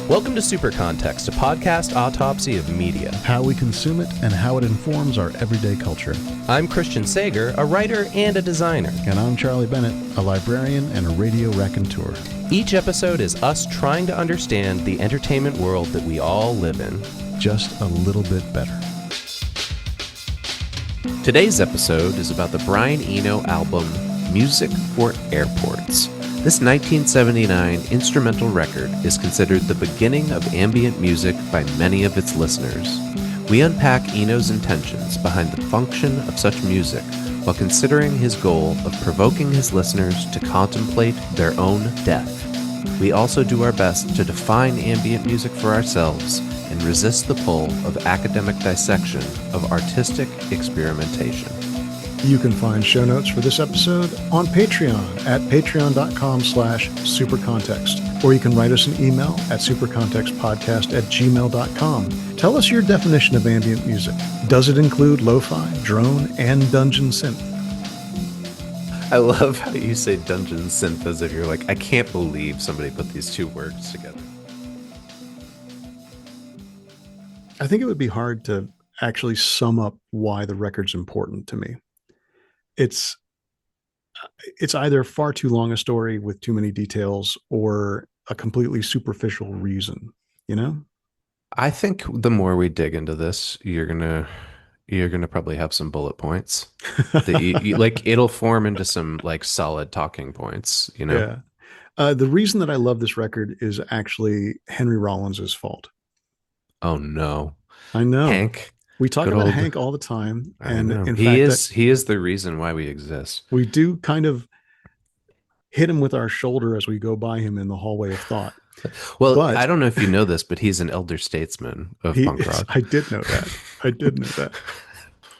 Welcome to Super Context, a podcast autopsy of media. How we consume it and how it informs our everyday culture. I'm Christian Sager, a writer and a designer. And I'm Charlie Bennett, a librarian and a radio raconteur. Each episode is us trying to understand the entertainment world that we all live in. Just a little bit better. Today's episode is about the Brian Eno album, Music for Airports. This 1979 instrumental record is considered the beginning of ambient music by many of its listeners. We unpack Eno's intentions behind the function of such music while considering his goal of provoking his listeners to contemplate their own death. We also do our best to define ambient music for ourselves and resist the pull of academic dissection of artistic experimentation. You can find show notes for this episode on Patreon at patreon.com/supercontext, or you can write us an email at supercontextpodcast@gmail.com. Tell us your definition of ambient music. Does it include lo-fi, drone, and dungeon synth? I love how you say dungeon synth as if you're like, I can't believe somebody put these two words together. I think it would be hard to actually sum up why the record's important to me. It's either far too long a story with too many details or a completely superficial reason, you know? I think the more we dig into this, you're gonna probably have some bullet points that you like. It'll form into some like solid talking points, you know? Yeah. The reason that I love this record is actually Henry Rollins' fault. Oh no. I know. Hank. We talk about Hank all the time. And in he fact, is the reason why we exist. We do kind of hit him with our shoulder as we go by him in the hallway of thought. Well, but, I don't know if you know this, but he's an elder statesman of punk rock. I did know that.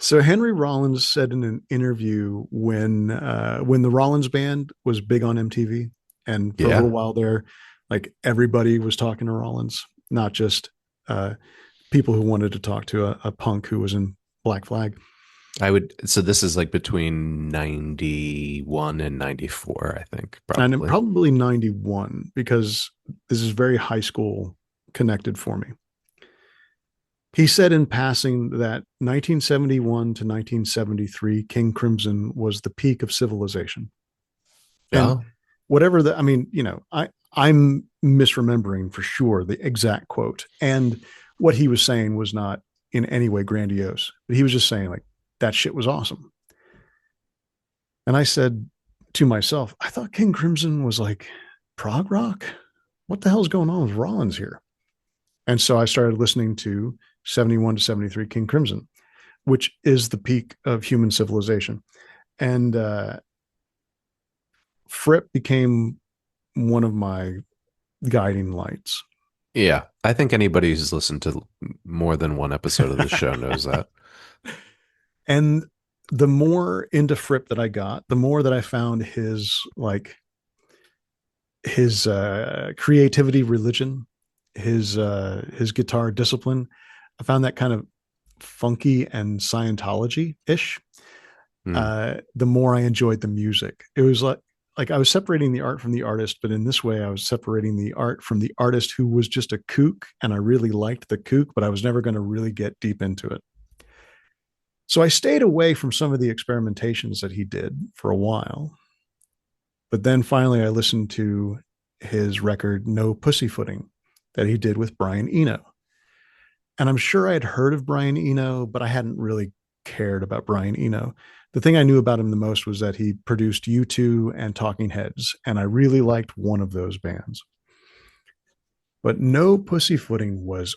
So Henry Rollins said in an interview when the Rollins Band was big on MTV, and for a little while there, like everybody was talking to Rollins, not just people who wanted to talk to a punk who was in Black Flag. So this is like between 91 and 94, I think. And probably 91, because this is very high school connected for me. He said in passing that 1971 to 1973, King Crimson was the peak of civilization. Yeah. And whatever I'm misremembering for sure the exact quote. And what he was saying was not in any way grandiose, but he was just saying like, that shit was awesome. And I said to myself, I thought King Crimson was like prog rock. What the hell's going on with Rollins here? And so I started listening to 71 to 73 King Crimson, which is the peak of human civilization. And Fripp became one of my guiding lights. Yeah, I think anybody who's listened to more than one episode of the show knows that. And the more into Fripp that I got, the more that I found his creativity religion, his guitar discipline. I found that kind of funky and Scientology-ish. The more I enjoyed the music. It was like I was separating the art from the artist, but in this way I was separating the art from the artist who was just a kook, and I really liked the kook, but I was never going to really get deep into it. So I stayed away from some of the experimentations that he did for a while. But then finally I listened to his record, No Pussyfooting, that he did with Brian Eno. And I'm sure I had heard of Brian Eno, but I hadn't really cared about Brian Eno. The thing I knew about him the most was that he produced U2 and Talking Heads, and I really liked one of those bands. But No Pussyfooting was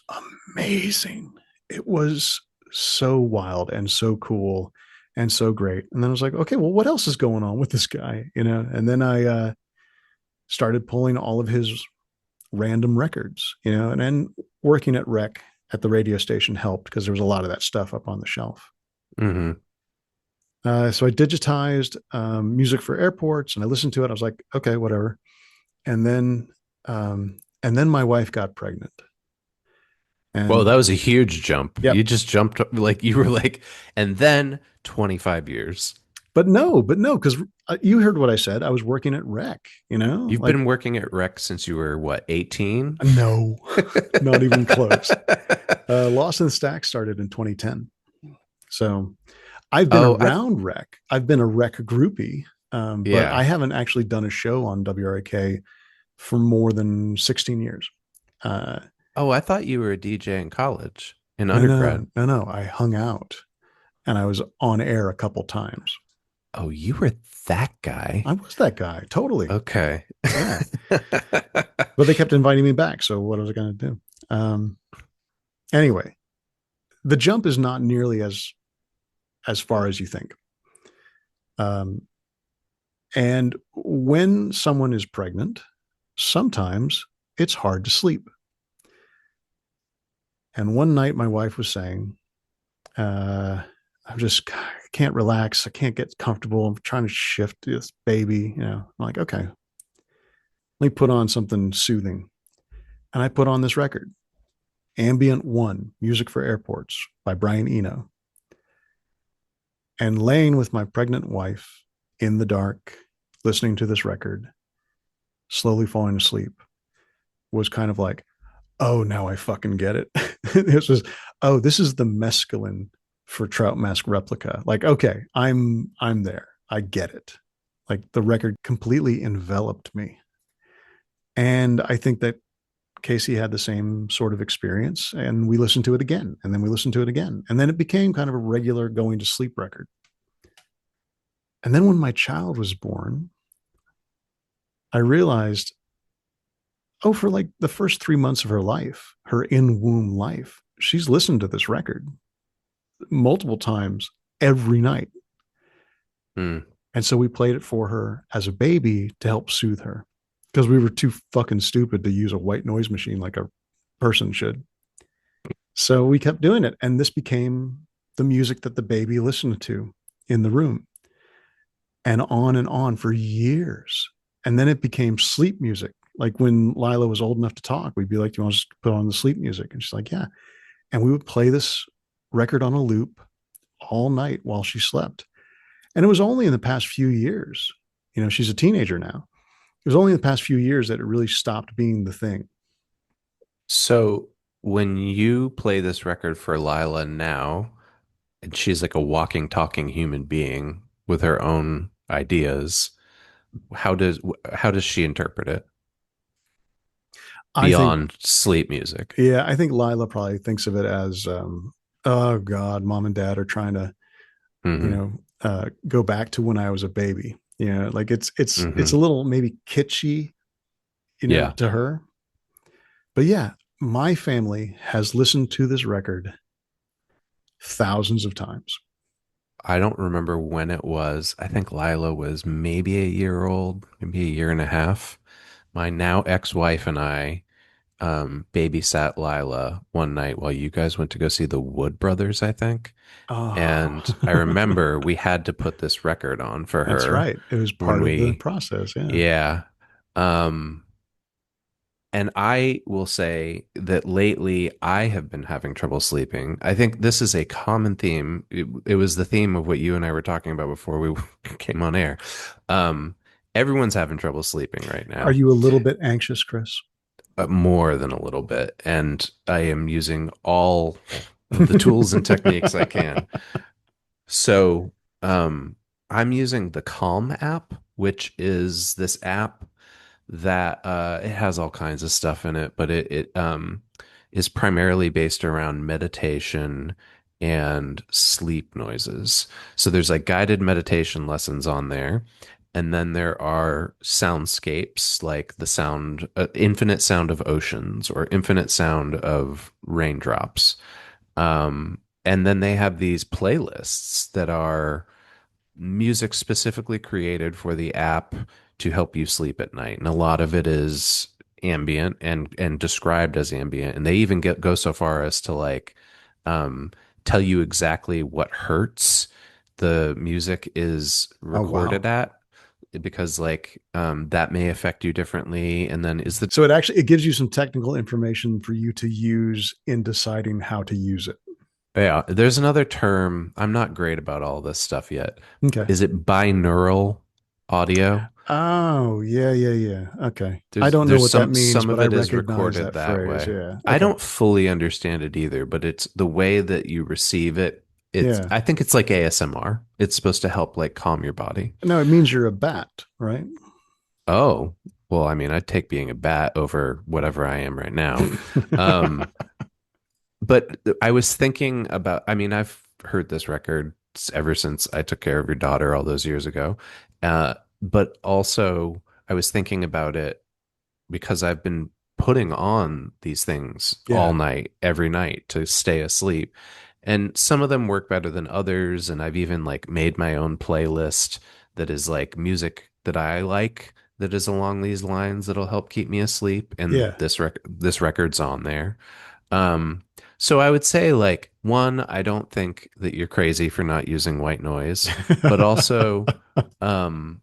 amazing. It was so wild and so cool and so great. And then I was like, okay, well, what else is going on with this guy? And then I started pulling all of his random records, and then working at Rec at the radio station helped because there was a lot of that stuff up on the shelf. Mm-hmm. So I digitized Music for Airports, and I listened to it. I was like, okay, whatever. And then my wife got pregnant. And whoa, that was a huge jump. Yep. You just jumped, like you were like, and then 25 years. But no, because You heard what I said. I was working at Rec, You've like, been working at Rec since you were what, 18? no, not even close. Lost in the Stack started in 2010. So I've been Oh, around Rec. I've been a Rec groupie, but I yeah. haven't actually done a show on WRAK for more than 16 years. Uh, Oh, I thought you were a DJ in college, in no, no, undergrad. no, no. I hung out and I was on air a couple times. Oh, you were that guy. I was that guy, totally. Okay. Yeah. But they kept inviting me back. So what was I going to do? Anyway, the jump is not nearly as far as you think. Um, and when someone is pregnant, sometimes it's hard to sleep. And one night, my wife was saying, I can't relax. I can't get comfortable. I'm trying to shift this baby. I'm like, okay, let me put on something soothing. And I put on this record, Ambient One, Music for Airports by Brian Eno. And laying with my pregnant wife in the dark, listening to this record, slowly falling asleep, was kind of like, oh, now I fucking get it. This is the mescaline for Trout Mask Replica. Like, okay, I'm there. I get it. Like the record completely enveloped me. And I think that Casey had the same sort of experience, and we listened to it again, and then we listened to it again. And then it became kind of a regular going to sleep record. And then when my child was born, I realized, oh, for like the first 3 months of her life, her in womb life, she's listened to this record multiple times every night. Hmm. And so we played it for her as a baby to help soothe her because we were too fucking stupid to use a white noise machine like a person should. So we kept doing it. And this became the music that the baby listened to in the room and on for years. And then it became sleep music. Like when Lila was old enough to talk, we'd be like, do you want to just put on the sleep music? And she's like, yeah. And we would play this record on a loop all night while she slept. And it was only in the past few years, she's a teenager now. It was only in the past few years that it really stopped being the thing. So when you play this record for Lila now, and she's like a walking, talking human being with her own ideas, how does how does she interpret it I think, beyond sleep music? yeah, I think Lila probably thinks of it as, oh God, mom and dad are trying to, Hmm. go back to when I was a baby. Like it's Hmm. a little maybe kitschy, Yeah. to her. But yeah, my family has listened to this record thousands of times. I don't remember when it was. I think Lila was maybe a year old, maybe a year and a half. My now ex-wife and I babysat Lila one night while you guys went to go see the Wood Brothers, I think. Oh, And I remember we had to put this record on for that's her right. It was when part of the we, process. Yeah. yeah. Um, and I will say that lately I have been having trouble sleeping. I think this is a common theme. It was the theme of what you and I were talking about before we came on air. Um, Everyone's having trouble sleeping right Are now, you a little bit anxious, Chris? more than a little bit. And I am using all of the tools and techniques I can. So, I'm using the Calm app, which is this app that it has all kinds of stuff in it, but it is primarily based around meditation and sleep noises. So there's like guided meditation lessons on there. And then there are soundscapes like the sound, infinite sound of oceans or infinite sound of raindrops. And then they have these playlists that are music specifically created for the app to help you sleep at night. And a lot of it is ambient and described as ambient. And they even go so far as to like um, tell you exactly what hertz the music is Oh, wow. recorded at because like that may affect you differently. And then is the So it gives you some technical information for you to use in deciding how to use it. yeah, there's another term. I'm not great about all this stuff yet. Okay. Is it binaural? audio. Oh, yeah, yeah, yeah. Okay. I don't know There's what that means, some but of I it is recognize recorded that that phrase. way. Yeah. I Okay. don't fully understand it either, but it's the way that you receive it. Yeah. I think it's like ASMR. It's supposed to help like calm your body. No, it means you're a bat, right? Oh, well, I mean, I'd take being a bat over whatever I am right now. Um, but I was thinking about, I mean, I've heard this record ever since I took care of your daughter all those years ago. But also, I was thinking about it because I've been putting on these things all Yeah. night, every night to stay asleep. And some of them work better than others. And I've even like made my own playlist that is like music that I like that is along these lines that'll help keep me asleep. And Yeah. this record's on there. Um, so I would say like one, I don't think that you're crazy for not using white noise, but also um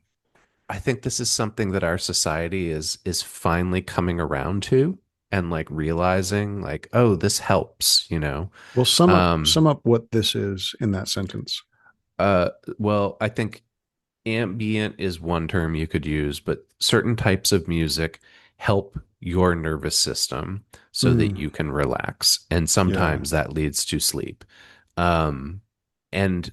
I think this is something that our society is finally coming around to and like realizing like, oh, this helps, you know. Well, Um, sum up what this is in that sentence. uh, well, I think ambient is one term you could use, but certain types of music help your nervous system so that Mm, you can relax. And yeah. sometimes that leads to sleep. Um, and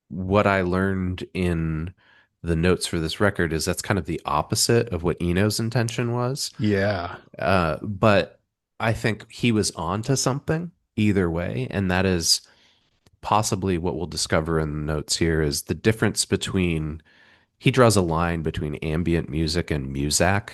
what I learned in the notes for this record is that's kind of the opposite of what Eno's intention was. Yeah. But I think he was onto something either way, and that is possibly what we'll discover in the notes here is the difference between he draws a line between ambient music and muzak.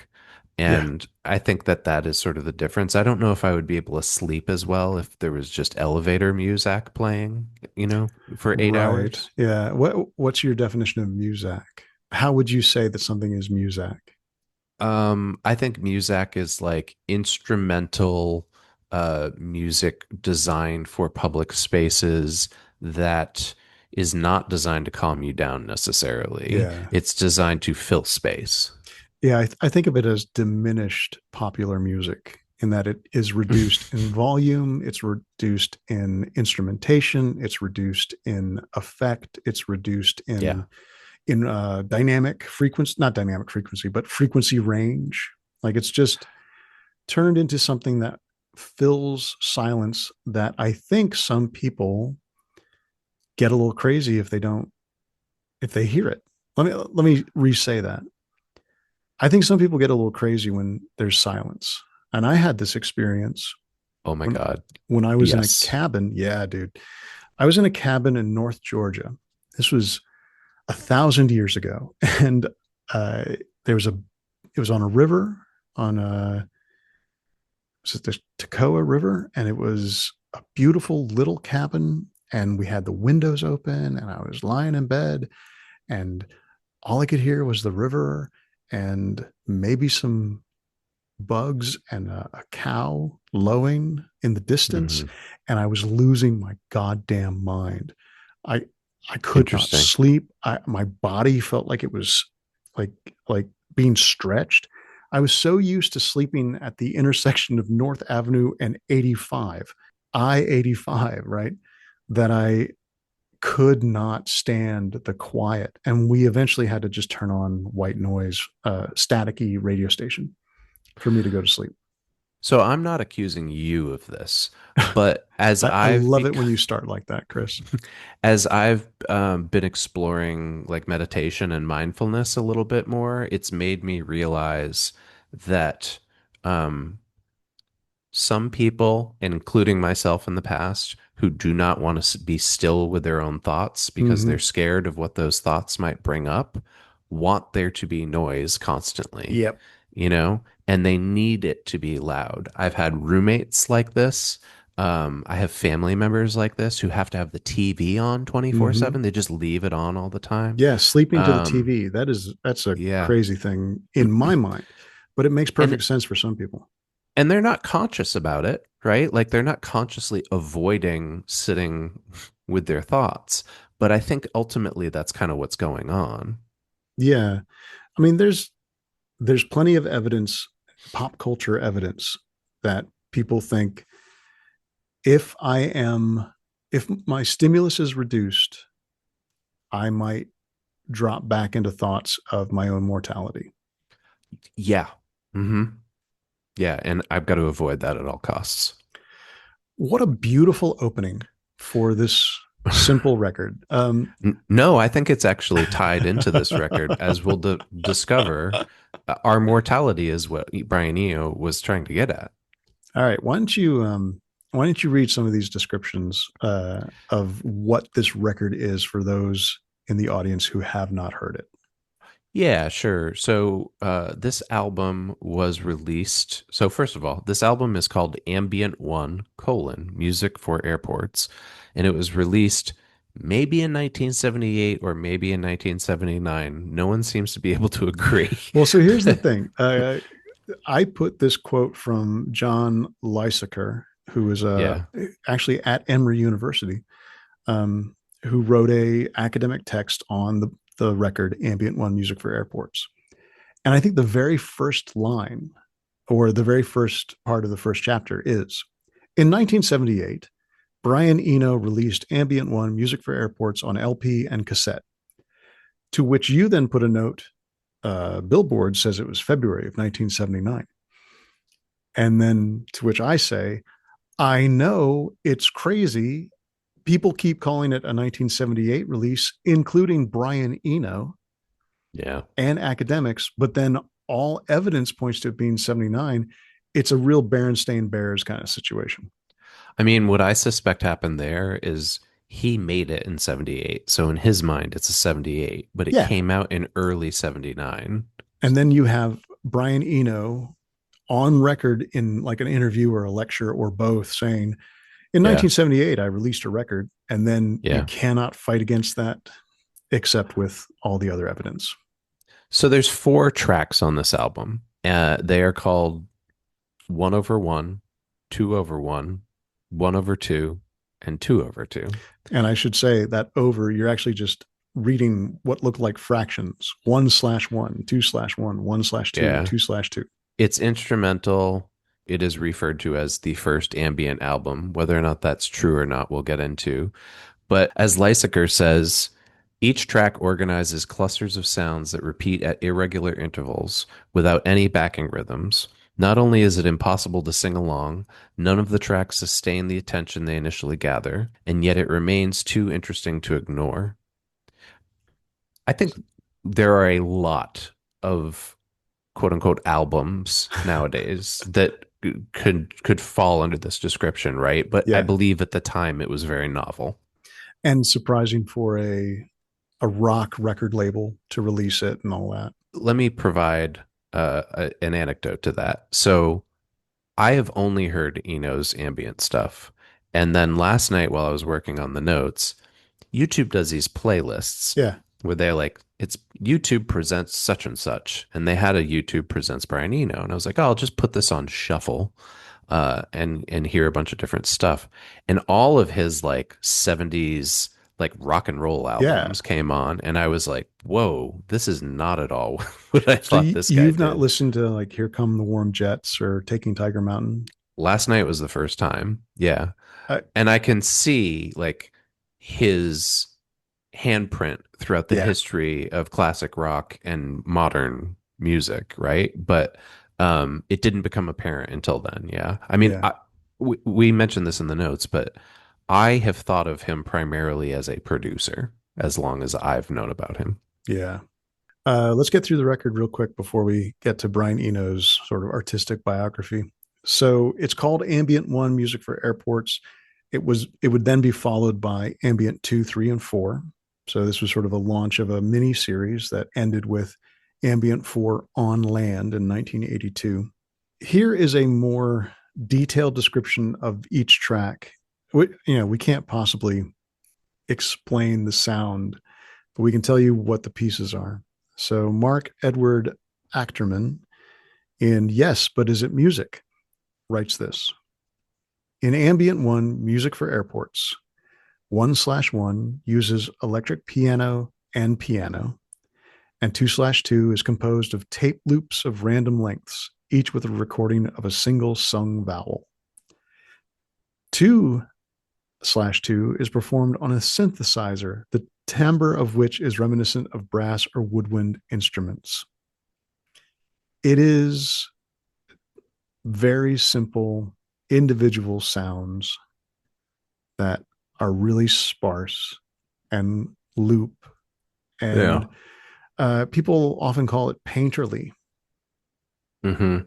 Yeah. And I think that that is sort of the difference. I don't know if I would be able to sleep as well if there was just elevator muzak playing, you know, for eight Right. hours. Yeah. What's your definition of muzak? How would you say that something is muzak? I think muzak is like instrumental music designed for public spaces that is not designed to calm you down necessarily. Yeah. It's designed to fill space. Yeah, I think of it as diminished popular music in that it is reduced in volume, it's reduced in instrumentation, it's reduced in effect, it's reduced Yeah. in dynamic frequency, not dynamic frequency, but frequency range. Like it's just turned into something that fills silence that I think some people get a little crazy if they hear it. Let me re-say that. I think some people get a little crazy when there's silence. And I had this experience Oh my when God. when I was in a Yes. cabin. Yeah, dude. I was in a cabin in North Georgia. This was 1,000 years ago. And uh there was a it was on a river on a was it the Toccoa River, and it was a beautiful little cabin. And we had the windows open, and I was lying in bed, and all I could hear was the river and maybe some bugs and a cow lowing in the distance, Hmm. and I was losing my goddamn mind. I I could not Interesting. sleep. My body felt like it was like like being stretched. I was so used to sleeping at the intersection of North Avenue and 85, I-85, right? That I could not stand the quiet. And we eventually had to just turn on white noise, staticky radio station for me to go to sleep. So I'm not accusing you of this, but I love it when you start like that, Chris. as I've been exploring like meditation and mindfulness a little bit more, it's made me realize that um, some people, including myself in the past, who do not want to be still with their own thoughts because Mm-hmm. they're scared of what those thoughts might bring up, want there to be noise constantly, Yep. you know, and they need it to be loud. I've had roommates like this. I have family members like this who have to have the TV on Mm-hmm. 24/7. They just leave it on all the time. Yeah, sleeping to the Um, TV. That's a yeah. crazy thing in my mind, but it makes And perfect sense for some people. and they're not conscious about it, right? Like they're not consciously avoiding sitting with their thoughts. But I think ultimately that's kind of what's going on. Yeah. I mean, there's plenty of evidence, pop culture evidence, that people think if I am if my stimulus is reduced, I might drop back into thoughts of my own mortality. Yeah. Hmm. Yeah. And I've got to avoid that at all costs. What a beautiful opening for this simple record. No, I think it's actually tied into this record, as we'll discover. Our mortality is what Brian Eno was trying to get at. All right, why don't you read some of these descriptions of what this record is for those in the audience who have not heard it? Yeah, sure. So this album was released. So first of all, this album is called Ambient One: Music for Airports, and it was released maybe in 1978 or maybe in 1979. No one seems to be able to agree. Well, so here's the thing. I put this quote from John Lysaker, who is Yeah. actually at Emory University, who wrote a academic text on the record Ambient One: Music for Airports. And I think the very first line, or the very first part of the first chapter, is in 1978, Brian Eno released Ambient One: Music for Airports on LP and cassette, to which you then put a note. Billboard says it was February of 1979. And then to which I say, I know it's crazy. People keep calling it a 1978 release, including Brian Eno Yeah. and academics, but then all evidence points to it being 79. It's a real Berenstain Bears kind of situation. I mean, what I suspect happened there is he made it in 78. So in his mind, it's a 78, but it Yeah. came out in early 79. And then you have Brian Eno on record in like an interview or a lecture or both saying, in Yeah. 1978, I released a record, and then you Yeah. cannot fight against that except with all the other evidence. So there's 4 tracks on this album. They are called 1/1, 2/1, 1/2, and 2/2. And I should say that over, you're actually just reading what looked like fractions: 1/1, 2/1, 1/2, Yeah. 2/2. It's instrumental. It is referred to as the first ambient album. Whether or not that's true or not, we'll get into. But as Lysaker says, each track organizes clusters of sounds that repeat at irregular intervals without any backing rhythms. Not only is it impossible to sing along, none of the tracks sustain the attention they initially gather, and yet it remains too interesting to ignore. I think there are a lot of quote unquote albums nowadays that could fall under this description, right? But I Yeah. believe at the time it was very novel. And surprising for a rock record label to release it and all that. Let me provide an anecdote to that. So I have only heard Eno's ambient stuff. And then last night while I was working on the notes, YouTube does these playlists Yeah. where they're like, it's YouTube presents such and such. And they had a YouTube presents Brian Eno. And I was like, oh, I'll just put this on shuffle and hear a bunch of different stuff. And all of his like 70s like rock and roll Yeah. albums came on. And I was like, whoa, this is not at all what I So thought this guy you've not did. listened to like Here Come the Warm Jets or Taking Tiger Mountain? Last night was the first time. Yeah. Uh, And I can see like his handprint throughout the yeah. history of classic rock and modern music, right? But it didn't become apparent until then. Yeah. I mean, Yeah. we mentioned this in the notes, but I have thought of him primarily as a producer as long as I've known about him. Yeah. Let's get through the record real quick before we get to Brian Eno's sort of artistic biography. So it's called Ambient One: Music for Airports. It would then be followed by Ambient Two, Three, and Four. So this was sort of a launch of a mini series that ended with Ambient Four on Land in 1982. Here is a more detailed description of each track. We can't possibly explain the sound, but we can tell you what the pieces are. So Mark Edward Achterman in Yes, But Is It Music writes this. In Ambient One: Music for Airports, 1/1 uses electric piano and piano, and 2/2 is composed of tape loops of random lengths, each with a recording of a single sung vowel. 2/2 is performed on a synthesizer that timbre of which is reminiscent of brass or woodwind instruments. It is very simple individual sounds that are really sparse and loop. Yeah. And people often call it painterly. Hmm.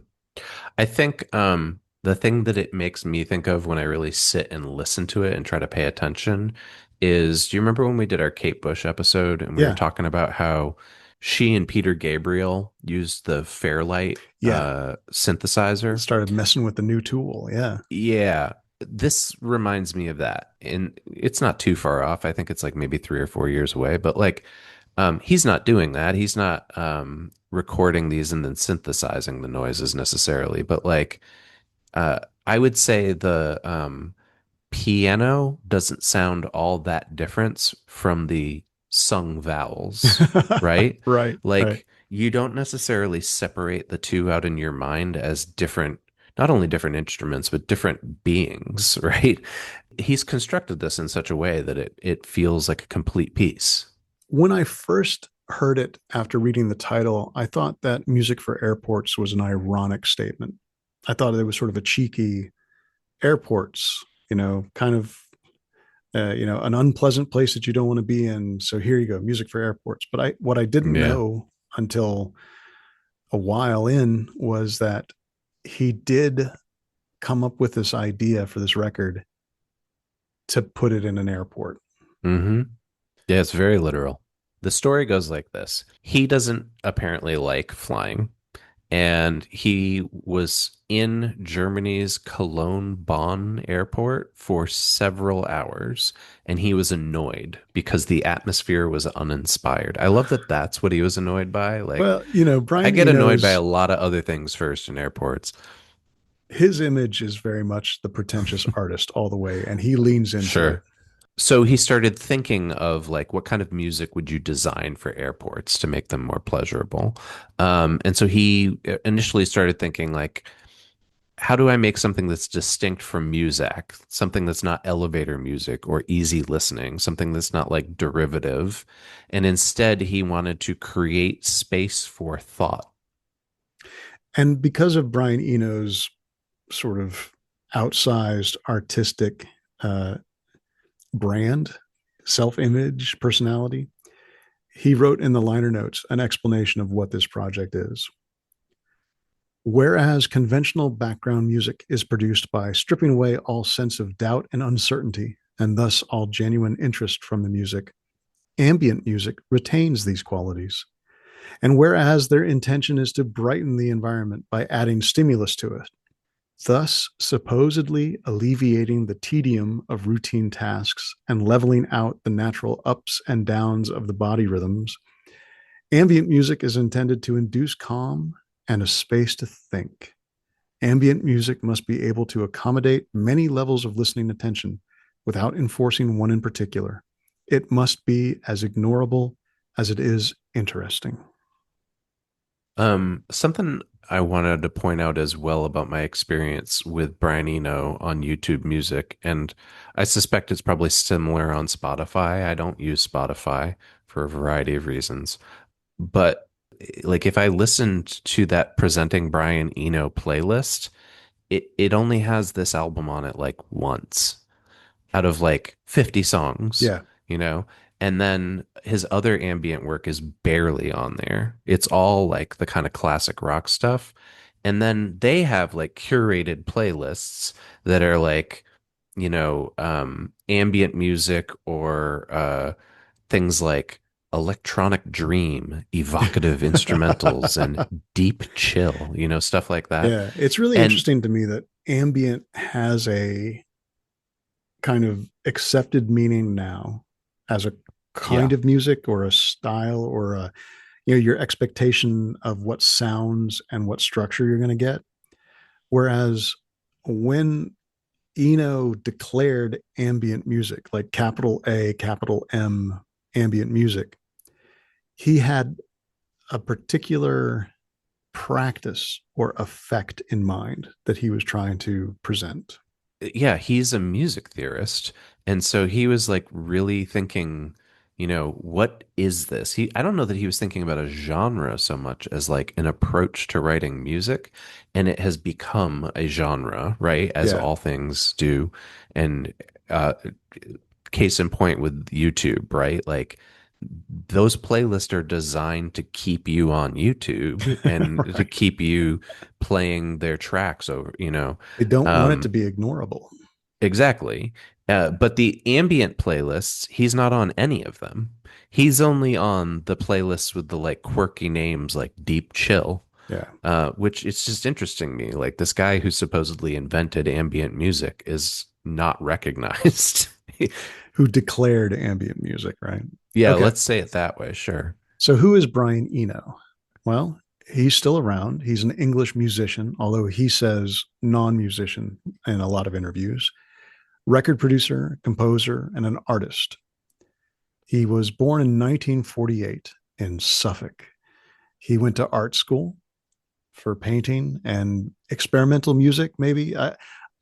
I think the thing that it makes me think of when I really sit and listen to it and try to pay attention is, do you remember when we did our Kate Bush episode and we were Yeah. talking about how she and Peter Gabriel used the Fairlight Yeah. synthesizer? Started messing with the new tool. Yeah. Yeah, this reminds me of that. And it's not too far off. I think it's like maybe 3 or 4 years away, but like he's not doing that. He's not recording these and then synthesizing the noises necessarily, but like I would say the piano doesn't sound all that different from the sung vowels, right? Right. Right. Like you don't necessarily separate the two out in your mind as different, not only different instruments, but different beings, right? He's constructed this in such a way that it feels like a complete piece. When I first heard it after reading the title, I thought that music for airports was an ironic statement. I thought it was sort of a cheeky airports, kind of, an unpleasant place that you don't want to be in. So here you go, music for airports. But what I didn't Yeah. know until a while in was that he did come up with this idea for this record to put it in an airport. Hmm. Yeah, it's very literal. The story goes like this. He doesn't apparently like flying, and he was in Germany's Cologne Bonn airport for several hours, and he was annoyed because the atmosphere was uninspired. I love that that's what he was annoyed by. Like, Well, I Brian get annoyed by a Eno's lot of other things first in airports. his image is very much the pretentious artist all the way, and he leans into it. Sure. So he started thinking of like what kind of music would you design for airports to make them more pleasurable. And so he initially started thinking like, how do I make something that's distinct from music, something that's not elevator music or easy listening, something that's not like derivative. And instead, he wanted to create space for thought. And because of Brian Eno's sort of outsized artistic uh, brand, self image, personality, he wrote in the liner notes an explanation of what this project is. Whereas conventional background music is produced by stripping away all sense of doubt and uncertainty, and thus all genuine interest from the music, ambient music retains these qualities. And whereas their intention is to brighten the environment by adding stimulus to it, thus supposedly alleviating the tedium of routine tasks and leveling out the natural ups and downs of the body rhythms, ambient music is intended to induce calm and a space to think. Ambient music must be able to accommodate many levels of listening attention without enforcing one in particular. It must be as ignorable as it is interesting. Something I wanted to point out as well about my experience with Brian Eno on YouTube Music, and I suspect it's probably similar on Spotify. I don't use Spotify for a variety of reasons, but like if I listened to that Presenting Brian Eno playlist, it only has this album on it like once out of like 50 songs, Yeah. you know? And then his other ambient work is barely on there. It's all like the kind of classic rock stuff. And then they have like curated playlists that are like, ambient music or things like electronic dream, evocative instrumentals, and deep chill, stuff like that. Yeah. It's really And interesting to me that ambient has a kind of accepted meaning now as a kind yeah. of music or a style or your expectation of what sounds and what structure you're going to get. Whereas when Eno declared ambient music, like capital A, capital M, ambient music, he had a particular practice or effect in mind that he was trying to present. Yeah, he's a music theorist. And so he was like really thinking, what is this? I don't know that he was thinking about a genre so much as like an approach to writing music, and it has become a genre, right? As Yeah. all things do. And uh, case in point with YouTube, right? Like those playlists are designed to keep you on YouTube and to Right. keep you playing their tracks over. They don't want it to Um, be ignorable. exactly. But the ambient playlists, he's not on any of them. He's only on the playlists with the like quirky names like Deep Chill, Yeah. which it's just interesting to me. Like this guy who supposedly invented ambient music is not recognized. Who declared ambient music, right? Yeah, Okay. let's say it that way. Sure. So who is Brian Eno? Well, he's still around. He's an English musician, although he says non-musician in a lot of interviews. Record producer, composer, and an artist. He was born in 1948 in Suffolk. He went to art school for painting and experimental music, maybe.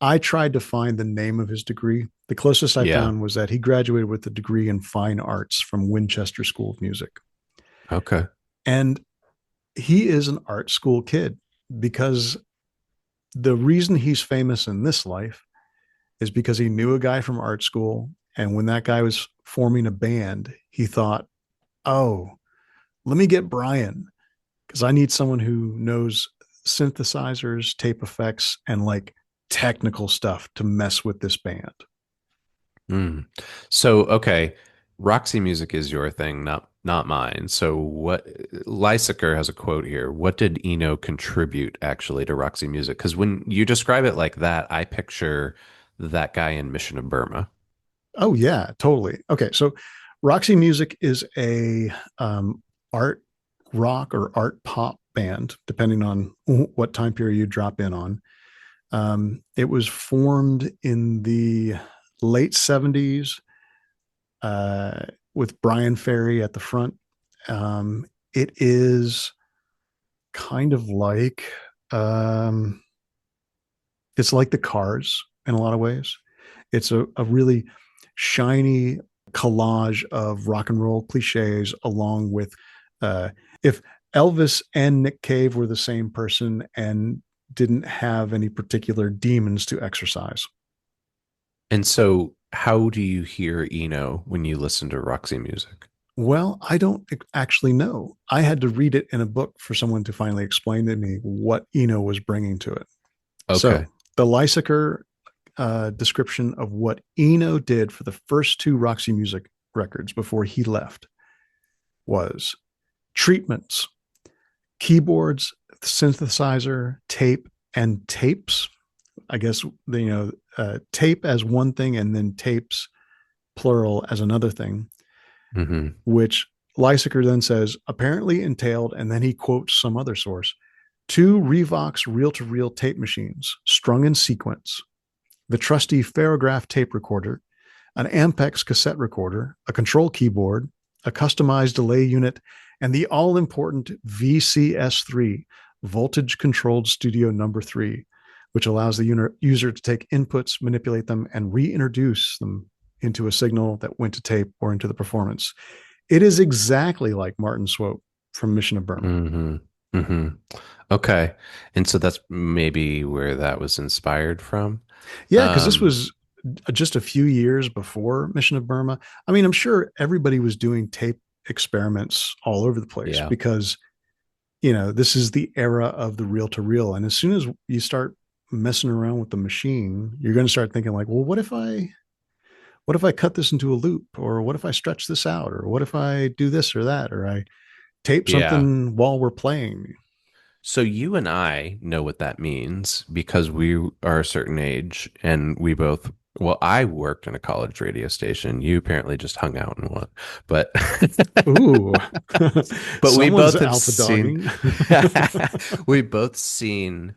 I tried to find the name of his degree. The closest I Yeah. found was that he graduated with a degree in fine arts from Winchester School of Music. Okay. And he is an art school kid because the reason he's famous in this life is because he knew a guy from art school. And when that guy was forming a band, he thought, oh, let me get Brian because I need someone who knows synthesizers, tape effects, and like technical stuff to mess with this band. Mm. So, okay, Roxy music is your thing, not mine. So, what Lysaker has a quote here. What did Eno contribute actually to Roxy music? Because when you describe it like that, I picture that guy in Mission of Burma. Oh, yeah, totally. Okay. So Roxy Music is a art rock or art pop band, depending on what time period you drop in on. It was formed in the late 70s uh, with Brian Ferry at the front. It is kind of like um, it's like the Cars in a lot of ways. It's a really shiny collage of rock and roll cliches, along with if Elvis and Nick Cave were the same person and didn't have any particular demons to exercise. And so, how do you hear Eno when you listen to Roxy music? Well, I don't actually know. I had to read it in a book for someone to finally explain to me what Eno was bringing to it. Okay. So the Lysaker description of what Eno did for the first two Roxy Music records before he left was treatments, keyboards, synthesizer, tape, and tapes. I guess tape as one thing, and then tapes plural as another thing, Hmm. which Lysaker then says apparently entailed, and then he quotes some other source, two Revox reel-to-reel tape machines strung in sequence, the trusty Farograph tape recorder, an Ampex cassette recorder, a control keyboard, a customized delay unit, and the all-important VCS3, voltage controlled studio number 3, which allows the user to take inputs, manipulate them, and reintroduce them into a signal that went to tape or into the performance. It is exactly like Martin Swope from Mission of Burma. Hmm. Hmm. Okay. And so that's maybe where that was inspired from. Yeah, because this Um, was just a few years before Mission of Burma. I mean, I'm sure everybody was doing tape experiments all over the place yeah. because, this is the era of the reel to reel. And as soon as you start messing around with the machine, you're going to start thinking like, well, what if I cut this into a loop, or what if I stretch this out, or what if I do this or that, or I tape Yeah. something while we're playing? So you and I know what that means because we are a certain age and we both, well, I worked in a college radio station. You apparently just hung out and what, but, Ooh, but we someone's both have alpha seen, dogging. we both seen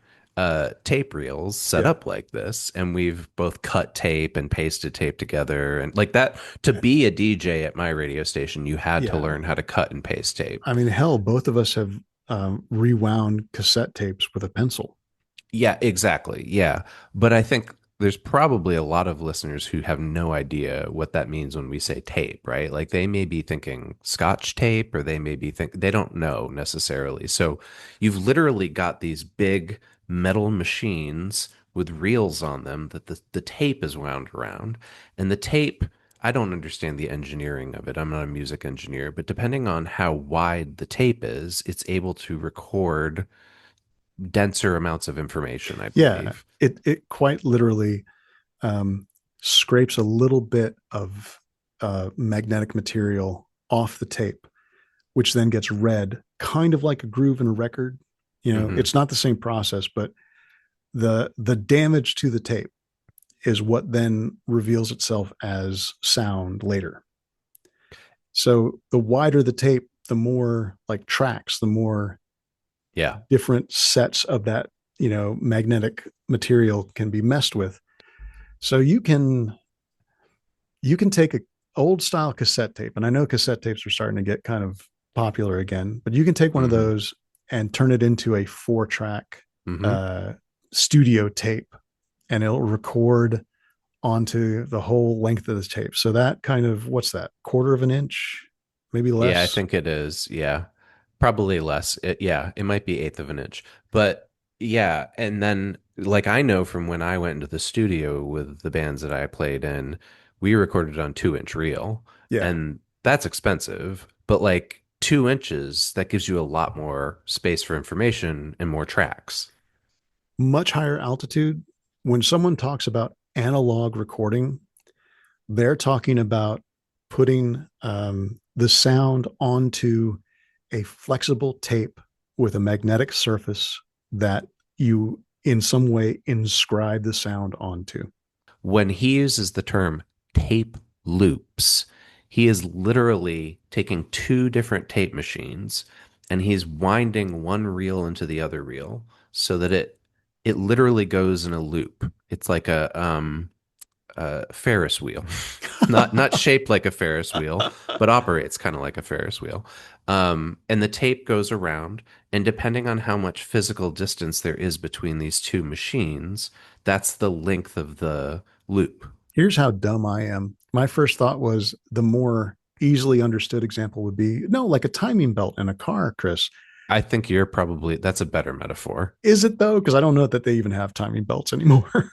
tape reels set Yeah. up like this, and we've both cut tape and pasted tape together. And like that, to be a DJ at my radio station, you had to Yeah. learn how to cut and paste tape. I mean, hell, both of us have rewound cassette tapes with a pencil. Yeah, exactly. Yeah. But I think there's probably a lot of listeners who have no idea what that means when we say tape, right? Like they may be thinking Scotch tape, or they may be they don't know necessarily. So you've literally got these big metal machines with reels on them that the tape is wound around. And the tape, I don't understand the engineering of it. I'm not a music engineer, but depending on how wide the tape is, it's able to record denser amounts of information, I Yeah, believe. it quite literally um, scrapes a little bit of magnetic material off the tape, which then gets read, kind of like a groove in a record. You know, Hmm. it's not the same process, but the damage to the tape is what then reveals itself as sound later. So the wider the tape, the more like tracks, the more Yeah. different sets of that, magnetic material can be messed with. So you can take a old style cassette tape, and I know cassette tapes are starting to get kind of popular again, but you can take one of Hmm. those and turn it into a 4-track Hmm. uh, studio tape, and it'll record onto the whole length of the tape. So that kind of, what's that, quarter of an inch, maybe Yeah, I less. think it is. Yeah. Probably less. Yeah, it might be eighth of an inch. But yeah, and then like I know from when I went into the studio with the bands that I played in, we recorded on 2-inch reel, Yeah, and that's expensive. But like 2 inches, that gives you a lot more space for information and more tracks. much higher altitude. When someone talks about analog recording, they're talking about putting the sound onto a flexible tape with a magnetic surface that you in some way inscribe the sound onto. When he uses the term tape loops, he is literally taking two different tape machines and he's winding one reel into the other reel so that it literally goes in a loop. It's like a Ferris wheel. Not shaped like a Ferris wheel, but operates kind of like a Ferris wheel. And the tape goes around, and depending on how much physical distance there is between these two machines, that's the length of the loop. Here's how dumb I am. My first thought was the more easily understood example would be no, like a timing belt in a car, Chris. I think you're probably that's a better metaphor. Is it though? Because I don't know that they even have timing belts anymore.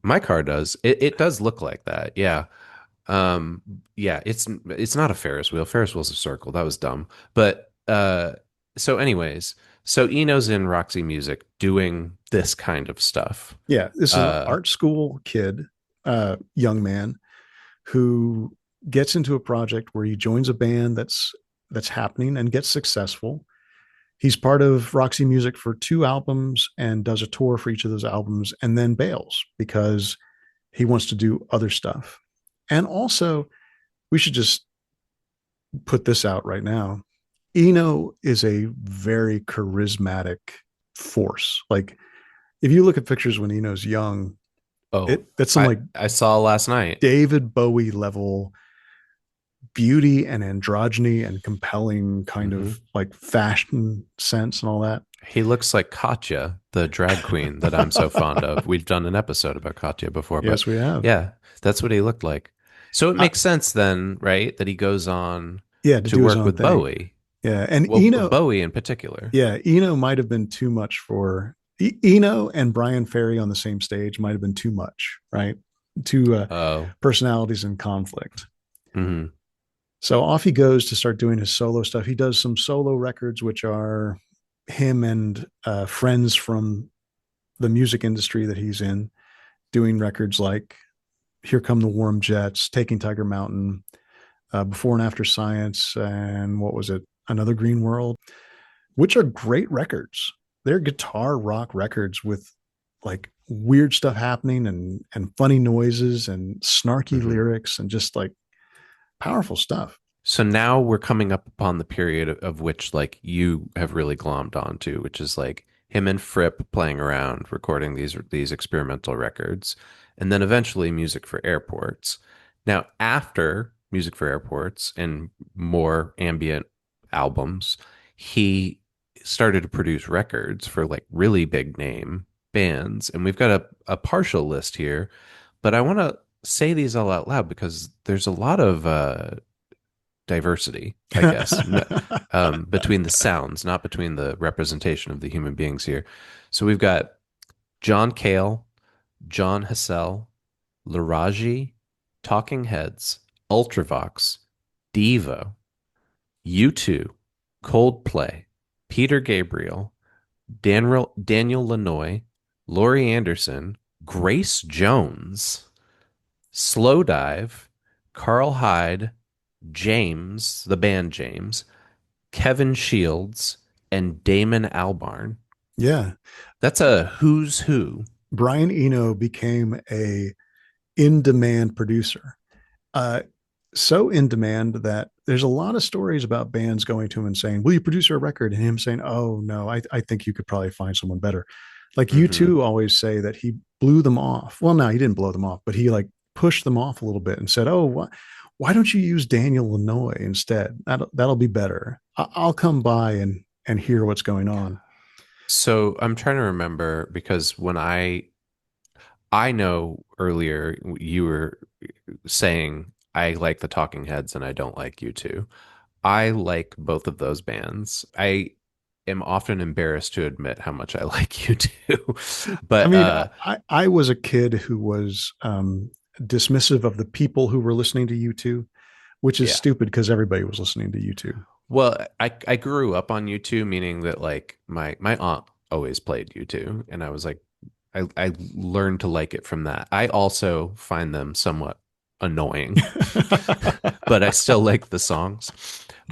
My car does. It does look like that. Yeah. Um, yeah, it's not a Ferris wheel. Ferris wheel's a circle. That was dumb. But so anyways, so Eno's in Roxy Music doing this kind of stuff. Yeah, this is an Uh art school kid, young man who gets into a project where he joins a band that's happening and gets successful. He's part of Roxy Music for 2 albums and does a tour for each of those albums, and then bails because he wants to do other stuff. And also, we should just put this out right now. Eno is a very charismatic force. Like if you look at pictures when Eno's young, oh, that's some I like I saw last night. David Bowie level beauty and androgyny and compelling kind Hmm. of like fashion sense and all that. He looks like Katya, the drag queen that I'm so fond of. We've done an episode about Katya before, but Yes, we have. yeah, that's what he looked like. So it Uh, makes sense then, right, that he goes on yeah, to to do his work own with thing. Bowie. Yeah, and Well, Bowie in particular. Eno might have been too much for Eno and Brian Ferry on the same stage might have been too much, right? Two Oh. personalities in conflict. Hmm. So off he goes to start doing his solo stuff. He does some solo records, which are him and friends from the music industry that he's in, doing records like Here Come the Warm Jets, Taking Tiger Mountain, Before and After Science, and what was it? Another Green World, which are great records. They're guitar rock records with like weird stuff happening and funny noises and snarky Hmm. lyrics and just like powerful stuff. So now we're coming up upon the period of which like you have really glommed onto, which is like him and Fripp playing around, recording these experimental records, and then eventually music for airports. Now, after music for airports and more ambient albums, he started to produce records for like really big name bands, and we've got a partial list here, but I want to say these all out loud because there's a lot of diversity, I guess, between the sounds, not between the representation of the human beings here. So we've got John Cale, John Hassell, Laraji, Talking Heads, Ultravox, Devo, U2, Coldplay, Peter Gabriel, Daniel Lanois, Laurie Anderson, Grace Jones, Slowdive, Carl Hyde, James, the band James, Kevin Shields, and Damon Albarn. Yeah. That's a who's who. Brian Eno became a in-demand producer. So in demand that there's a lot of stories about bands going to him and saying, "Will you produce a record?" And him saying, "Oh no, I think you could probably find someone better." Like Mm-hmm. U2 always say that he blew them off. Well, no, he didn't blow them off, but he like pushed them off a little bit and said, "Oh, why don't you use Daniel Lanois instead? That'll be better. I'll come by and hear what's going on." So I'm trying to remember because when I know earlier you were saying I like the Talking Heads and I don't like U2. I like both of those bands. I am often embarrassed to admit how much I like U2. I But mean, I was a kid who was dismissive of the people who were listening to U2, which is yeah. stupid because everybody was listening to U2. Well, I grew up on U2, meaning that like my aunt always played U2 and I was like I learned to like it from that. I also find them somewhat annoying, but I still like the songs.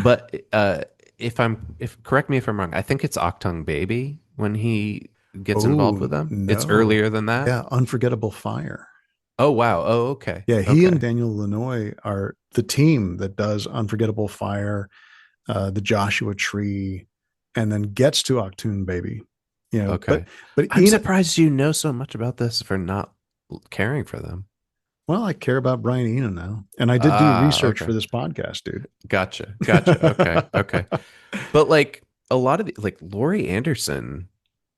But if correct me if I'm wrong, I think it's Octung Baby when he gets involved Oh with them. It's no. earlier than that. Yeah, Unforgettable Fire. Oh wow. Oh okay. Yeah, he and Okay. Daniel Lanois are the team that does Unforgettable Fire, the Joshua Tree, and then gets to Octoon Baby. You know, Okay. but I'm Ian, surprised you know so much about this for not caring for them. well, I care about Brian Eno now, and I did do Ah, research for okay. this podcast, dude. Gotcha. Gotcha. Okay. Okay. But like a lot of like Laurie Anderson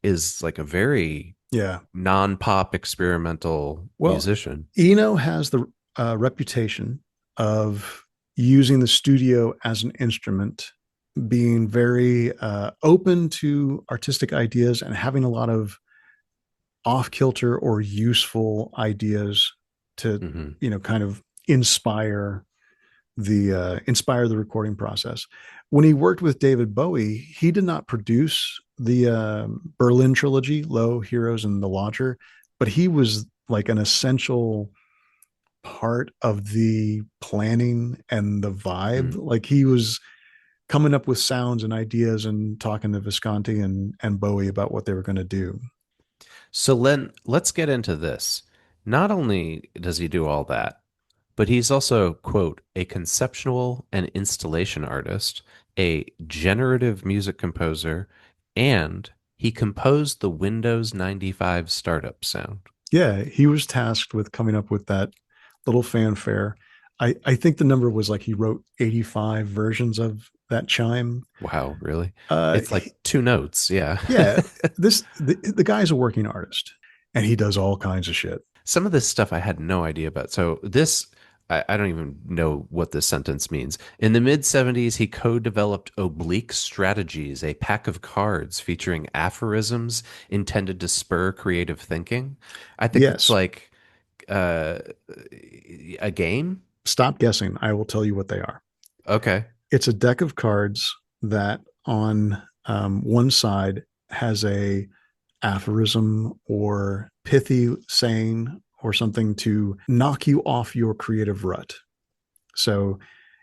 is like a very Yeah. non-pop experimental Well, musician. Eno has the reputation of using the studio as an instrument, being very open to artistic ideas and having a lot of off kilter or useful ideas to, Hmm. kind of inspire the recording process. When he worked with David Bowie, he did not produce the Berlin trilogy, Low, Heroes, and The Lodger, but he was like an essential part of the planning and the vibe. Mm. Like he was coming up with sounds and ideas and talking to Visconti and Bowie about what they were going to do. So then let's get into this. Not only does he do all that, but he's also, quote, a conceptual and installation artist, a generative music composer, and he composed the Windows 95 startup sound. Yeah, he was tasked with coming up with that little fanfare. I think the number was like he wrote 85 versions of that chime. Wow, really? Uh, It's like two notes. Yeah. yeah, the guy's a working artist, and he does all kinds of shit. Some of this stuff I had no idea about. So this, I don't even know what this sentence means. In the mid 70s, he co-developed Oblique Strategies, a pack of cards featuring aphorisms intended to spur creative thinking. I think it's Yes, like uh, a game. stop guessing. I will tell you what they are. Okay. It's a deck of cards that on one side has a aphorism or pithy saying or something to knock you off your creative rut. So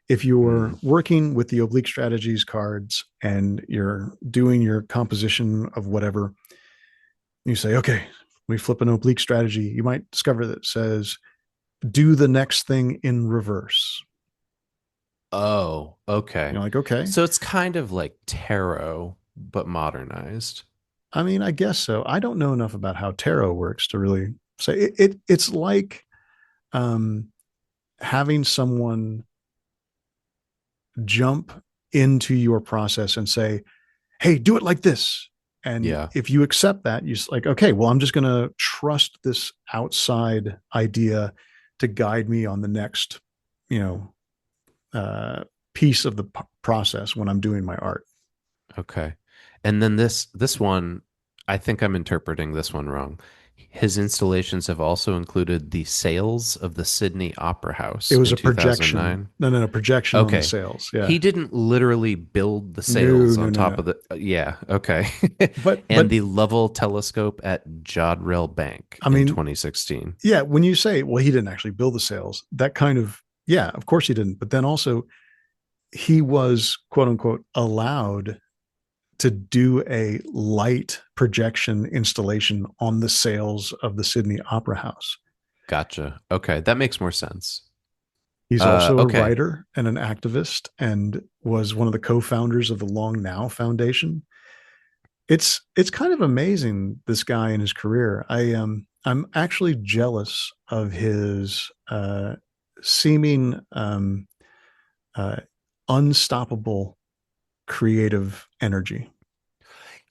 if you're Mm. working with the oblique strategies cards and you're doing your composition of whatever, you say, okay, we flip an oblique strategy. You might discover that it says, do the next thing in reverse. Oh, okay. You're like, okay. So it's kind of like tarot, but modernized. I mean, I guess so. I don't know enough about how tarot works to really say it's like um, having someone jump into your process and say, hey, do it like this. And Yeah. if you accept that, you're like, okay, well, I'm just going to trust this outside idea to guide me on the next, you know, piece of the process when I'm doing my art. Okay. And then this one, I think I'm interpreting this one wrong. His installations have also included the sales of the Sydney Opera It House was in a projection. 2009. No, no, no, projection on the Okay. sales. Yeah. He didn't literally build the No, sails no, on no, top no. of the yeah, okay. And But the Lovell telescope at Jodrell Bank I in mean, 2016. yeah, when you say, well, he didn't actually build the sales, that kind of, yeah, of course he didn't. But then also, he was quote unquote allowed to do a light projection installation on the sales of the Sydney Opera House. Gotcha. Okay, that makes more sense. He's also a Okay. writer and an activist and was one of the co-founders of the Long Now Foundation. It's kind of amazing, this guy and his career. I'm actually jealous of his seeming uh unstoppable creative energy.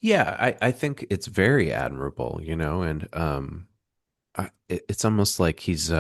Yeah, I think it's very admirable, and it's almost like he's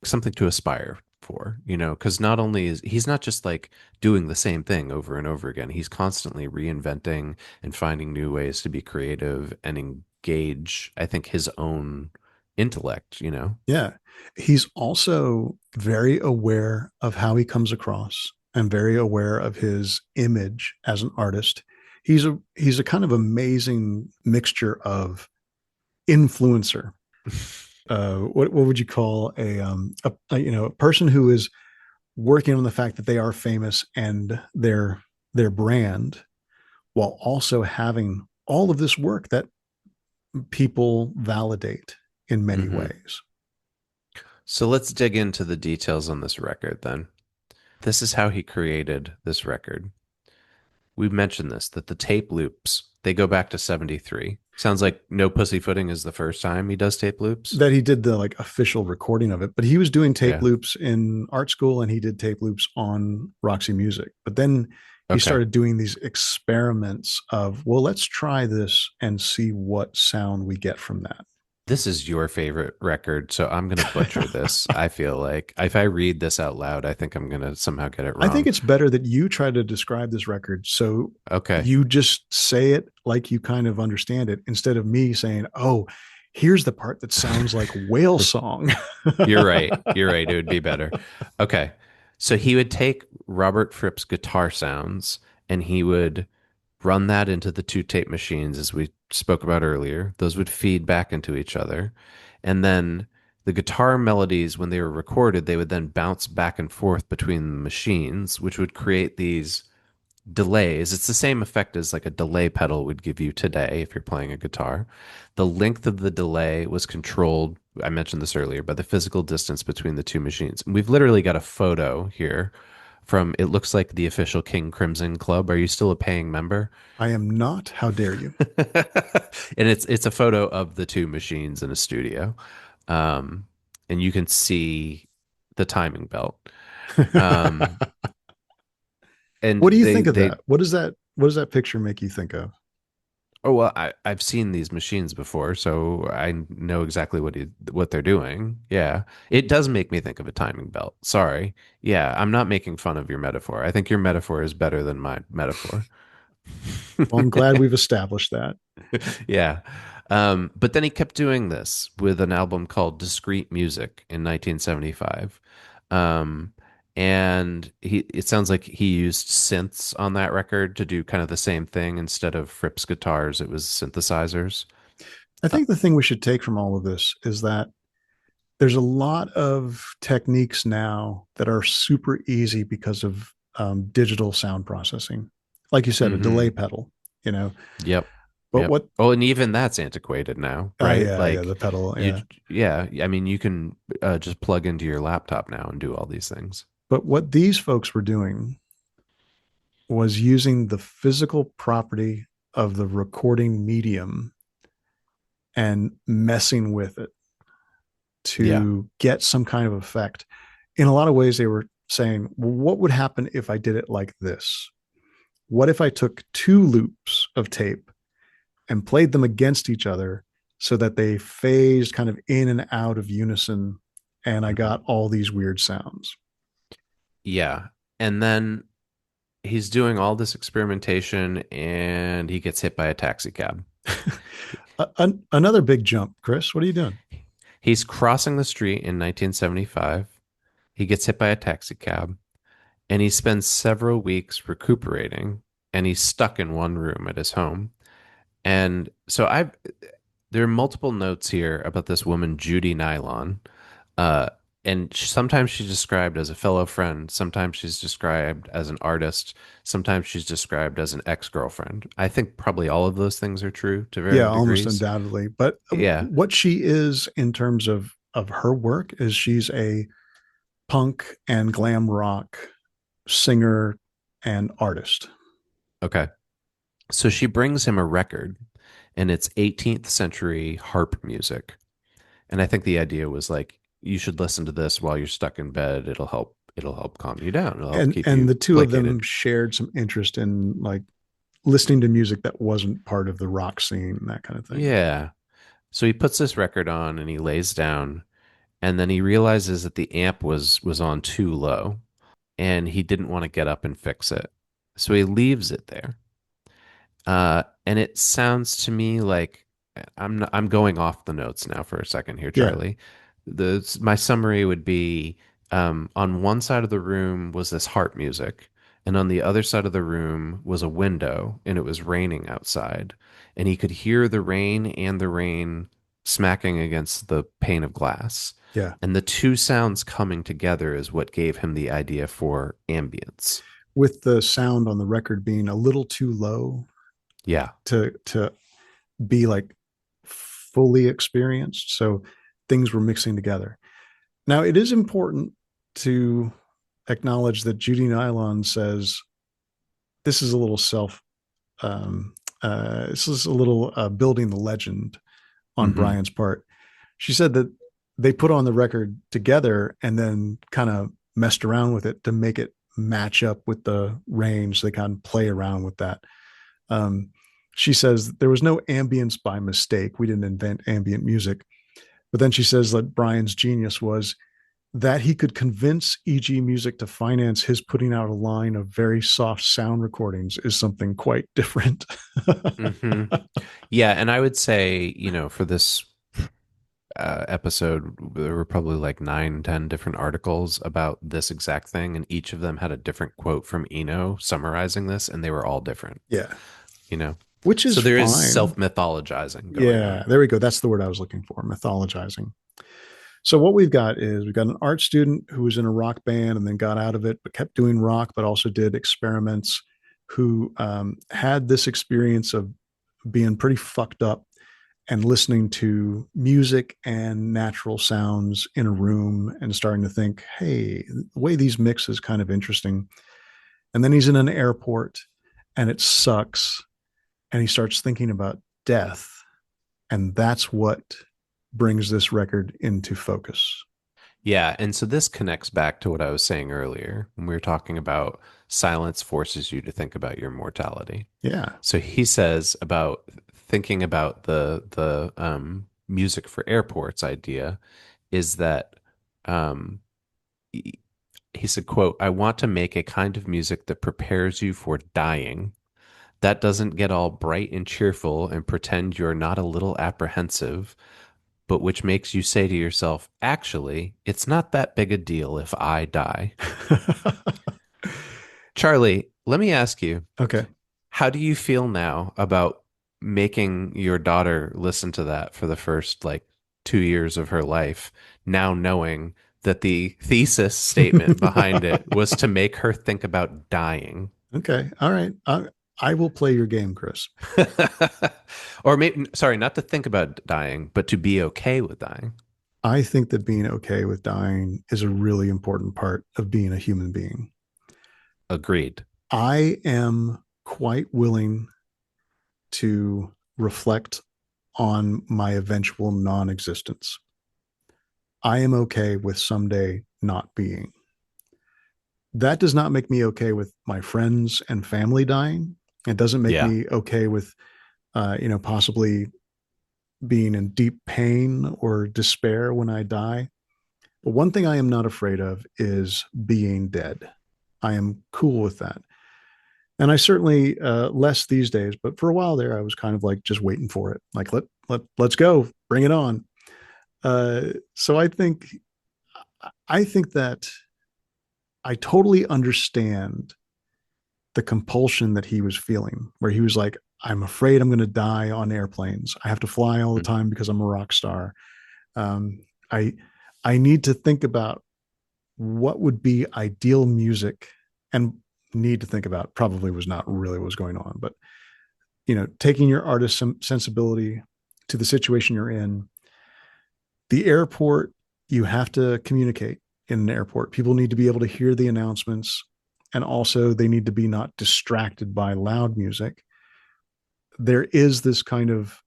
something to aspire for, because not only is he's not just like doing the same thing over and over again, he's constantly reinventing and finding new ways to be creative and engage, I think, his own intellect. Yeah. He's also very aware of how he comes across and very aware of his image as an artist. He's a kind of amazing mixture of influencer. What would you call a person who is working on the fact that they are famous and their brand, while also having all of this work that people validate in many Hmm. ways. So let's dig into the details on this record then. This is how he created this record. We mentioned this, that the tape loops, they go back to 73. Sounds like No Pussyfooting is the first time he does tape loops. That he did the like official recording of it, but he was doing tape Yeah. loops in art school and he did tape loops on Roxy Music. But then he Okay. started doing these experiments of, well, let's try this and see what sound we get from This is your favorite record, so I'm going to butcher this. that. I feel like if I read this out loud, I think I'm going to somehow get it I think wrong. it's better that you try to describe this record so Okay. you just say it like you kind of understand it instead of me saying, oh, here's the part that sounds like whale song. You're right. You're right. It would be better. Okay. So he would take Robert Fripp's guitar sounds and he would run that into the two tape machines as we spoke about earlier. Those would feed back into each other. And then the guitar melodies, when they were recorded, they would then bounce back and forth between the machines, which would create these delays. It's the same effect as like a delay pedal would give you today if you're playing a guitar. The length of the delay was controlled, I mentioned this earlier, by the physical distance between the two machines. And we've literally got a photo here from it looks like the official King Crimson Club. Are you still a paying member? I am not. How dare you? And it's a photo of the two machines in a studio. Um, and you can see the timing belt. Um, and What do you they think of they that? What does that picture make you think of? Oh well, I've seen these machines before, so I know exactly what they're doing. Yeah, it does make me think of a timing belt. Sorry. Yeah, I'm not making fun of your metaphor. I think your metaphor is better than my metaphor. Well, I'm glad we've established that. Yeah. But then he kept doing this with an album called Discrete Music in 1975. Um, and it sounds like he used synths on that record to do kind of the same thing. Instead of Fripp's guitars, it was synthesizers. I Uh, think the thing we should take from all of this is that there's a lot of techniques now that are super easy because of digital sound processing. Like you said, a delay mhm. pedal, you know. Yep. But Yep. what? Oh, and even that's antiquated now, right? Yeah, the Like pedal, you, yeah. yeah. I mean, you can just plug into your laptop now and do all these things. But what these folks were doing was using the physical property of the recording medium and messing with it Yeah. to get some kind of effect. In a lot of ways, they were saying, well, what would happen if I did it like this? What if I took two loops of tape and played them against each other so that they phased kind of in and out of unison. And I Mhm. got all these weird sounds. Yeah. And then he's doing all this experimentation and he gets hit by a taxi cab. Another big jump, Chris. What are you doing? He's crossing the street in 1975. He gets hit by a taxi cab and he spends several weeks recuperating and he's stuck in one room at his home. And so there are multiple notes here about this woman, Judy Nylon. Uh, and sometimes she's described as a fellow friend. Sometimes she's described as an artist. Sometimes she's described as an ex-girlfriend. I think probably all of those things are true to Yeah, varying almost degrees. undoubtedly. But Yeah. what she is in terms of her work is she's a punk and glam rock singer and artist. Okay. So she brings him a record and it's 18th century harp music. And I think the idea was like, you should listen to this while you're stuck in bed. It'll help calm you down. It'll help keep And you the two of them placated. shared some interest in like listening to music that wasn't part of the rock scene, that kind of thing. Yeah. So he puts this record on and he lays down and then he realizes that the amp was on too low and he didn't want to get up and fix it. So he leaves it there. And it sounds to me like I'm going off the notes now for a second here, Yeah, Charlie. My summary would be on one side of the room was this harp music, and on the other side of the room was a window, and it was raining outside, and he could hear the rain and the rain smacking against the pane of glass. yeah. And the two sounds coming together is what gave him the idea for ambience. With the sound on the record being a little too low Yeah. to be like fully experienced. So things were mixing together. Now, it is important to acknowledge that Judy Nylon says this is a little this is a little building the legend on Hmm. Brian's part. She said that they put on the record together and then kind of messed around with it to make it match up with the range. They kind of play around with that. Um, she says there was no ambience by mistake. We didn't invent ambient music. But then she says that Brian's genius was that he could convince EG Music to finance his putting out a line of very soft sound recordings is something quite different. Hmm. Yeah, and I would say, for this episode, there were probably like 9, 10 different articles about this exact thing, and each of them had a different quote from Eno summarizing this, and they were all different, Yeah, you know? which is So there is fine. self-mythologizing going Yeah, on. there we go. That's the word I was looking for, mythologizing. So what we've got is we've got an art student who was in a rock band and then got out of it, but kept doing rock, but also did experiments. Who had this experience of being pretty fucked up and listening to music and natural sounds in a room and starting to think, hey, the way these mix is kind of interesting. And then he's in an airport and it sucks. And he starts thinking about death. And that's what brings this record into focus. Yeah, and so this connects back to what I was saying earlier when we were talking about silence forces you to think about your mortality. Yeah. So he says about thinking about the music for airports idea is that um, he, he said, quote, I want to make a kind of music that prepares you for dying. That doesn't get all bright and cheerful and pretend you're not a little apprehensive, but which makes you say to yourself, actually, it's not that big a deal if I die. Charlie, let me ask you, Okay. how do you feel now about making your daughter listen to that for the first like 2 years of her life, now knowing that the thesis statement behind it was to make her think about dying? Okay. All right. I will play your game, Chris. Or maybe, sorry, not to think about dying, but to be okay with dying. I think that being okay with dying is a really important part of being a human being. Agreed. I am quite willing to reflect on my eventual non existence. I am okay with someday not being. That does not make me okay with my friends and family dying. It doesn't make Yeah. me okay with possibly being in deep pain or despair when I die. But one thing I am not afraid of is being dead. I am cool with that. And I certainly less these days, but for a while there, I was kind of like just waiting for it. Like let's go, bring it on. So I think that I totally understand the compulsion that he was feeling, where he was like, I'm afraid I'm going to die on airplanes. I have to fly all the Mhm. time because I'm a rock star. Um, I I need to think about what would be ideal music, and need to think about probably was not really what was going on, but taking your artist sensibility to the situation you're in. The airport, you have to communicate in an airport. People need to be able to hear the announcements, and also they need to be not distracted by loud music. There is this kind of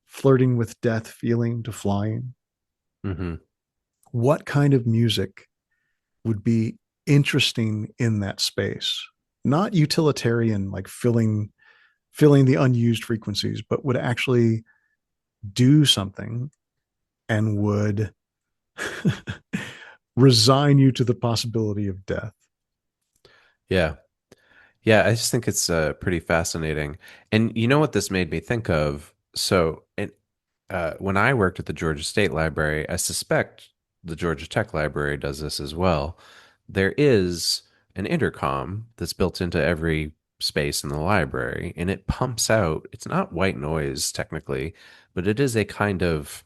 flirting with death feeling to flying. Mhm. What kind of music would be interesting in that space? Not utilitarian, like filling the unused frequencies, but would actually do something and would resign you to the possibility of death. Yeah. Yeah, I just think it's pretty fascinating. And you know what this made me think of? When I worked at the Georgia State Library, I suspect the Georgia Tech Library does this as well. There is an intercom that's built into every space in the library, and it pumps out, it's not white noise technically, but it is a kind of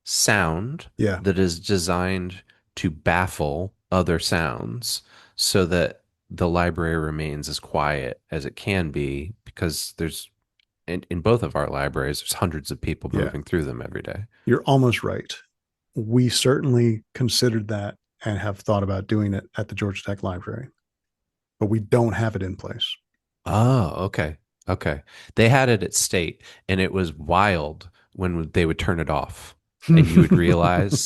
sound Yeah. that is designed to baffle other sounds so that the library remains as quiet as it can be because in both of our libraries, there's hundreds of people Yeah. moving through them every day. You're almost right. We certainly considered that and have thought about doing it at the Georgia Tech Library, but we don't have it in place. Oh, okay. Okay. They had it at State, and it was wild when they would turn it off. And you would realize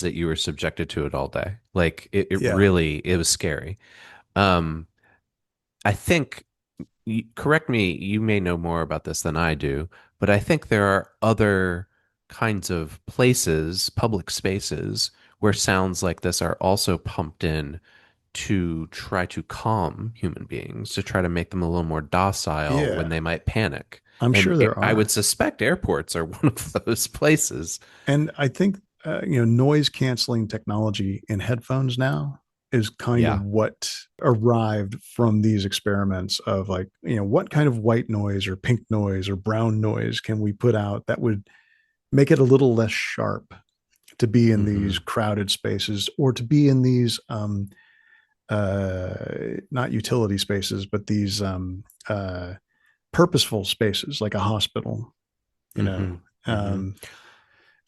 that you were subjected to it all day. Like it Yeah. really, it was scary. Um, I think, correct me, you may know more about this than I do, but I think there are other kinds of places, public spaces, where sounds like this are also pumped in to try to calm human beings, to try to make them a little more docile when Yeah. they might panic. I'm And sure there I would are. suspect airports are one of those places. And I think, noise canceling technology in headphones now is kind of Yeah. what arrived from these experiments of like, what kind of white noise or pink noise or brown noise can we put out that would make it a little less sharp to be in these Hmm. crowded spaces, or to be in these not utility spaces, but these purposeful spaces like a hospital, you know, Hmm. Hmm. um,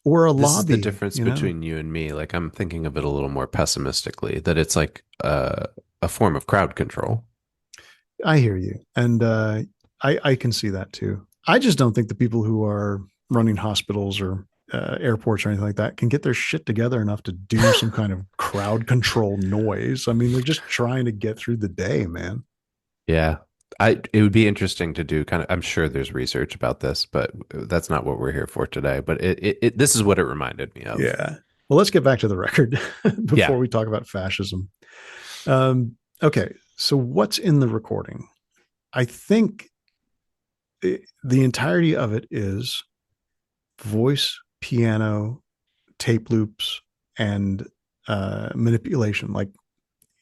or a This is the lobby, difference between you and me. Like I'm thinking of it a little more pessimistically, that it's like a form of crowd control. I hear you. And I can see that too. I just don't think the people who are running hospitals or airports or anything like that can get their shit together enough to do some kind of crowd control noise. I mean, they're just trying to get through the day, man. Yeah. It would be interesting to do kind of, I'm sure there's research about this, but that's not what we're here for today. But this is what it reminded me of. Yeah. Well, let's get back to the record Yeah. before we talk about fascism. Okay. So, what's in the recording? I think the entirety of it is voice, piano, tape loops, and manipulation, like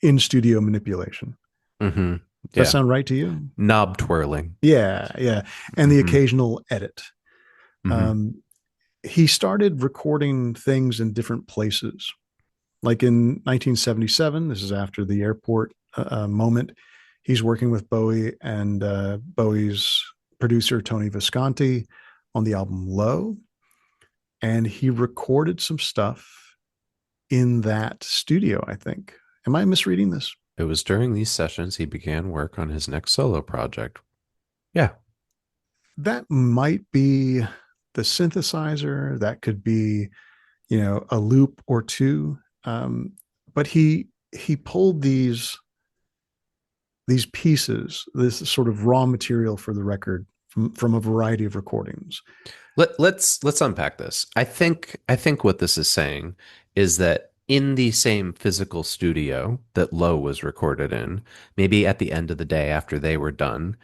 in studio manipulation. Hmm. Does that Yeah. sound right to you? Knob twirling. Yeah. Yeah. And the Hmm. occasional edit. Hmm. Um, he started recording things in different places. Like in 1977, this is after the airport moment. He's working with Bowie and Bowie's producer, Tony Visconti, on the album Low. And he recorded some stuff in that studio, I think. Am I misreading this? It was during these sessions he began work on his next solo project. Yeah. That might be the synthesizer. That could be, a loop or two. But he pulled these pieces, this sort of raw material for the record from a variety of recordings. Let's unpack this. I think what this is saying is that in the same physical studio that Lowe was recorded in, maybe at the end of the day after they were done,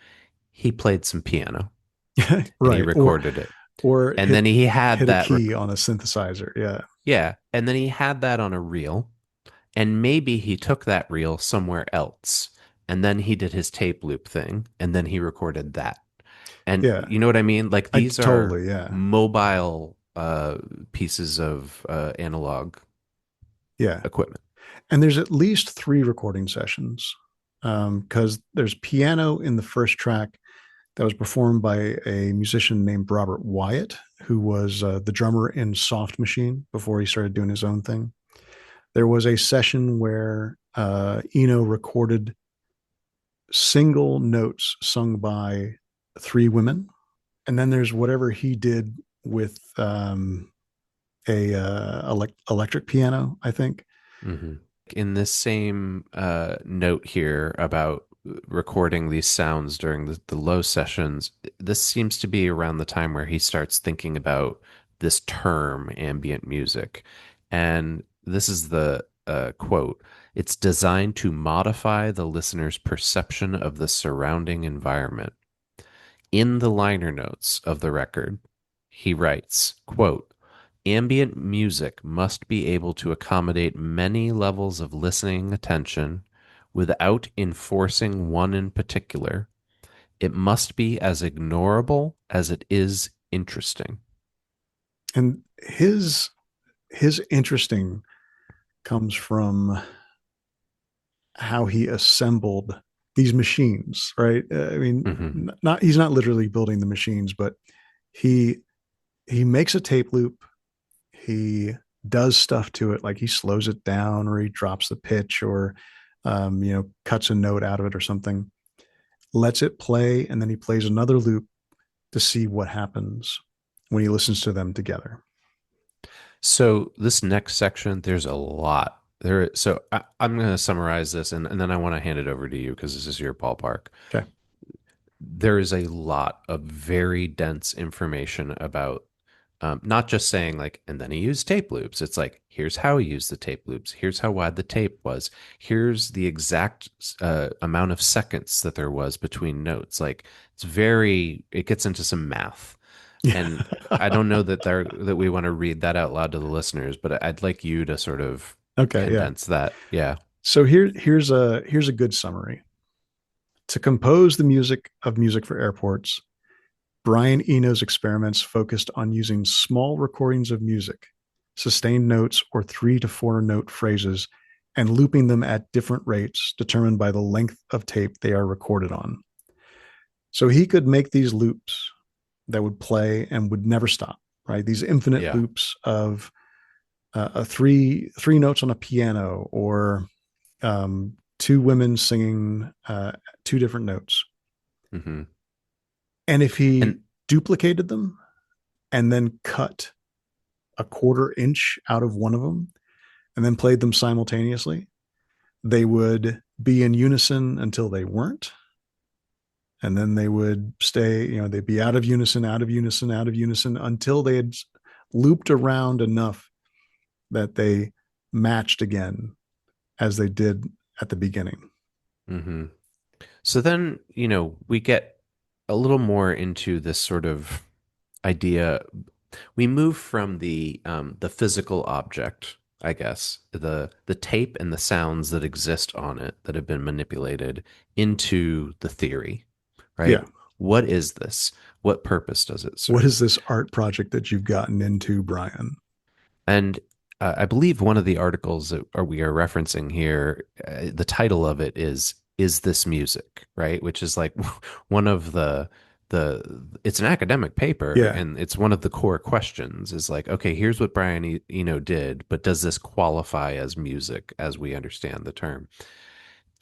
he played some piano and he Right. recorded it. Or And then he had hit a that key on a synthesizer. Yeah. yeah, and then he had that on a reel, and maybe he took that reel somewhere else. And then he did his tape loop thing, and then he recorded that. And Yeah. you know what I mean? Like I these are totally, yeah. mobile pieces of analog Yeah. equipment. And there's at least three recording sessions, because there's piano in the first track that was performed by a musician named Robert Wyatt, who was the drummer in Soft Machine before he started doing his own thing. There was a session where Eno recorded single notes sung by three women. And then there's whatever he did with a electric piano, I think. Hmm. In this same note here about recording these sounds during the low sessions, this seems to be around the time where he starts thinking about this term ambient music. And this is the quote: it's designed to modify the listener's perception of the surrounding environment. In the liner notes of the record, he writes, quote, ambient music must be able to accommodate many levels of listening attention without enforcing one in particular. It must be as ignorable as it is interesting. And his interesting comes from how he assembled these machines, right? I mean, Mm-hmm. not he's not literally building the machines, but he he makes a tape loop. He does stuff to it, like he slows it down, or he drops the pitch, or cuts a note out of it or something. Lets it play, and then he plays another loop to see what happens when he listens to them together. So this next section, there's a lot there. So I'm going to summarize this, and then I want to hand it over to you because this is your ballpark. Okay. There is a lot of very dense information about not just saying like, and then he used tape loops. It's like, here's how he used the tape loops. Here's how wide the tape was. Here's the exact amount of seconds that there was between notes. Like it gets into some math. And I don't know that we want to read that out loud to the listeners, but I'd like you to sort of Okay, yeah. condense that. Yeah. So here's a good summary. To compose the music for airports, Brian Eno's experiments focused on using small recordings of music, sustained notes or 3 to 4 note phrases, and looping them at different rates determined by the length of tape they are recorded on. So he could make these loops that would play and would never stop, right? These infinite Yeah. loops of three notes on a piano, or two women singing two different notes. Hmm. And if he And duplicated them and then cut a 1/4 inch out of one of them and then played them simultaneously, they would be in unison until they weren't. And then they would stay, they'd be out of unison, out of unison, out of unison until they had looped around enough that they matched again as they did at the beginning. hmm So then, we get a little more into this sort of idea. We move from the physical object, I guess, the tape and the sounds that exist on it that have been manipulated into the theory, right? Yeah. What is this? What purpose does it What is serve? this art project that you've gotten into, Brian? And I believe one of the articles we are referencing here, the title of it is this music, right? Which is like one of it's an academic paper, Yeah. and it's one of the core questions is like, okay, here's what Brian Eno did, but does this qualify as music as we understand the term?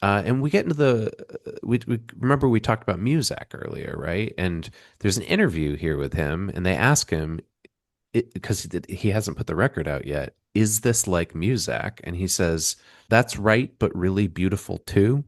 And we get into we remember we talked about Muzak earlier, right? And there's an interview here with him, and they ask him, because he hasn't put the record out yet, is this like Muzak? And he says, that's right, but really beautiful too.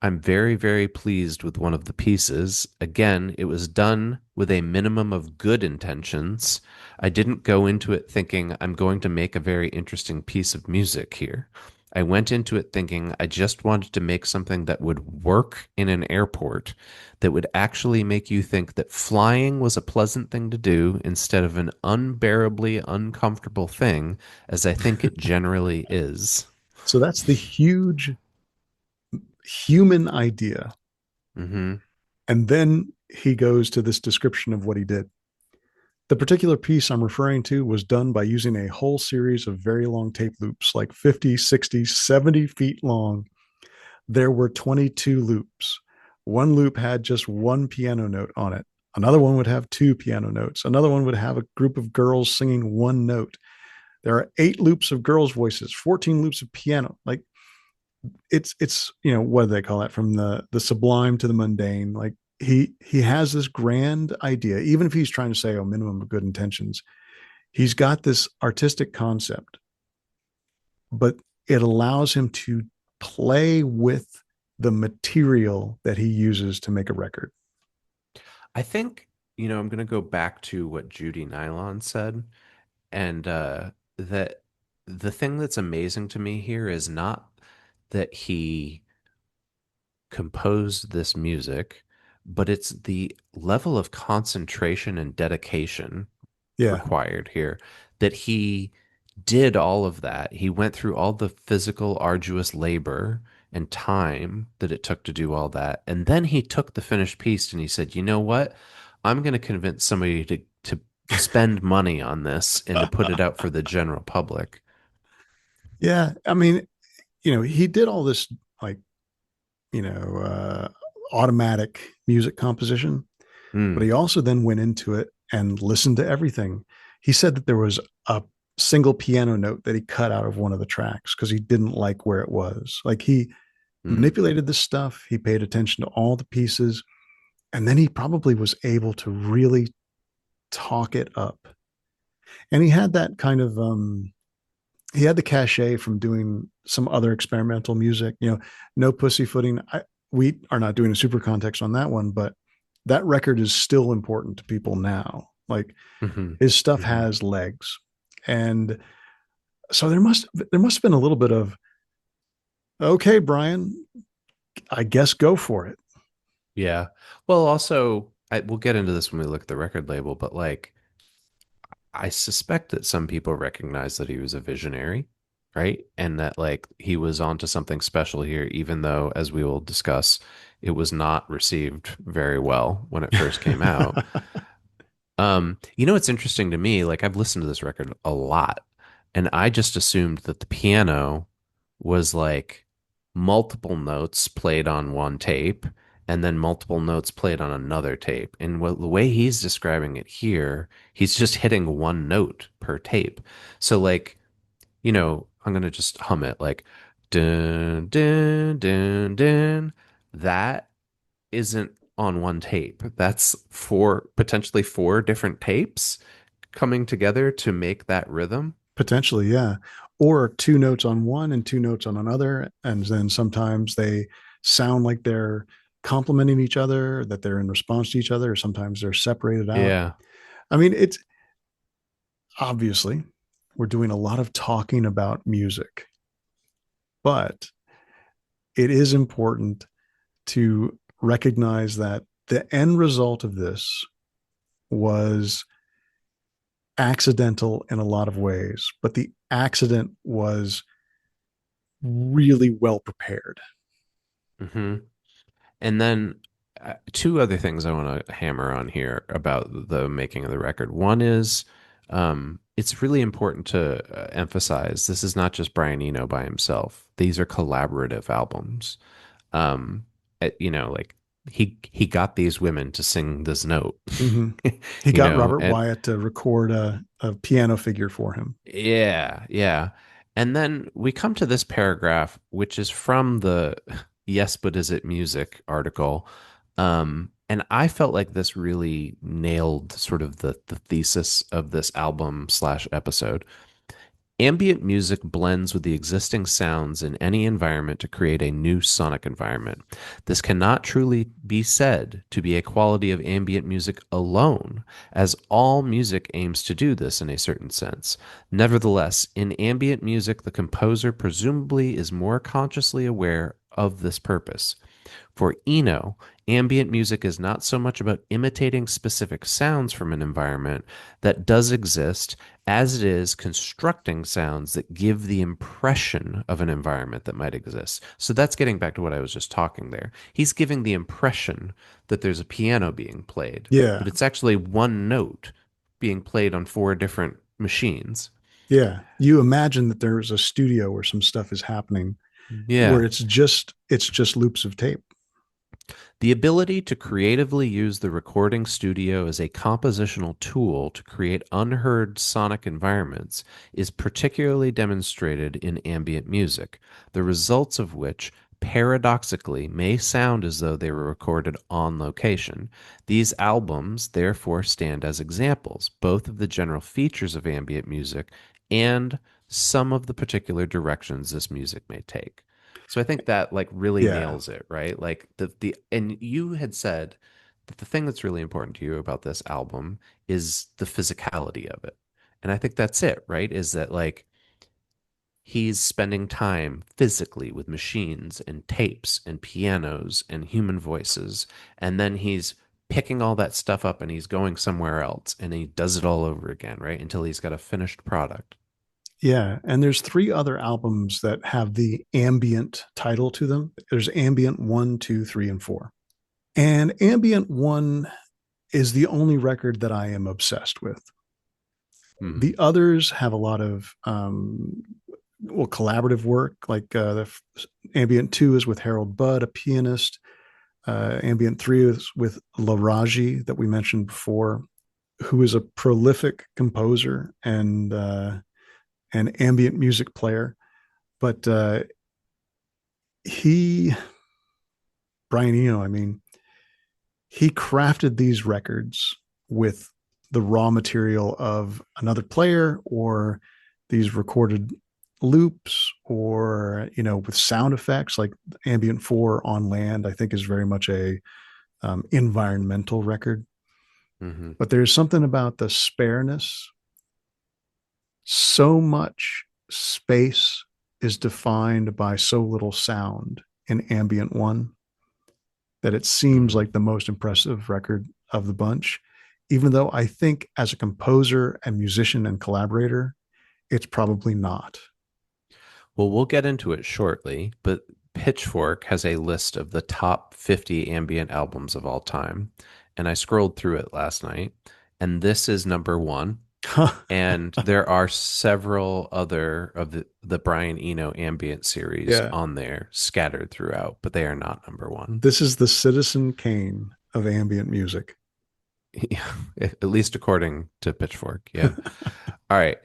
I'm very, very pleased with one of the pieces. Again, it was done with a minimum of good intentions. I didn't go into it thinking I'm going to make a very interesting piece of music here. I went into it thinking I just wanted to make something that would work in an airport, that would actually make you think that flying was a pleasant thing to do instead of an unbearably uncomfortable thing, as I think it generally is. So that's the huge human idea. Hmm. And then he goes to this description of what he did. The particular piece I'm referring to was done by using a whole series of very long tape loops, like 50, 60, 70 feet long. There were 22 loops. One loop had just one piano note on it. Another one would have two piano notes. Another one would have a group of girls singing one note. There are 8 loops of girls' voices, 14 loops of piano. Like it's what do they call that, from the sublime to the mundane. Like he has this grand idea, even if he's trying to say, oh, minimum of good intentions. He's got this artistic concept, but it allows him to play with the material that he uses to make a record. I think, I'm going to go back to what Judy Nylon said, and that the thing that's amazing to me here is not that he composed this music, but it's the level of concentration and dedication Yeah. required here, that he did all of that. He went through all the physical, arduous labor and time that it took to do all that. And then he took the finished piece and he said, you know what? I'm going to convince somebody to spend money on this and to put it out for the general public. Yeah. I mean, he did all this, like, you know, uh, automatic music composition, but Mm, he also then went into it and listened to everything. He said that there was a single piano note that he cut out of one of the tracks because he didn't like where it was. Like, he mm. manipulated this stuff, he paid attention to all the pieces, and then he probably was able to really talk it up. And he had that kind of he had the cachet from doing some other experimental music, no pussyfooting. We are not doing a super context on that one, but that record is still important to people now. Like, Hmm. his stuff Hmm. has legs. And so there must have been a little bit of, okay, Brian, I guess go for it. Yeah. Well, also, we'll get into this when we look at the record label, but like, I suspect that some people recognize that he was a visionary, right? And that like he was onto something special here, even though, as we will discuss, it was not received very well when it first came out. It's interesting to me, like I've listened to this record a lot, and I just assumed that the piano was like multiple notes played on one tape and then multiple notes played on another tape. And the way he's describing it here, he's just hitting one note per tape. So like, I'm gonna just hum it like dun dun dun dun. That isn't on one tape. That's potentially four different tapes coming together to make that rhythm. Potentially, yeah. Or two notes on one and two notes on another. And then sometimes they sound like they're complementing each other, that they're in response to each other, or sometimes they're separated out. Yeah. I mean, it's obviously we're doing a lot of talking about music, but it is important to recognize that the end result of this was accidental in a lot of ways, but the accident was really well prepared. Hmm. And then two other things I want to hammer on here about the making of the record. One is it's really important to emphasize this is not just Brian Eno by himself. These are collaborative albums. Um, like he got these women to sing this note, Mm-hmm. He got Robert and Wyatt to record a piano figure for him. yeah, yeah. And then we come to this paragraph, which is from the Yes, but Is It Music article. And I felt like this really nailed sort of the thesis of this album slash episode. Ambient music blends with the existing sounds in any environment to create a new sonic environment. This cannot truly be said to be a quality of ambient music alone, as all music aims to do this in a certain sense. Nevertheless, in ambient music, the composer presumably is more consciously aware of this purpose. For Eno, ambient music is not so much about imitating specific sounds from an environment that does exist as it is constructing sounds that give the impression of an environment that might exist. So that's getting back to what I was just talking there. He's giving the impression that there's a piano being played, Yeah. but it's actually one note being played on four different machines. Yeah. You imagine that there's a studio where some stuff is happening where Yeah. it's just loops of tape. The ability to creatively use the recording studio as a compositional tool to create unheard sonic environments is particularly demonstrated in ambient music, the results of which paradoxically may sound as though they were recorded on location. These albums therefore stand as examples, both of the general features of ambient music and some of the particular directions this music may take. So I think that like really Yeah. nails it, right? Like the and you had said that the thing that's really important to you about this album is the physicality of it. And I think that's it, right? Is that like he's spending time physically with machines and tapes and pianos and human voices, and then he's picking all that stuff up and he's going somewhere else and he does it all over again, right? Until he's got a finished product. Yeah. And there's three other albums that have the ambient title to them. There's Ambient 1, 2, 3, and 4. And Ambient 1 is the only record that I am obsessed with. Hmm. The others have a lot of collaborative work, like Ambient 2 is with Harold Budd, a pianist. Ambient 3 is with Laraji, that we mentioned before, who is a prolific composer and an ambient music player. But he, Brian Eno, I mean, he crafted these records with the raw material of another player or these recorded loops or with sound effects. Like Ambient 4 on Land, I think, is very much a environmental record. Hmm. But there's something about the spareness. So much space is defined by so little sound in Ambient 1 that it seems Hmm. like the most impressive record of the bunch, even though I think as a composer and musician and collaborator, it's probably not. Well, we'll get into it shortly, but Pitchfork has a list of the top 50 ambient albums of all time. And I scrolled through it last night, and this is number one. And there are several other of the Brian Eno ambient series Yeah. on there scattered throughout, but they are not number one. This is the Citizen Kane of ambient music. Yeah, at least according to Pitchfork. Yeah. All right.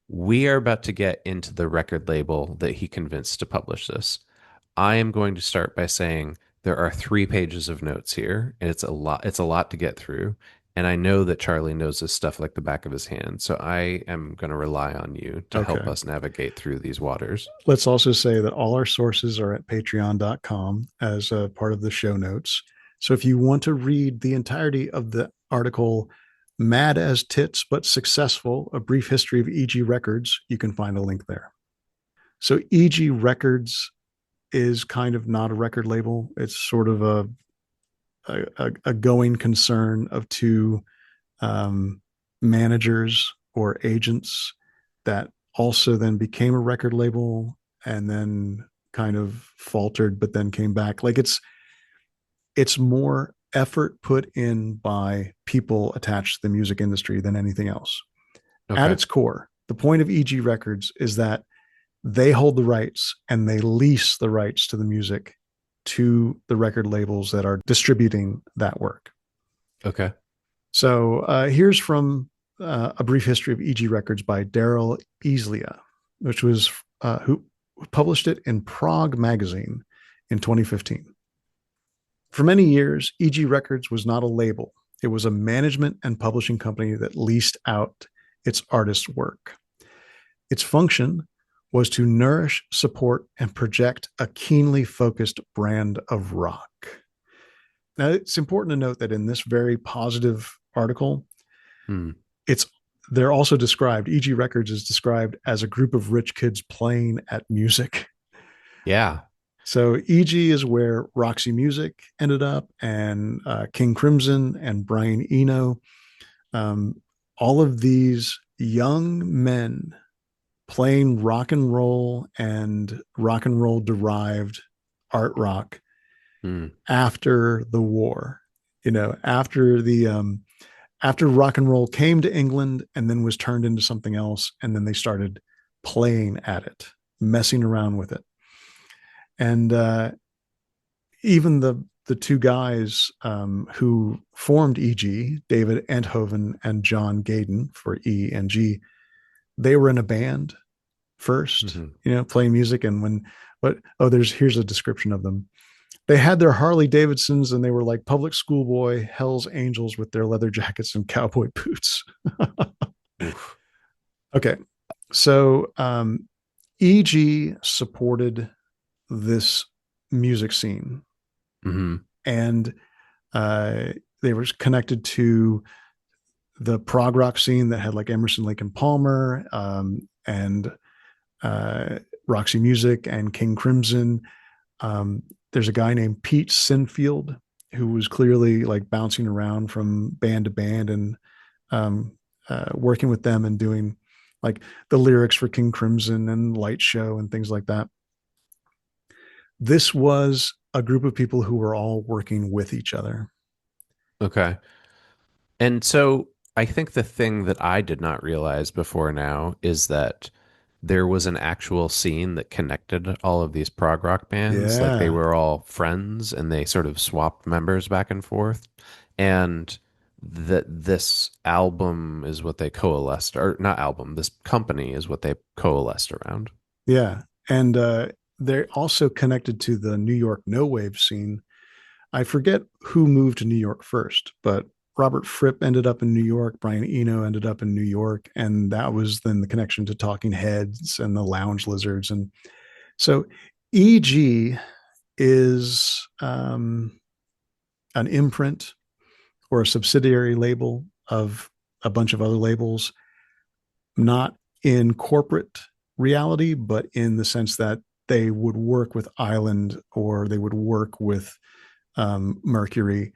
We are about to get into the record label that he convinced to publish this. I am going to start by saying there are 3 pages of notes here, and it's a lot. It's a lot to get through. And I know that Charlie knows this stuff like the back of his hand. So I am going to rely on you to help Okay. us navigate through these waters. Let's also say that all our sources are at patreon.com as a part of the show notes. So if you want to read the entirety of the article, Mad as Tits but Successful, A Brief History of EG Records, you can find a link there. So EG Records is kind of not a record label. It's sort of a going concern of two managers or agents that also then became a record label and then kind of faltered, but then came back. Like it's more effort put in by people attached to the music industry than anything else. At Okay. its core, the point of EG Records is that they hold the rights and they lease the rights to the music to the record labels that are distributing that work. Okay. So here's from A Brief History of EG Records by Daryl Easlia, which was who published it in Prague Magazine in 2015. For many years, EG Records was not a label. It was a management and publishing company that leased out its artists' work. Its function was to nourish, support, and project a keenly focused brand of rock. Now, it's important to note that in this very positive article, Hmm. it's they're also described, EG Records is described as a group of rich kids playing at music. Yeah. So EG is where Roxy Music ended up, and King Crimson and Brian Eno. Um, all of these young men playing rock and roll derived art rock Hmm. after the war. You know, after rock and roll came to England and then was turned into something else, and then they started playing at it, messing around with it. And even the two guys who formed EG, David Enthoven and John Gaden for E and G, they were in a band first, Hmm. playing music. And here's a description of them. They had their Harley Davidsons and they were like public schoolboy Hell's Angels with their leather jackets and cowboy boots. Oof. Okay. So EG supported this music scene, Hmm. and uh, they were connected to the prog rock scene that had like Emerson, Lake and Palmer, and Roxy Music and King Crimson. There's a guy named Pete Sinfield who was clearly like bouncing around from band to band and working with them and doing like the lyrics for King Crimson and Light Show and things like that. This was a group of people who were all working with each other. Okay. And so I think the thing that I did not realize before now is that there was an actual scene that connected all of these prog rock bands. Like they Yeah. were all friends and they sort of swapped members back and forth. And that this album is what they coalesced, or not album, this company is what they coalesced around. Yeah. And they're also connected to the New York no wave scene. I forget who moved to New York first, but Robert Fripp ended up in New York. Brian Eno ended up in New York. And that was then the connection to Talking Heads and the Lounge Lizards. And so EG is an imprint or a subsidiary label of a bunch of other labels, not in corporate reality, but in the sense that they would work with Island or they would work with Mercury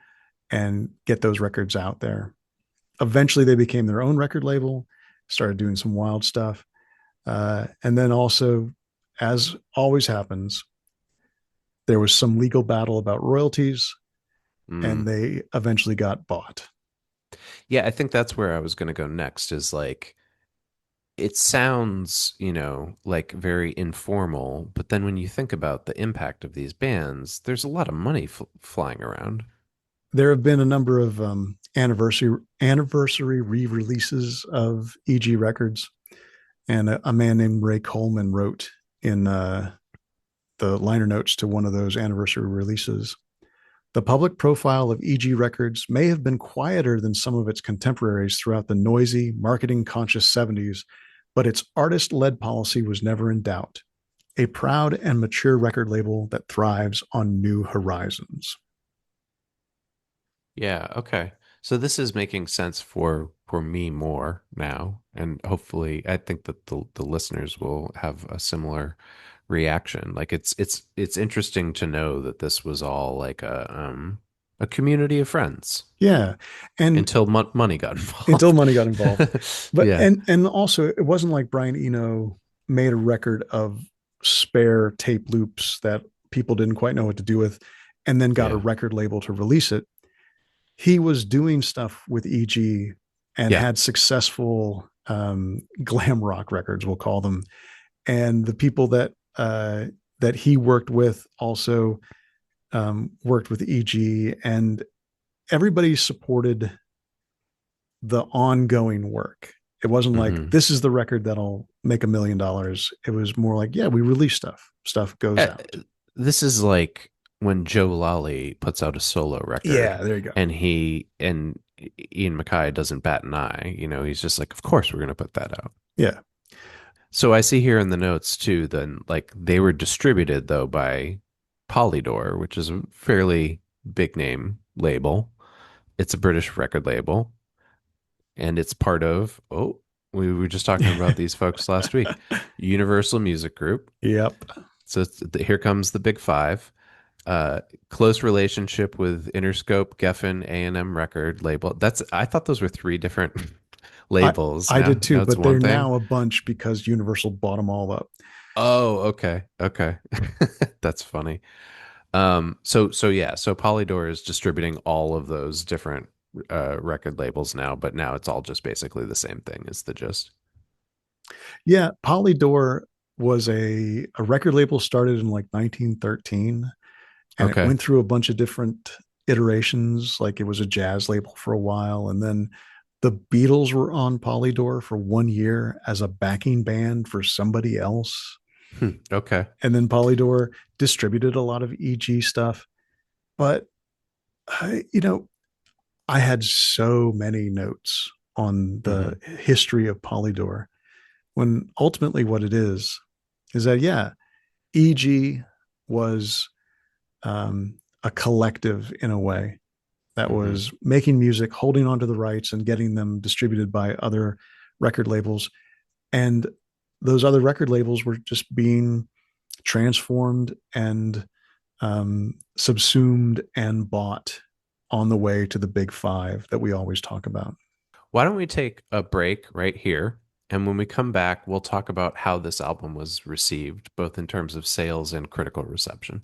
and get those records out there. Eventually, they became their own record label, started doing some wild stuff. And then also, as always happens, there was some legal battle about royalties, and Mm. they eventually got bought. Yeah, I think that's where I was going to go next is like it sounds, like very informal, but then when you think about the impact of these bands, there's a lot of money flying around. There have been a number of anniversary re-releases of EG records, and a man named Ray Coleman wrote in the liner notes to one of those anniversary releases. The public profile of EG Records may have been quieter than some of its contemporaries throughout the noisy, marketing conscious 70s, but its artist led policy was never in doubt. A proud and mature record label that thrives on new horizons. Yeah, okay. So this is making sense for me more now, and hopefully I think that the listeners will have a similar reaction. Like it's interesting to know that this was all like a community of friends Yeah. And until money got until involved. money got involved. But Yeah. and also it wasn't like Brian Eno made a record of spare tape loops that people didn't quite know what to do with and then got a Yeah. record label to release it. He was doing stuff with EG and Yeah. had successful glam rock records, we'll call them. And the people that he worked with also worked with EG, and everybody supported the ongoing work. It wasn't like Hmm. this is the record that'll make $1 million. It was more like, yeah, we release stuff. Stuff goes Uh, out. This is like when Joe Lally puts out a solo Yeah, record there you go. and Ian MacKaye doesn't bat an eye. He's just like, of course we're going to put that out. Yeah. So I see here in the notes too, then like they were distributed though by Polydor, which is a fairly big name label. It's a British record label, and it's part of, oh, we were just talking about these folks last week, Universal Music Group. Yep. So here comes the big five. Close relationship with Interscope, Geffen, A&M record label. That's I thought those were three different I labels. I Now, did too, now it's but one they're thing. now a bunch because Universal bought them all up. Oh, okay. Okay. That's funny. So yeah, so Polydor is distributing all of those different record labels now, but now it's all just basically the same thing is the gist. Yeah, Polydor was a record label started in like 1913, and it Okay. went through a bunch of different iterations. Like it was a jazz label for a while, and then the Beatles were on Polydor for 1 year as a backing band for somebody else. Okay. And then Polydor distributed a lot of EG stuff. But I had so many notes on Hmm. the history of Polydor when ultimately what it is that, yeah, EG was a collective in a way that Hmm. was making music, holding onto the rights, and getting them distributed by other record labels. And those other record labels were just being transformed and subsumed and bought on the way to the big five that we always talk about. Why don't we take a break right here? And when we come back, we'll talk about how this album was received, both in terms of sales and critical reception.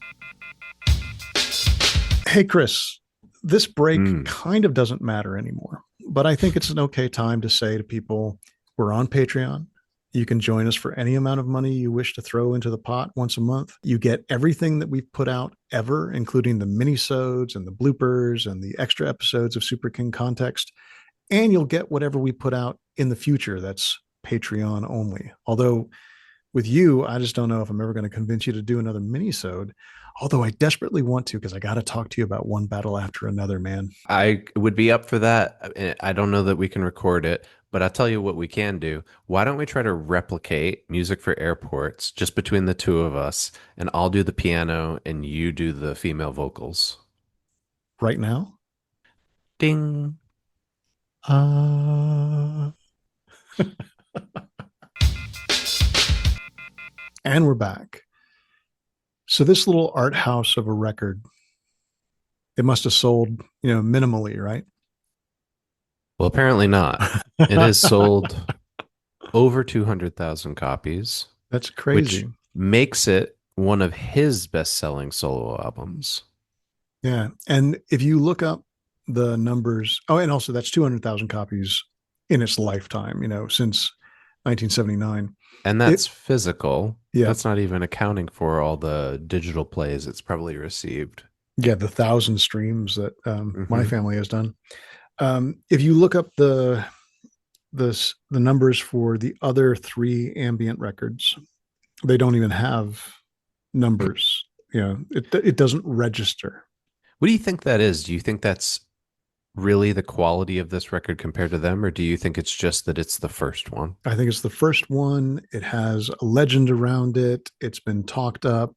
Hey, Chris, this break Mm. kind of doesn't matter anymore, but I think it's an okay time to say to people, we're on Patreon. You can join us for any amount of money you wish to throw into the pot once a month. You get everything that we've put out ever, including the mini-sodes and the bloopers and the extra episodes of Super King Context. And you'll get whatever we put out in the future that's Patreon only. Although with you, I just don't know if I'm ever going to convince you to do another mini-sode. Although I desperately want to, because I got to talk to you about one battle after another, man. I would be up for that. I don't know that we can record it, but I'll tell you what we can do. Why don't we try to replicate music for airports just between the two of us, and I'll do the piano and you do the female vocals. Right now. Ding. Uh, and we're back. So this little art house of a record, it must have sold, minimally, right? Well, apparently not. It has sold over 200,000 copies, That's which crazy. makes it one of his best-selling solo albums. Yeah. And if you look up the numbers, oh, and also that's 200,000 copies in its lifetime, since 1979. And It, that's physical. yeah. That's not even accounting for all the digital plays it's probably received. Yeah. The 1,000 streams that my Hmm. family has done. If you look up the numbers for the other three ambient records, they don't even have numbers. It doesn't register. What do you think that is? Do you think that's really the quality of this record compared to them, or do you think it's just that it's the first one? I think it's the first one. It has a legend around it. It's been talked up.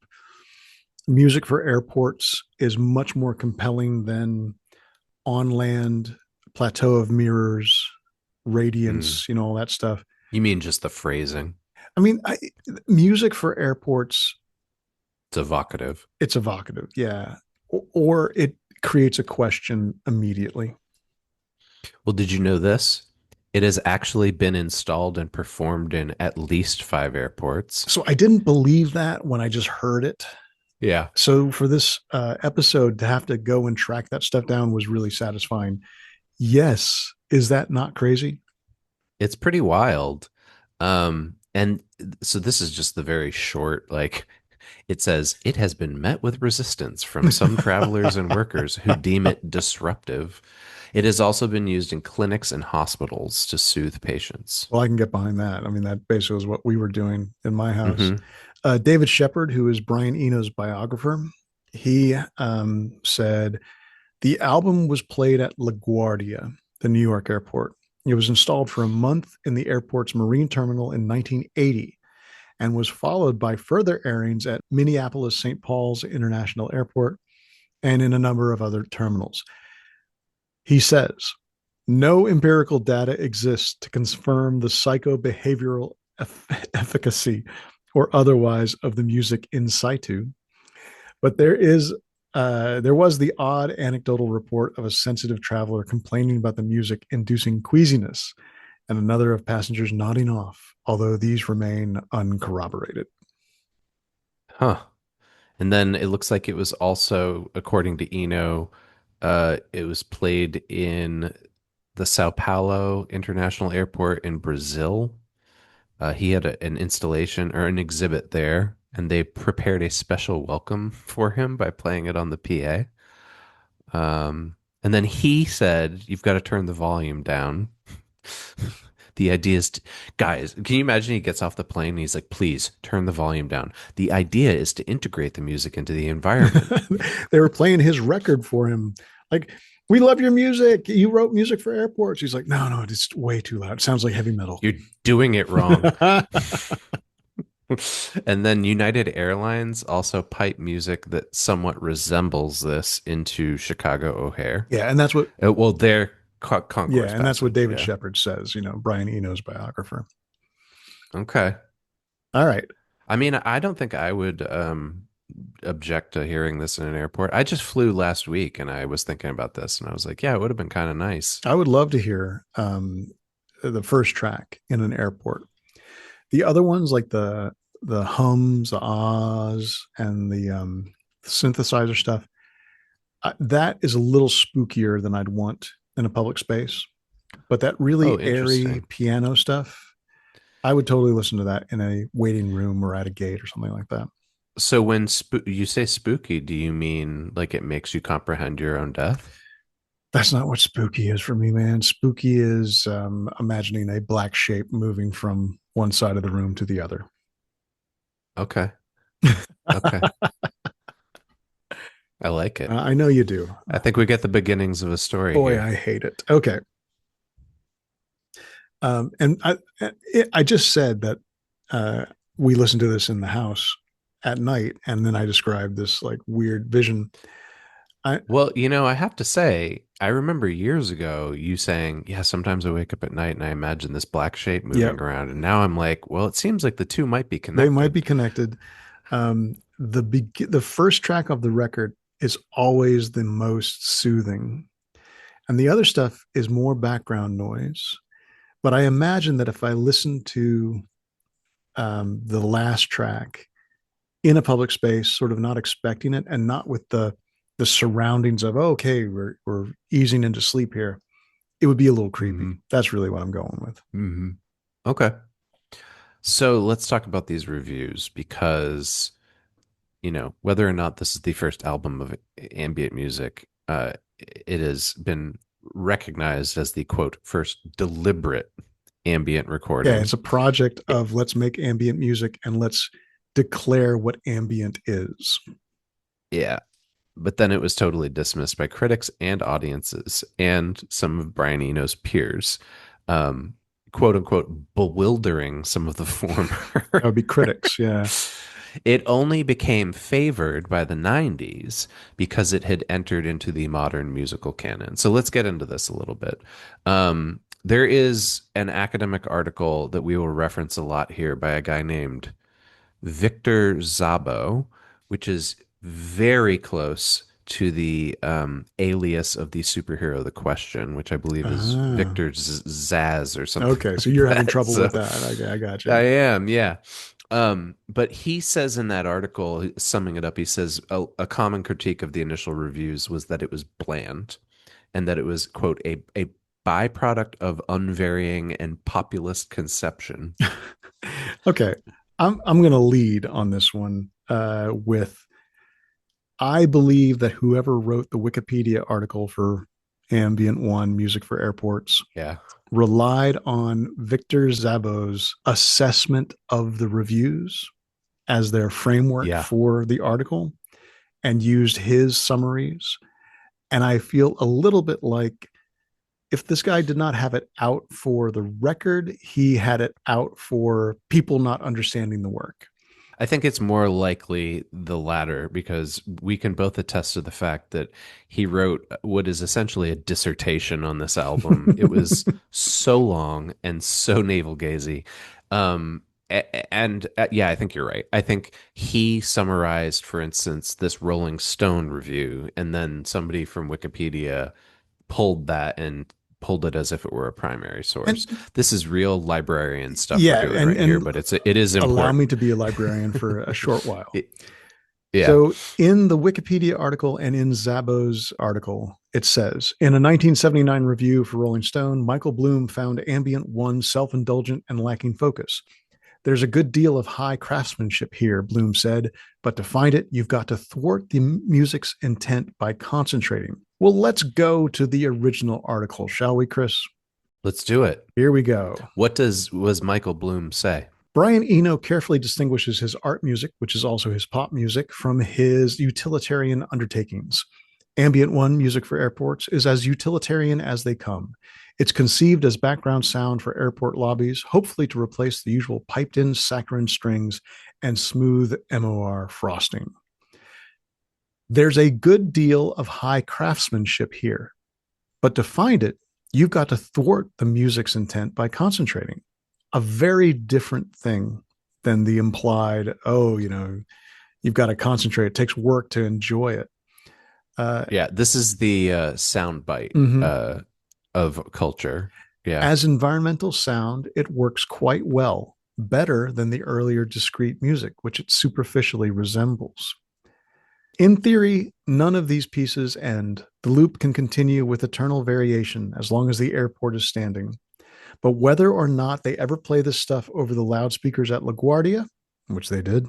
Music for airports is much more compelling than on land, plateau of mirrors, Mm. radiance, all that stuff. You mean just the phrasing? I mean, music for airports, It's evocative. it's evocative. Yeah. Or it creates a question immediately. Well, did you know this? It has actually been installed and performed in at least five airports. So I didn't believe that when I just heard it. Yeah. So for this episode to have to go and track that stuff down was really satisfying. Yes. Is that not crazy? It's pretty wild. And so this is just the very short, like it says, it has been met with resistance from some travelers and workers who deem it disruptive. It has also been used in clinics and hospitals to soothe patients. Well, I can get behind that. I mean, that basically is what we were doing in my house. Hmm. David Sheppard, who is Brian Eno's biographer, he said the album was played at LaGuardia, the New York airport. It was installed for a month in the airport's marine terminal in 1980. and was followed by further airings at Minneapolis St. Paul's International Airport and in a number of other terminals. He says, no empirical data exists to confirm the psychobehavioral efficacy or otherwise of the music in situ, but there was the odd anecdotal report of a sensitive traveler complaining about the music inducing queasiness and another of passengers nodding off, although these remain uncorroborated. Huh. And then it looks like it was also, according to Eno, it was played in the Sao Paulo International Airport in Brazil. He had an installation or an exhibit there, and they prepared a special welcome for him by playing it on the PA. And then he said, "You've got to turn the volume down." The idea is, guys, can you imagine he gets off the plane and he's like, please turn the volume down. The idea is to integrate the music into the environment. They were playing his record for him. Like, we love your music. You wrote music for airports. He's like, no, it's way too loud. It sounds like heavy metal. You're doing it wrong. And then United Airlines also pipe music that somewhat resembles this into Chicago O'Hare. Yeah, and that's what. Well, they're concourse. Yeah, and that's what David yeah. Sheppard says. Brian Eno's biographer. Okay. All right. I mean, I don't think I would object to hearing this in an airport. I just flew last week, and I was thinking about this, and I was like, yeah, it would have been kind of nice. I would love to hear the first track in an airport. The other ones, like the hums, the ahs, and the synthesizer stuff, that is a little spookier than I'd want in a public space. But that really airy piano stuff, I would totally listen to that in a waiting room or at a gate or something like that. So when you say spooky, do you mean like it makes you comprehend your own death? That's not what spooky is for me, man. Spooky is imagining a black shape moving from one side of the room to the other. Okay. Okay. I like it. I know you do. I think we get the beginnings of a story. Boy, here. I hate it. Okay. And I just said that we listened to this in the house at night, and then I described this like weird vision. Well, I have to say, I remember years ago you saying, yeah, sometimes I wake up at night and I imagine this black shape moving around. And now I'm like, well, it seems like the two might be connected. They might be connected. The first track of the record is always the most soothing, and the other stuff is more background noise. But I imagine that if I listen to the last track in a public space, sort of not expecting it, and not with the surroundings of, oh, okay, we're easing into sleep here, it would be a little creepy. Mm-hmm. That's really what I'm going with. Mm-hmm. Okay. So let's talk about these reviews, because, whether or not this is the first album of ambient music, it has been recognized as the, quote, first deliberate ambient recording. Yeah, it's a project of let's make ambient music and let's declare what ambient is. Yeah. But then it was totally dismissed by critics and audiences and some of Brian Eno's peers, quote unquote, bewildering some of the former. That would be critics, yeah. It only became favored by the 90s because it had entered into the modern musical canon. So let's get into this a little bit. There is an academic article that we will reference a lot here by a guy named Victor Szabo, which is very close to the alias of the superhero The Question, which I believe is Victor Zaz or something. Okay, so you're having trouble with that. I got you. I am, yeah. But he says in that article, summing it up, he says a common critique of the initial reviews was that it was bland and that it was, quote, a byproduct of unvarying and populist conception. Okay. I'm going to lead on this one with, I believe that whoever wrote the Wikipedia article for Ambient One, Music for Airports, relied on Victor Szabo's assessment of the reviews as their framework for the article and used his summaries. And I feel a little bit like if this guy did not have it out for the record, he had it out for people not understanding the work. I think it's more likely the latter because we can both attest to the fact that he wrote what is essentially a dissertation on this album. It was so long and so navel gazy. Yeah, I think you're right. I think he summarized, for instance, this Rolling Stone review, and then somebody from Wikipedia pulled that and pulled it as if it were a primary And source. This is real librarian stuff we're yeah, doing right here, and but it is allow me important. to be a librarian for a short while. It, yeah. So, in the Wikipedia article and in Szabo's article, it says in a 1979 review for Rolling Stone, Michael Bloom found Ambient one self indulgent and lacking focus. There's a good deal of high craftsmanship here, Bloom said, but to find it, you've got to thwart the music's intent by concentrating. Well, let's go to the original article, shall we, Chris? Let's do it. Here we go. What was Michael Bloom say? Brian Eno carefully distinguishes his art music, which is also his pop music, from his utilitarian undertakings. Ambient One, music for airports, is as utilitarian as they come. It's conceived as background sound for airport lobbies, hopefully to replace the usual piped in saccharine strings and smooth MOR frosting. There's a good deal of high craftsmanship here, but to find it, you've got to thwart the music's intent by concentrating. A very different thing than the implied, oh, you've got to concentrate. It takes work to enjoy it. Yeah, this is the sound bite Mm-hmm. of culture. Yeah. As environmental sound, it works quite well, better than the earlier discrete music, which it superficially resembles. In theory, none of these pieces end. The loop can continue with eternal variation as long as the airport is standing. But whether or not they ever play this stuff over the loudspeakers at LaGuardia, which they did,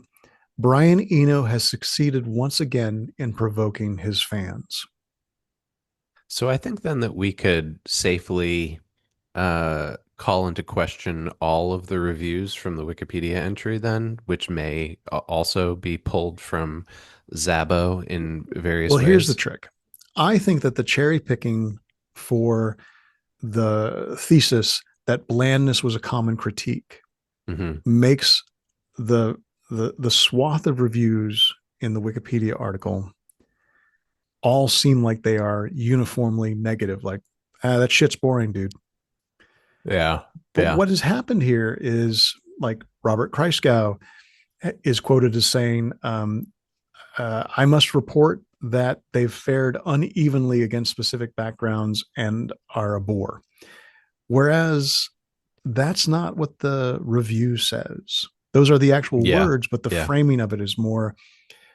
Brian Eno has succeeded once again in provoking his fans. So I think then that we could safely call into question all of the reviews from the Wikipedia entry then, which may also be pulled from Szabo in Well, various here's the ways. trick. I think that the cherry picking for the thesis that blandness was a common critique Hmm. makes the the swath of reviews in the Wikipedia article all seem like they are uniformly negative. Like, that shit's boring, dude. Yeah. But Yeah. what has happened here is like Robert Kreisgau is quoted as saying, I must report that they've fared unevenly against specific backgrounds and are a bore. Whereas that's not what the review says. Those are the actual Yeah. words, but the Yeah. framing of it is more,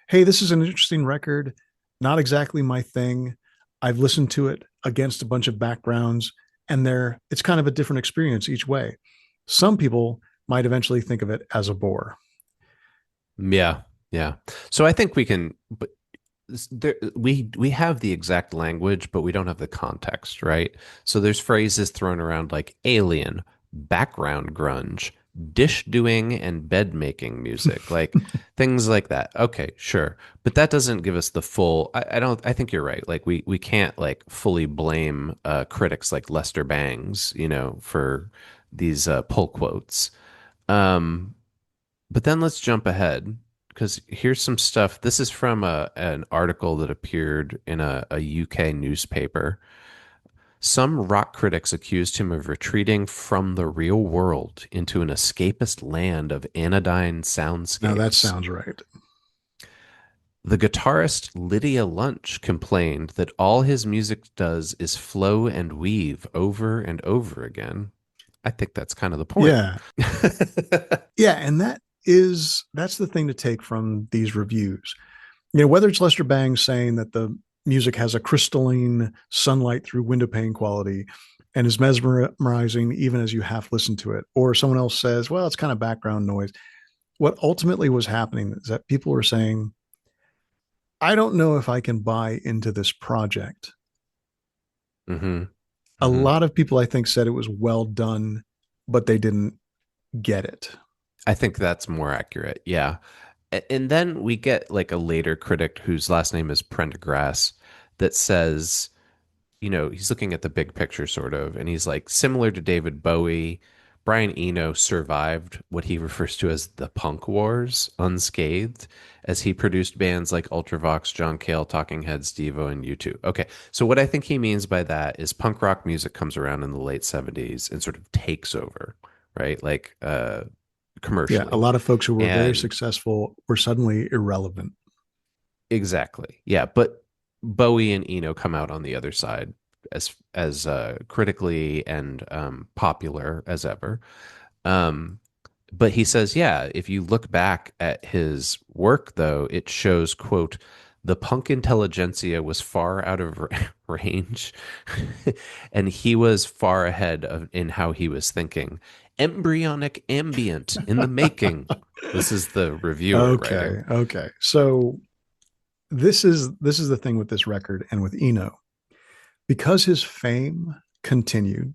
hey, this is an interesting record, not exactly my thing. I've listened to it against a bunch of backgrounds, and it's kind of a different experience each way. Some people might eventually think of it as a bore. Yeah. Yeah. So I think we can, but we have the exact language, but we don't have the context, right? So there's phrases thrown around like alien, background grunge, dish doing, and bed making music, like things like that. Okay, sure, but that doesn't give us the full. I don't. I think you're right. Like we can't like fully blame critics like Lester Bangs, for these pull quotes. Um, but then let's jump ahead because here's some stuff. This is from an article that appeared in a UK newspaper. Some rock critics accused him of retreating from the real world into an escapist land of anodyne Now that soundscapes. sounds right. The guitarist Lydia Lunch complained that all his music does is flow and weave over and over again. I think that's kind of the point. Yeah. Yeah. And that's the thing to take from these reviews. Whether it's Lester Bangs saying that the music has a crystalline sunlight through window pane quality and is mesmerizing even as you half listen to it, or someone else says, well, it's kind of background noise. What ultimately was happening is that people were saying, I don't know if I can buy into this project. Hmm. A Hmm. lot of people, I think, said it was well done, but they didn't get it. I think that's more accurate. Yeah. And then we get like a later critic whose last name is Prendergrass that says, he's looking at the big picture sort of, and he's like, similar to David Bowie, Brian Eno survived what he refers to as the punk wars unscathed, as he produced bands like Ultravox, John Cale, Talking Heads, Devo, and U2. Okay, so what I think he means by that is punk rock music comes around in the late 70s and sort of takes over, right? Like Yeah, a commercially. lot of folks who were very And successful were suddenly irrelevant. exactly. Yeah, but Bowie and Eno come out on the other side as critically and popular as ever. Um, but he says, yeah, if you look back at his work, though, it shows, quote, the punk intelligentsia was far out of range, and he was far ahead of in how he was thinking. Embryonic ambient in the making. This is the reviewer writing. Okay, okay. So this is the thing with this record and with Eno. Because his fame continued,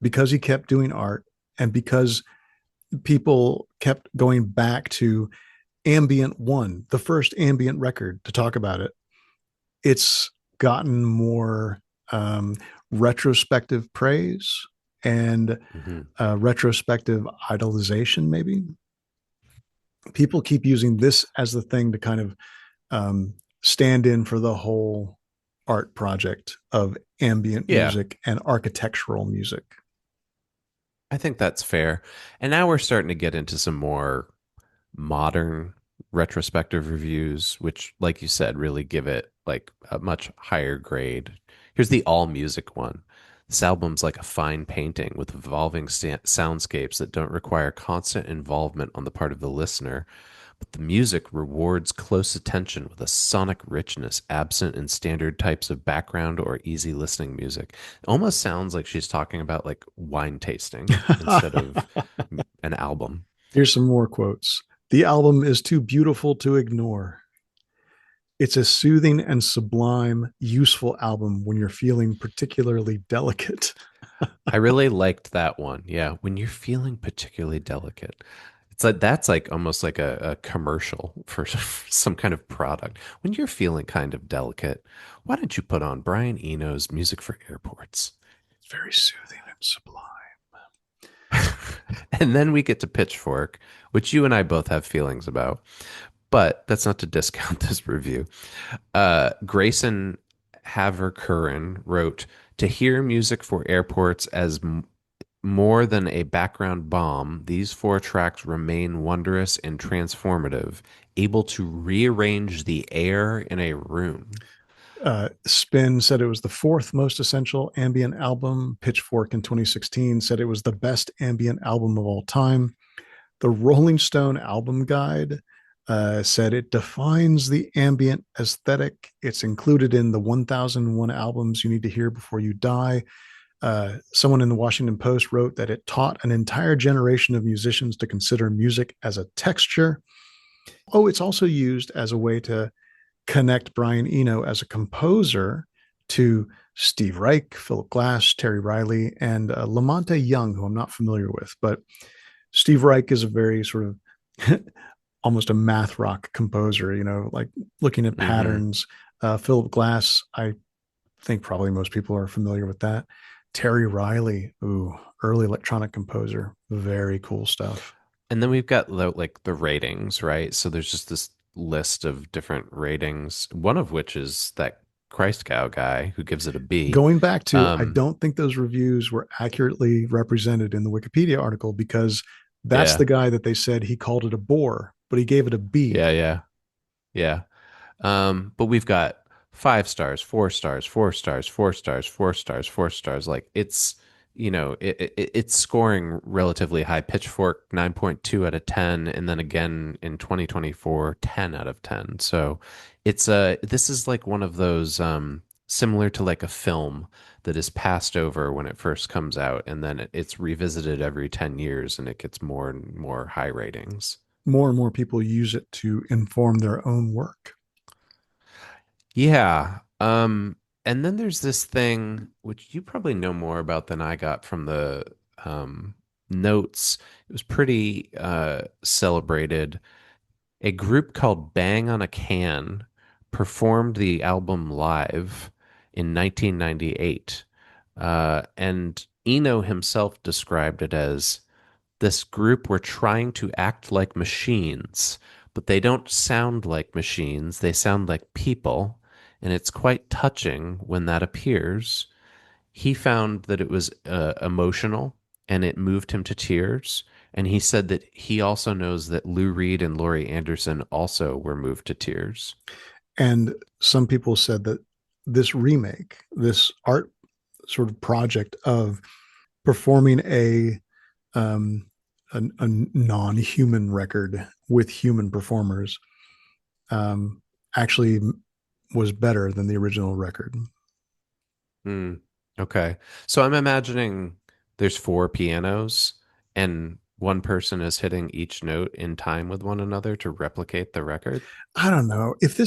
because he kept doing art, and because people kept going back to Ambient One, the first ambient record, to talk about it, it's gotten more um, retrospective praise and Mm-hmm. retrospective idolization, maybe. People keep using this as the thing to kind of stand in for the whole art project of ambient Yeah, music and architectural music. I think that's fair. And now we're starting to get into some more modern retrospective reviews, which, like you said, really give it like a much higher grade. Here's the all music one. This album's like a fine painting with evolving soundscapes that don't require constant involvement on the part of the listener, but the music rewards close attention with a sonic richness absent in standard types of background or easy listening music. It almost sounds like she's talking about like wine tasting instead of an album. Here's some more quotes. The album is too beautiful to ignore. It's a soothing and sublime, useful album when you're feeling particularly delicate. I really liked that one. Yeah, when you're feeling particularly delicate. It's like that's like almost like a commercial for some kind of product. When you're feeling kind of delicate, why don't you put on Brian Eno's Music for Airports? It's very soothing and sublime. And then we get to Pitchfork, which you and I both have feelings about. But that's not to discount this review. Grayson Haver-Curran wrote, to hear music for airports as more than a background bomb, these four tracks remain wondrous and transformative, able to rearrange the air in a room. Spin said it was the fourth most essential ambient album. Pitchfork in 2016 said it was the best ambient album of all time. The Rolling Stone Album Guide said it defines the ambient aesthetic. It's included in the 1001 albums you need to hear before you die. Someone in the Washington Post wrote that it taught an entire generation of musicians to consider music as a texture. Oh, it's also used as a way to connect Brian Eno as a composer to Steve Reich, Philip Glass, Terry Riley, and Lamonte Young, who I'm not familiar with. But Steve Reich is a very sort of almost a math rock composer, like looking at Mm-hmm. patterns. Philip Glass, I think probably most people are familiar with that. Terry Riley, ooh, early electronic composer, very cool stuff. And then we've got the ratings, right? So there's just this list of different ratings, one of which is that Christ Cow guy who gives it a B. Going back to, I Um, don't think those reviews were accurately represented in the Wikipedia article because that's the yeah, guy that they said he called it a bore, but he gave it a B. yeah, yeah, yeah. But we've got 5 stars, 4 stars, 4 stars, 4 stars, 4 stars, 4 stars. Like it's scoring relatively high. Pitchfork 9.2 out of 10, and then again in 2024, 10 out of 10. So this is like one of those similar to like a film that is passed over when it first comes out, and then it's revisited every 10 years, and it gets more and more high ratings. More and more people use it to inform their own work. Yeah. And then there's this thing which you probably know more about than I got from the notes. It was pretty celebrated. A group called Bang on a Can performed the album live, in 1998. And Eno himself described it as this group were trying to act like machines, but they don't sound like machines. They sound like people. And it's quite touching when that appears. He found that it was emotional and it moved him to tears. And he said that he also knows that Lou Reed and Laurie Anderson also were moved to tears. And some people said that this remake, this art sort of project of performing um, a non-human record with human performers actually was better than the original record. Hmm. Okay. So I'm imagining there's four pianos and one person is hitting each note in time with one another to replicate the record. I don't know if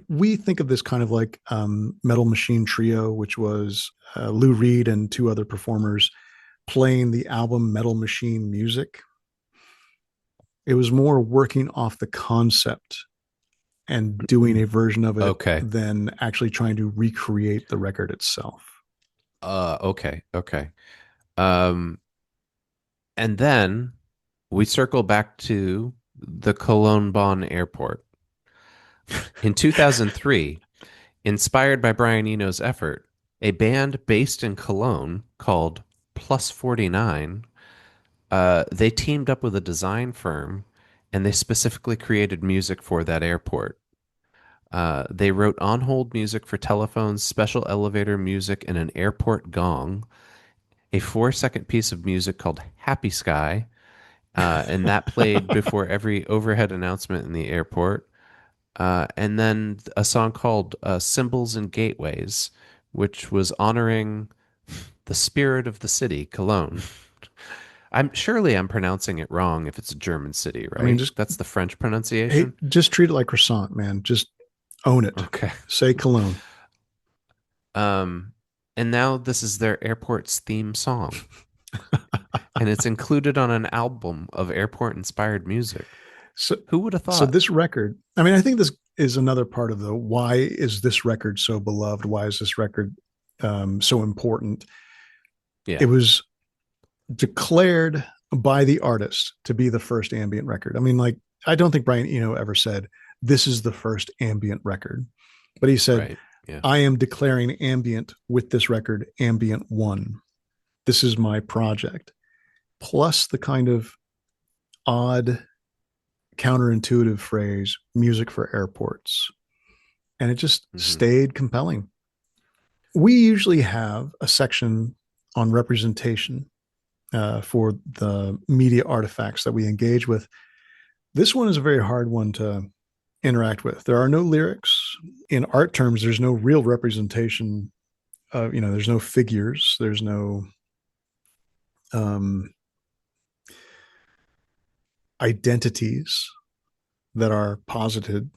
we think of this kind of like Metal Machine Trio, which was Lou Reed and two other performers playing the album Metal Machine Music. It was more working off the concept and doing a version of it Okay. than actually trying to recreate the record itself. Okay. Okay. Um, and then we circle back to the Cologne Bonn airport. In 2003, inspired by Brian Eno's effort, a band based in Cologne called Plus 49, they teamed up with a design firm and they specifically created music for that airport. They wrote on hold music for telephones, special elevator music, and an airport gong, a 4-second piece of music called Happy Sky, and that played before every overhead announcement in the airport. And then a song called Symbols and Gateways, which was honoring the spirit of the city, Cologne. I'm pronouncing it wrong if it's a German city, I mean, right? That's the French hey, pronunciation. just treat it like croissant, man. Just own it. Okay. Say Cologne. Um, and now this is their airport's theme song, and it's included on an album of airport-inspired music. So, Who would have so thought? this record, I mean, I think this is another part of the why is this record so beloved? Why is this record so important? Yeah. It was declared by the artist to be the first ambient record. I mean, like, I don't think Brian Eno ever said, this is the first ambient record, but he said, Right. Yeah. I am declaring ambient with this record, Ambient One. This is my project. Plus the kind of odd, counterintuitive phrase, music for airports. And it just Hmm. stayed compelling. We usually have a section on representation for the media artifacts that we engage with. This one is a very hard one to interact with. There are no lyrics. In art terms, there's no real representation. There's no figures. There's no um, identities that are posited.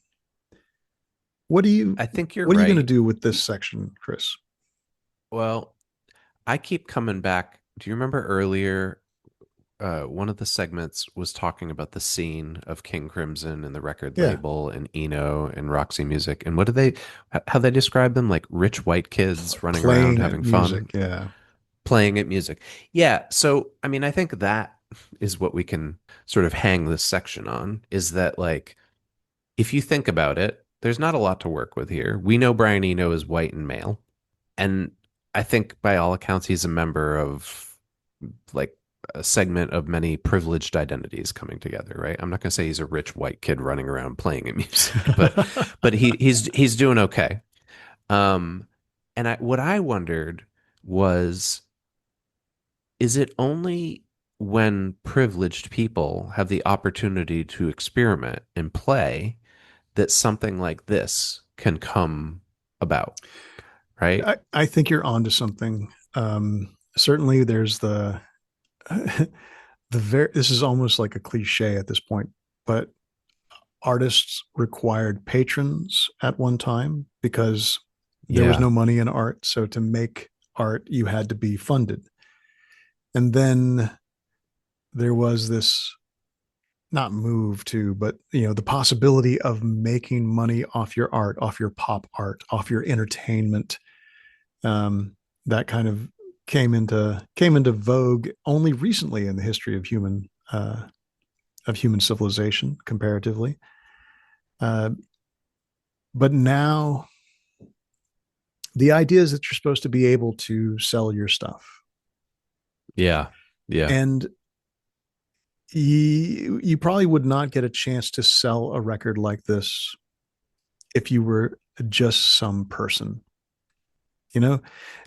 What do you I think you're what are you going to right. do with this section, Chris? Well, I keep coming back. Do you remember earlier? One of the segments was talking about the scene of King Crimson and the record Yeah, label and Eno and Roxy Music. And what do they, how they describe them? Like rich white kids running around playing at having music. fun, Yeah, playing at music. Yeah. So, I mean, I think that is what we can sort of hang this section on is that, like, if you think about it, there's not a lot to work with here. We know Brian Eno is white and male. And I think by all accounts, he's a member of like a segment of many privileged identities coming together, right? I'm not going to say he's a rich white kid running around playing in music, but he's doing okay. Um, and what I wondered was, is it only when privileged people have the opportunity to experiment and play that something like this can come about, right? I think you're onto something. Certainly, there's this is almost like a cliche at this point, but artists required patrons at one time because there was Yeah. no money in art. So to make art, you had to be funded. And then there was this not move to, but the possibility of making money off your art, off your pop art, off your entertainment. That kind of came into vogue only recently in the history of human civilization, comparatively. Uh, but now the idea is that you're supposed to be able to sell your stuff, Yeah. Yeah. and you probably would not get a chance to sell a record like this if you were just some person, you know,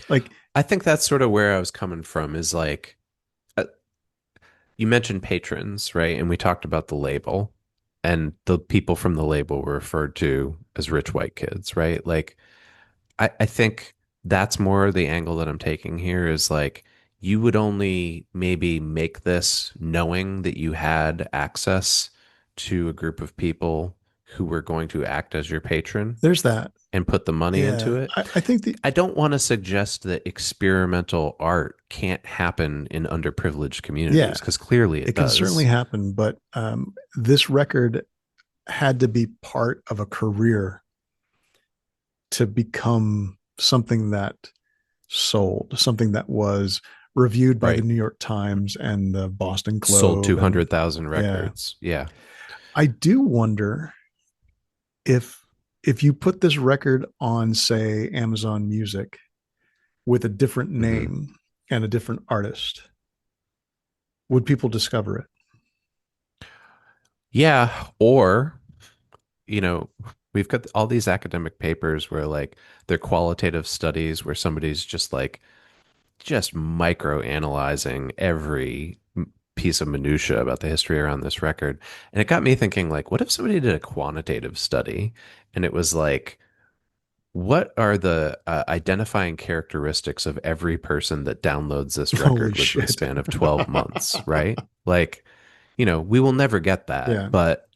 like I think that's sort of where I was coming from is like, uh, you mentioned patrons, right? And we talked about the label, and the people from the label were referred to as rich white kids, right? Like, I think that's more the angle that I'm taking here is like, you would only maybe make this knowing that you had access to a group of people who were going to act as your patron there's that. and put the money into Yeah, it. I think the I don't want to suggest that experimental art can't happen in underprivileged yeah, communities because clearly it it can certainly does. happen, but this record had to be part of a career to become something that sold, something that was reviewed by the Right. New York Times and the Boston Sold Globe. And 200,000 yeah, records. Yeah. I do wonder if you put this record on, say, Amazon Music with a different Hmm. name and a different artist, would people discover it? Yeah. Or, you know, we've got all these academic papers where like they're qualitative studies where somebody's just like, just micro analyzing every piece of minutia about the history around this record. And it got me thinking like, what if somebody did a quantitative study and it was like, what are the identifying characteristics of every person that downloads this Holy record within the shit. span of 12 months, right? Like, we will never get that, Yeah. but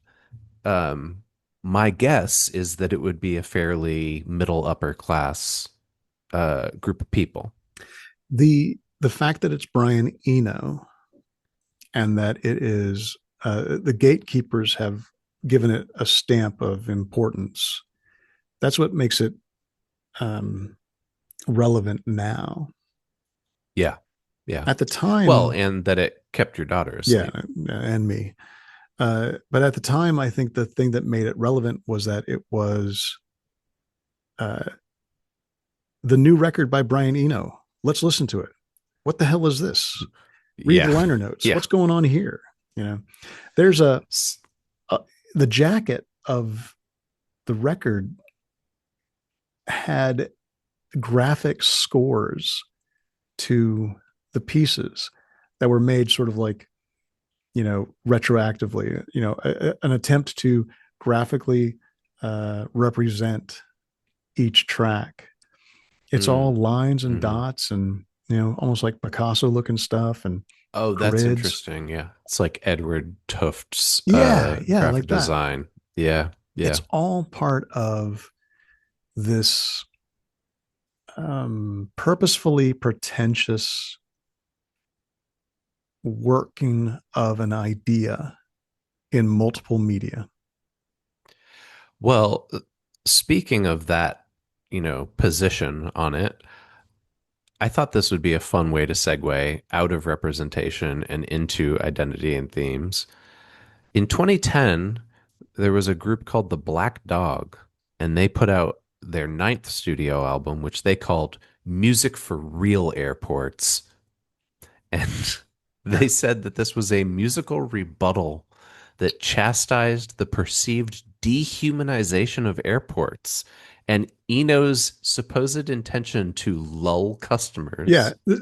um, my guess is that it would be a fairly middle upper class group of people. The fact that it's Brian Eno and that it is the gatekeepers have given it a stamp of importance. That's what makes it um, relevant now. Yeah. Yeah. At the Well, time, and that it kept your daughter yeah, asleep. and me. But at the time, I think the thing that made it relevant was that it was uh, the new record by Brian Eno. Let's listen to it. What the hell is this? Read the Yeah. liner notes. Yeah. What's going on here? You know, there's a the jacket of the record had graphic scores to the pieces that were made sort of like, retroactively, an attempt to graphically represent each track. It's all Mm. lines and Hmm. dots and, almost like Picasso looking stuff and Oh, that's grids. interesting. Yeah. It's like Edward Tuft's Yeah, yeah, graphic like that. design. Yeah. It's Yeah. all part of this purposefully pretentious working of an idea in multiple media. Well, speaking of that, position on it, I thought this would be a fun way to segue out of representation and into identity and themes. In 2010, there was a group called the Black Dog, and they put out their ninth studio album, which they called Music for Real Airports. And they said that this was a musical rebuttal that chastised the perceived dehumanization of airports and Eno's supposed intention to lull Yeah. customers.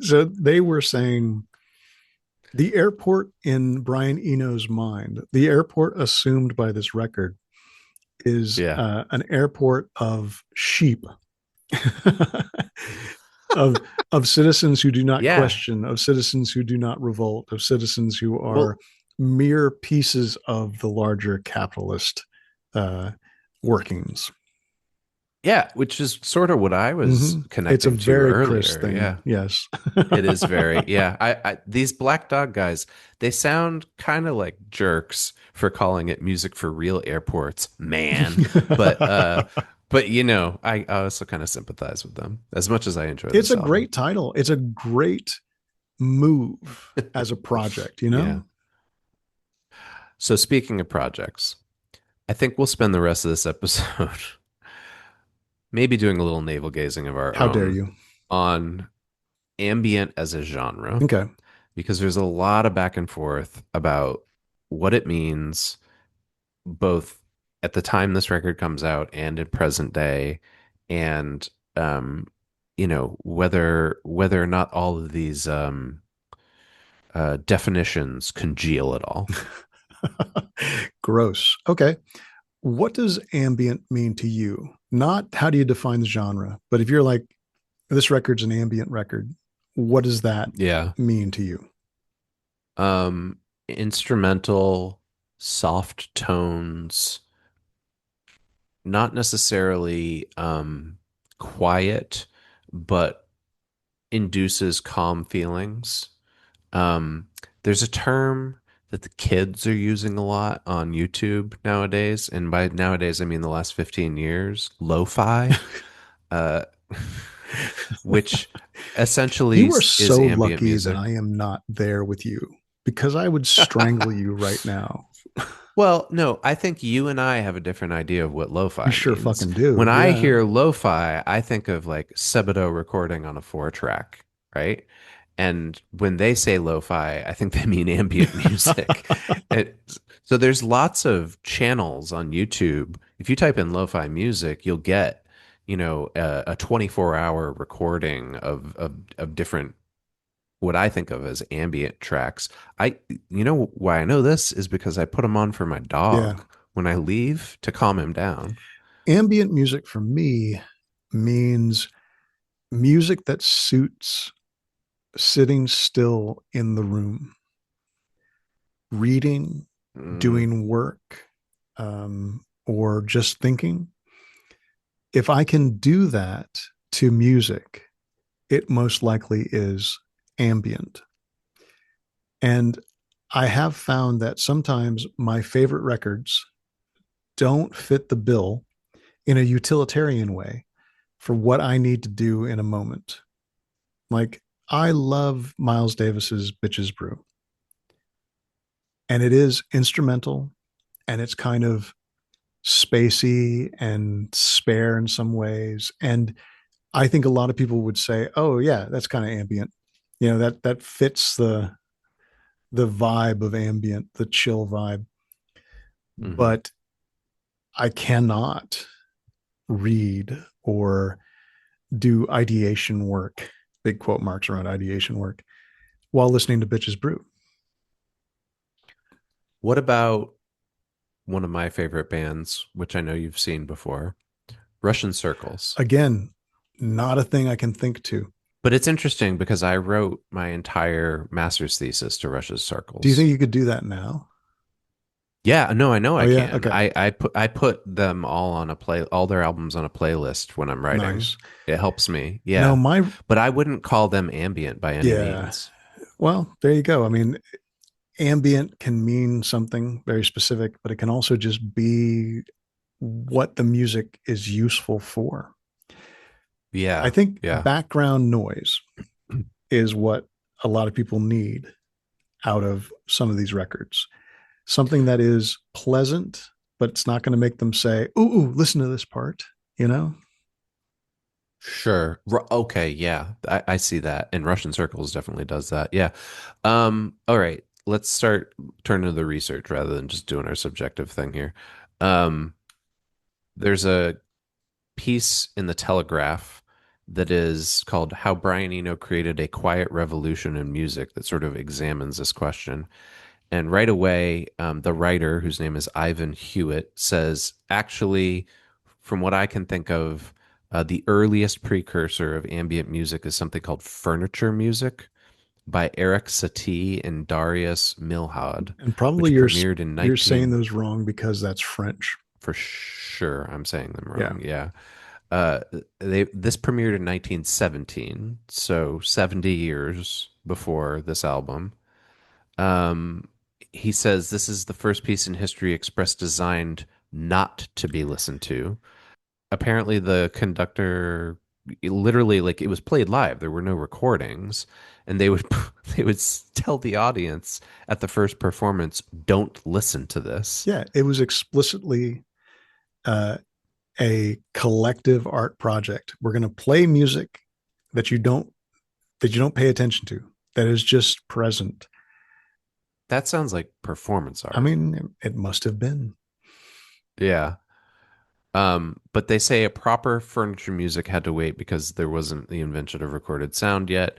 So they were saying the airport in Brian Eno's mind, the airport assumed by this record is Yeah. an airport of sheep, of citizens who do not Yeah. question, of citizens who do not revolt, of citizens who are Well, mere pieces of the larger capitalist uh, workings. yeah, which is sort of what I was It's a connecting to very Chris earlier. thing. Yeah. Yes. It is very, yeah. These Black Dog guys, they sound kind of like jerks for calling it music for real airports, man. But But I also kind of sympathize with them as much as I enjoy It's this a album. great title. It's a great move as a project, you Yeah. know? So speaking of projects, I think we'll spend the rest of this episode maybe doing a little navel gazing of our How dare own you? on ambient as a genre Okay. because there's a lot of back and forth about what it means both at the time this record comes out and in present day, and um whether or not all of these definitions congeal at all. Gross. Okay. What does ambient mean to you? Not how do you define the genre, but if you're like, this record's an ambient record, what does that Yeah. mean to you? um Instrumental, soft tones, not necessarily quiet, but induces calm feelings. Um, there's a term that the kids are using a lot on YouTube nowadays, and by nowadays I mean the last 15 years, lo-fi, uh, which essentially You are is so ambient lucky that music. I am not there with you because I would strangle you right now. Well, no, I think you and I have a different idea of what We lo-fi sure means. fucking When do. I Yeah. hear lo-fi, I think of like Sebadoh recording on a four track, right? And when they say lo-fi, I think they mean ambient music. It, so there's lots of channels on YouTube. If you type in lo-fi music, you'll get, a 24-hour recording of different what I think of as ambient tracks. Why I know this is because I put them on for my Yeah. dog when I leave to calm him down. Ambient music for me means music that suits sitting still in the room, reading, Mm, doing work, or just thinking. If I can do that to music, it most likely is ambient. And I have found that sometimes my favorite records don't fit the bill in a utilitarian way for what I need to do in a moment. Like, I love Miles Davis's Bitches Brew, and it is instrumental and it's kind of spacey and spare in some ways. And I think a lot of people would say, "Oh yeah, that's kind of ambient." That fits the vibe of ambient, the chill vibe. hmm But I cannot read or do ideation work, big quote marks around ideation work, while listening to Bitches Brew. What about one of my favorite bands, which I know you've seen before, Russian Circles? Again, not a thing I can think to. But it's interesting because I wrote my entire master's thesis to Russian Do you Circles. think you could do that now? Yeah, no, I know Oh I yeah, can. okay, I put them all their albums on a playlist when I'm writing. nice. It helps me. No, Yeah. my But I wouldn't call them ambient by any yeah. means. Well, there you go. I mean, ambient can mean something very specific, but it can also just be what the music is useful for. I Yeah. think Yeah. background noise is what a lot of people need out of some of these records. Something that is pleasant, but it's not going to make them say, ooh, listen to this part, you know? Sure. Okay, yeah. I see that. And Russian Circles definitely does that. Yeah. All right. Let's start turning to the research rather than just doing our subjective thing here. Um, there's a piece in the Telegraph that is called How Brian Eno Created a Quiet Revolution in Music that sort of examines this question. And right away, the writer, whose name is Ivan Hewitt, says, actually, from what I can think of, the earliest precursor of ambient music is something called furniture music by Eric Satie and Darius Milhaud, And probably which premiered in you're saying 19 those wrong because that's French. for sure. I'm saying them Yeah. wrong. Yeah. Uh, this premiered in 1917, so 70 years before this album. Um, he says this is the first piece in history express designed not to be listened to. apparently the conductor literally like it was played live. There were no recordings, and they would they would tell the audience at the first performance, "Don't listen to this." Yeah, it was explicitly uh, a collective art project. We're going to play music that you don't pay attention to, that is just present. That sounds like performance I art. mean, it must have been. Yeah. But they say a proper furniture music had to wait because there wasn't the invention of recorded sound yet.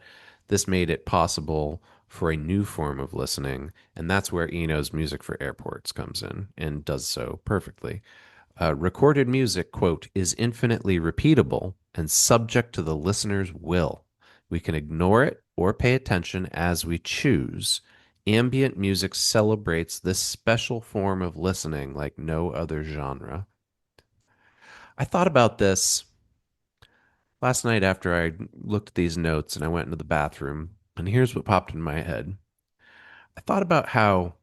This made it possible for a new form of listening, and that's where Eno's music for airports comes in and does so perfectly. Recorded music, quote, is infinitely repeatable and subject to the listener's will. We can ignore it or pay attention as we choose. Ambient music celebrates this special form of listening like no other genre. I thought about this last night after I looked at these notes and I went into the bathroom, and here's what popped in my head. I thought about how,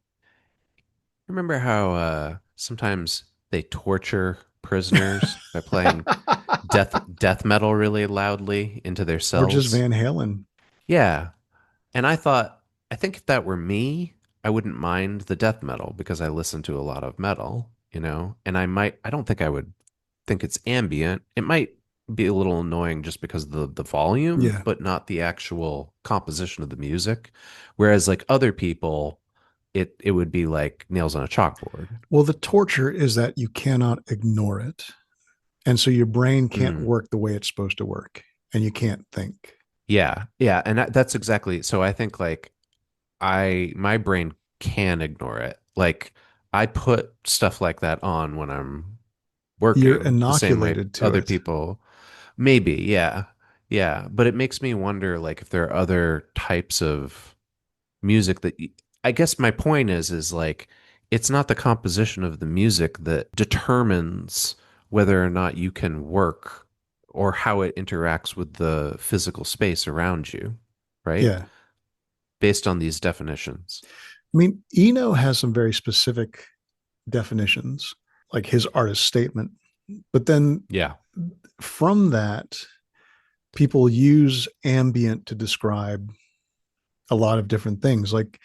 remember how sometimes they torture prisoners by playing death metal really loudly into their Or just cells? Van Halen. Yeah. And I thought, I think if that were me, I wouldn't mind the death metal because I listen to a lot of metal, and I don't think I would think it's ambient. It might be a little annoying just because of the volume, Yeah. but not the actual composition of the music. Whereas like other people, it would be like nails on a chalkboard. Well, the torture is that you cannot ignore it. And so your brain can't Mm. work the way it's supposed to work and you can't think. Yeah, yeah, and that's exactly. So I think like my brain can ignore it. Like I put stuff like that on when I'm You're working the same way inoculated to other it. people maybe, yeah. Yeah, but it makes me wonder like if there are other types of music I guess my point is like it's not the composition of the music that determines whether or not you can work or how it interacts with the physical space around you, right? Yeah. Based on these definitions. I mean, Eno has some very specific definitions, like his artist statement. But then Yeah. from that, people use ambient to describe a lot of different things. Like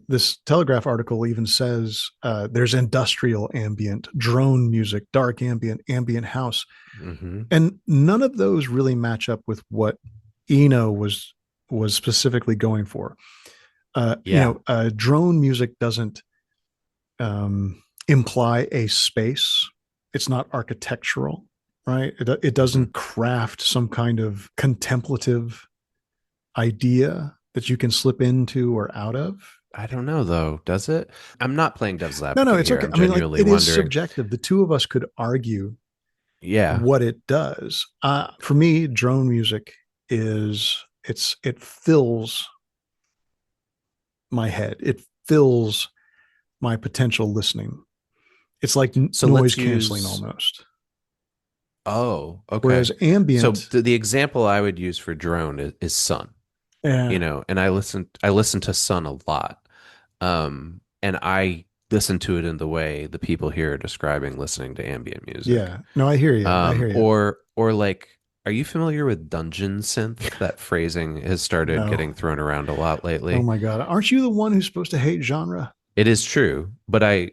this Telegraph article even says there's industrial ambient, drone music, dark ambient, ambient house. Hmm. And none of those really match up with what Eno was specifically going for. Yeah. Drone music doesn't imply a space. It's not architectural, right? It Hmm. doesn't craft some kind of contemplative idea that you can slip into or out of. I don't know though, does it? I'm not playing devil's No, advocate it's here. okay. I'm I mean, like genuinely it is wondering. subjective. The two of us could argue Yeah. what it does. For me, drone music it fills my head. It fills my potential listening. It's like So noise let's canceling use. almost. Oh, okay. Whereas So ambient, the example I would use for drone is Sun, yeah, and I listen to Sun a lot. And I listen to it in the way the people here are describing listening to ambient music. yeah. No, I hear you. I hear you. Or like, are you familiar with dungeon synth? That phrasing has started No. getting thrown around a lot Oh lately. my God. Aren't you the one who's supposed to hate genre? It is true, but I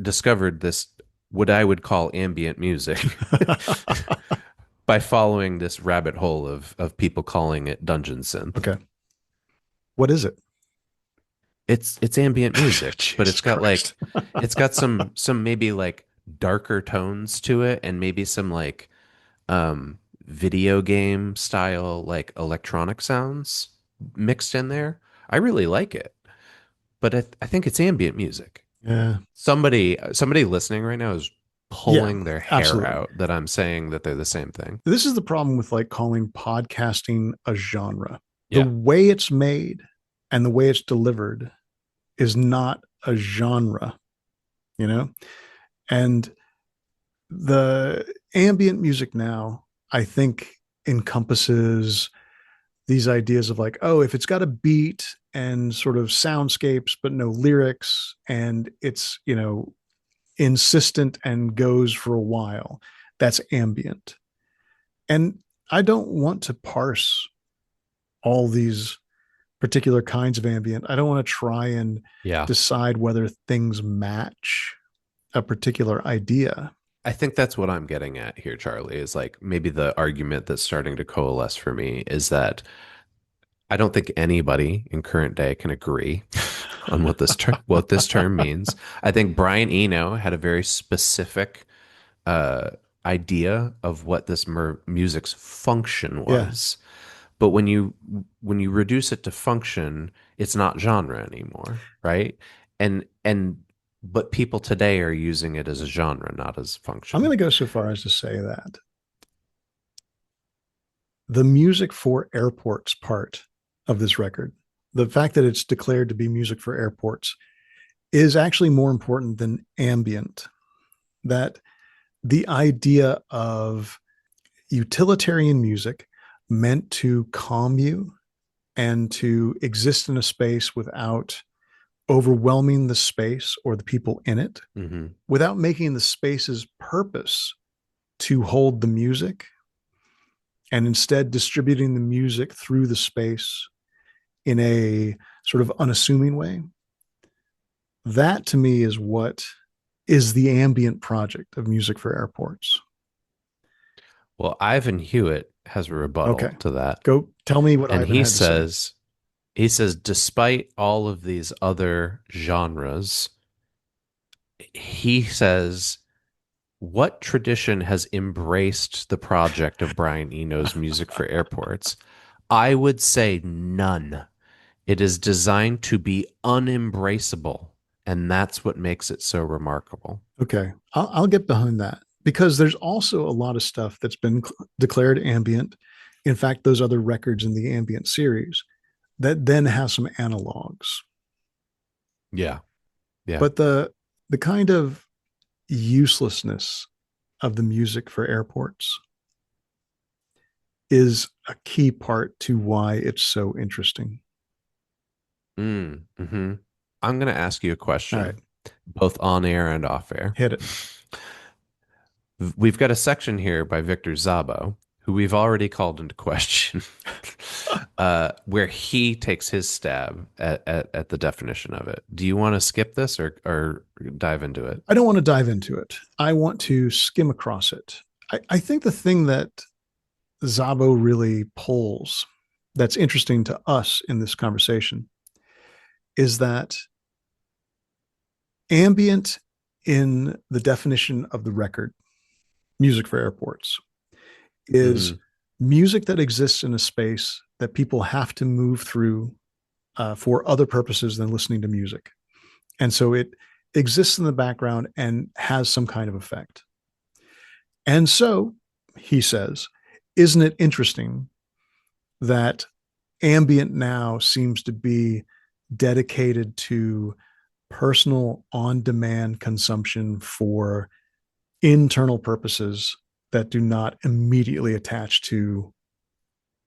discovered this what I would call ambient music by following this rabbit hole of people calling it dungeon synth. Okay. What is it? It's ambient music, but Jesus Christ. it's got some maybe like darker tones to it and maybe some like um video game style like electronic sounds mixed in there. I really like it, but I think it's ambient music. Yeah. Somebody listening right now is Yeah, pulling their hair absolutely. out that I'm saying that they're the same thing. This is the problem with like calling podcasting a genre. The Yeah. way it's made and the way it's delivered is not a genre, you know? And the ambient music now, I think, encompasses these ideas of like, oh, if it's got a beat and sort of soundscapes, but no lyrics, and it's, insistent and goes for a while. That's ambient. And I don't want to parse all these particular kinds of ambient. I don't want to try and Yeah. decide whether things match a particular idea. I think that's what I'm getting at here, Charlie, is like maybe the argument that's starting to coalesce for me is that I don't think anybody in current day can agree on what this term means. I think Brian Eno had a very specific uh, idea of what this music's function Yeah. was. But when you reduce it to function, it's not genre anymore, right? And but people today are using it as a genre, not as I'm going function. to go so far as to say that the music for airports part of this record, the fact that it's declared to be music for airports, is actually more important than ambient. That the idea of utilitarian music meant to calm you and to exist in a space without overwhelming the space or the people in it, Hmm. without making the space's purpose to hold the music, and instead distributing the music through the space in a sort of unassuming way. That to me is what is the ambient project of music for airports. Well, Ivan Hewitt has a Okay. rebuttal to that, Go tell me what and Ivan had to say. he says, despite all of these other genres, he says, what tradition has embraced the project of Brian Eno's music for airports? I would say none. It is designed to be unembraceable, and that's what makes it so remarkable. Okay. I'll get behind that because there's also a lot of stuff that's been declared ambient. In fact, those other records in the ambient series that then has some analogs. Yeah. Yeah. But the kind of uselessness of the music for airports is a key part to why it's so interesting. Mm-hmm. I'm going to ask you a All right, question, both on air and off air. hit it. We've got a section here by Victor Zabo, who we've already called into question, where he takes his stab at the definition of it. Do you want to skip this or dive into it? I don't want to dive into it. I want to skim across it. I think the thing that Zabo really pulls that's interesting to us in this conversation is that ambient in the definition of the record, music for airports, is Hmm. music that exists in a space that people have to move through for other purposes than listening to music. And so it exists in the background and has some kind of effect. And so, he says, isn't it interesting that ambient now seems to be dedicated to personal on demand consumption for internal purposes that do not immediately attach to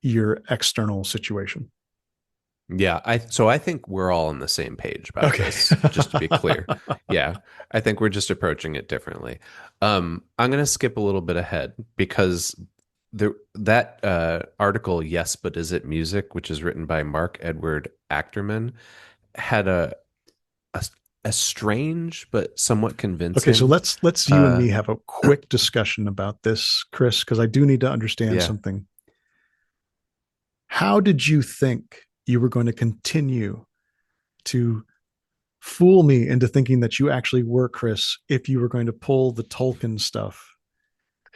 your external situation? Yeah, I think we're all on the same page about Okay. this, just to be clear. Yeah, I think we're just approaching it differently. I'm gonna skip a little bit ahead because that article, Yes, but Is It Music, which is written by Mark Edward Achterman, had a, a strange but somewhat Okay, so convincing. let's you and Uh, me have a quick discussion about this, Chris, because I do need to understand yeah. something. How did you think you were going to continue to fool me into thinking that you actually were Chris if you were going to pull the Tolkien stuff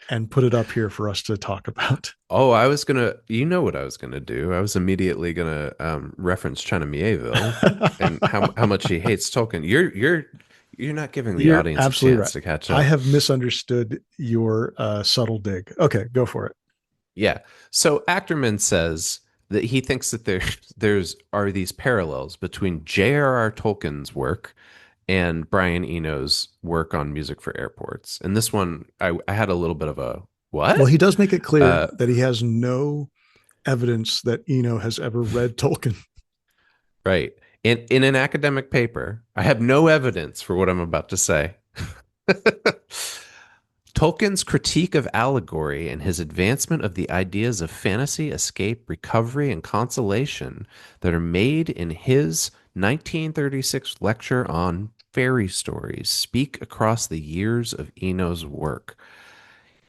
and put it up here for us to talk about? Oh, I was gonna, you know what I was gonna do. I was immediately gonna reference China Mieville and how much he hates Tolkien. You're not giving the You're audience a absolutely right. chance to catch I up. have misunderstood your subtle dig. Okay, go for it. Yeah. So Ackerman says that he thinks that there's are these parallels between J.R.R. Tolkien's work and Brian Eno's work on music for airports. And this one, I had a little bit of a Well, he what? does make it clear Uh, that he has no evidence that Eno has ever read Tolkien. right. In an academic paper, I have no evidence for what I'm about to say. Tolkien's critique of allegory and his advancement of the ideas of fantasy, escape, recovery, and consolation that are made in his 1936 lecture on fairy stories speak across the years of Eno's work.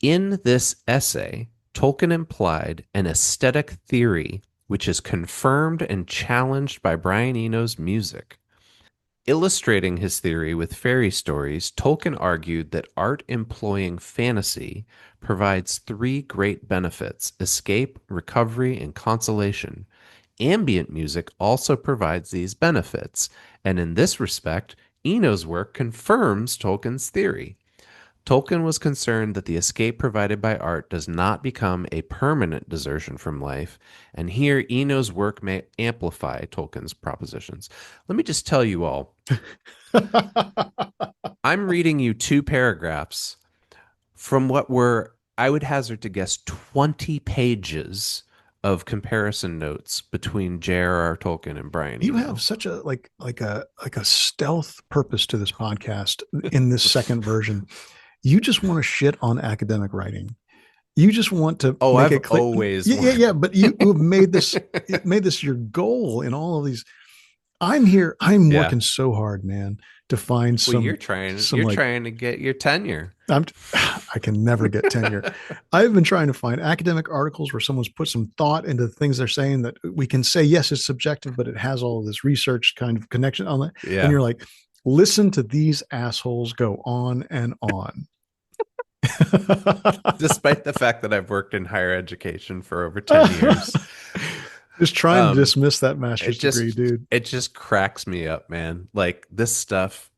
In this essay, Tolkien implied an aesthetic theory which is confirmed and challenged by Brian Eno's music. Illustrating his theory with fairy stories, Tolkien argued that art employing fantasy provides three great benefits: escape, recovery, and consolation. Ambient music also provides these benefits, and in this respect, Eno's work confirms Tolkien's theory. Tolkien was concerned that the escape provided by art does not become a permanent desertion from life, and here Eno's work may amplify Tolkien's propositions. Let me just tell you all, I'm reading you two paragraphs from what were, I would hazard to guess, 20 pages of comparison notes between J.R.R. Tolkien and Brian You have Eno. such a like a stealth purpose to this podcast in this second version. You just want to shit on academic writing. You just want to Oh, make I've it clear. always Yeah, yeah, wanted. yeah. But you have made this your goal in all of these. I'm here. I'm Yeah. working so hard, man, to find Well, some you're like trying to get your tenure. I'm I can never get tenure. I've been trying to find academic articles where someone's put some thought into the things they're saying that we can say, yes, it's subjective, but it has all of this research kind of connection on it. And Yeah. you're like, listen to these assholes go on and on. Despite the fact that I've worked in higher education for over 10 years. Just trying to Um, dismiss that master's degree, dude. it just cracks me up, man. Like this stuff.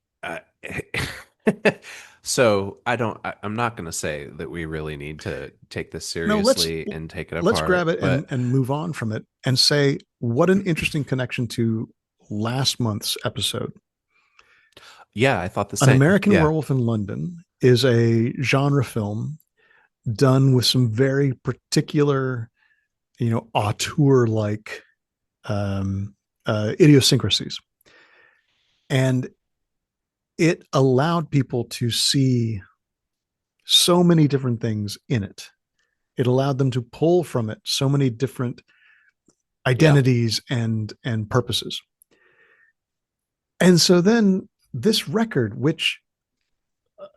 So I'm not going to say that we really need to take this No, seriously and take it let's grab apart, it but and move on from it and say what an interesting connection to last month's episode. yeah, I thought the An same. American Yeah. Werewolf in London is a genre film done with some very particular, auteur like idiosyncrasies. And it allowed people to see so many different things in it. It allowed them to pull from it so many different Yeah. identities and purposes. And so then this record, which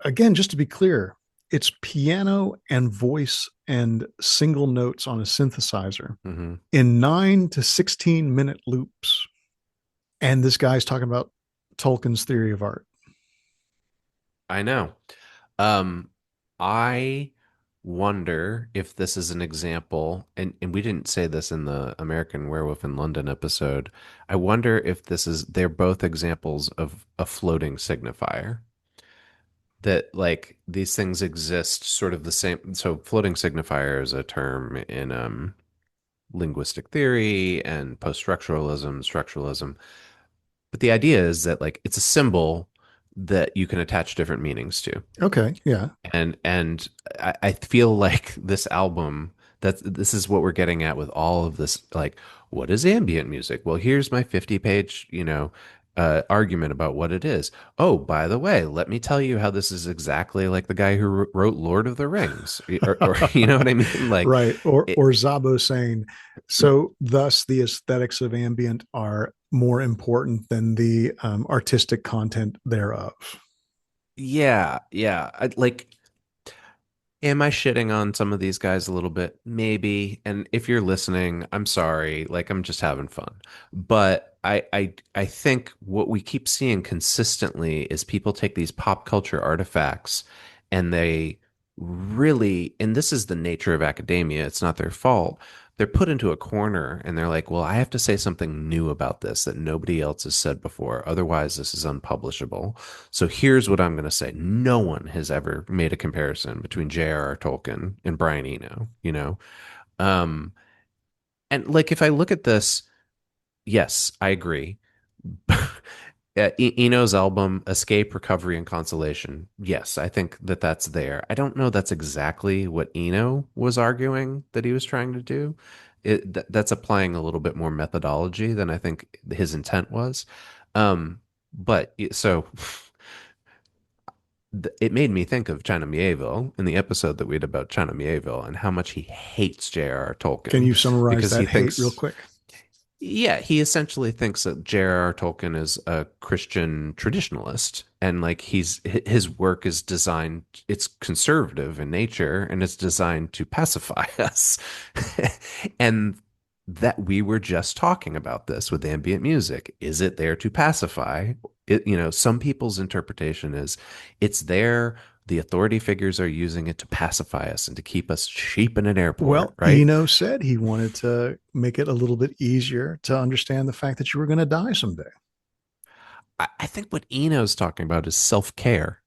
again, just to be clear, it's piano and voice and single notes on a synthesizer Hmm. in 9 to 16 minute loops. And this guy's talking about Tolkien's theory of art. I know. Um, I wonder if this is an example, and we didn't say this in the American Werewolf in London episode. I wonder if they're both examples of a floating signifier. That like these things exist sort of the same. So floating signifier is a term in linguistic theory and post-structuralism, structuralism. But the idea is that like it's a symbol that you can attach different meanings to. Okay. Yeah. And I feel like this album, that this is what we're getting at with all of this. Like, what is ambient music? Well, here's my 50-page, argument about what it is. Oh, by the way, let me tell you how this is exactly like the guy who wrote Lord of the Rings, or you know what I mean? Like, Right. Or it, or Zabo saying, so thus the aesthetics of ambient are more important than the artistic content thereof. yeah, yeah. Like, am I shitting on some of these guys a little bit? Maybe. And if you're listening, I'm sorry. Like I'm just having fun. But I think what we keep seeing consistently is people take these pop culture artifacts and they really, and this is the nature of academia, it's not their fault. They're put into a corner and they're like, well, I have to say something new about this that nobody else has said before. Otherwise, this is unpublishable. So here's what I'm going to say. No one has ever made a comparison between J.R.R. Tolkien and Brian Eno. Um, and like, if I look at this, yes, I agree. Eno's album, Escape, Recovery, and Consolation. Yes, I think that that's there. I don't know that's exactly what Eno was arguing that he was trying to do. That's applying a little bit more methodology than I think his intent was. But so it made me think of China Mieville in the episode that we did about China Mieville and how much he hates J.R.R. Can Tolkien you summarize because he that hate real thinks, quick? yeah, he essentially thinks that J.R.R. Tolkien is a Christian traditionalist, and like his work is designed, it's conservative in nature, and it's designed to pacify us. And that we were just talking about this with ambient music. Is it there to pacify? Some people's interpretation is it's there. The authority figures are using it to pacify us and to keep us cheap in an airport, Well, right? Eno said he wanted to make it a little bit easier to understand the fact that you were going to die someday. I think what Eno's talking about is self-care.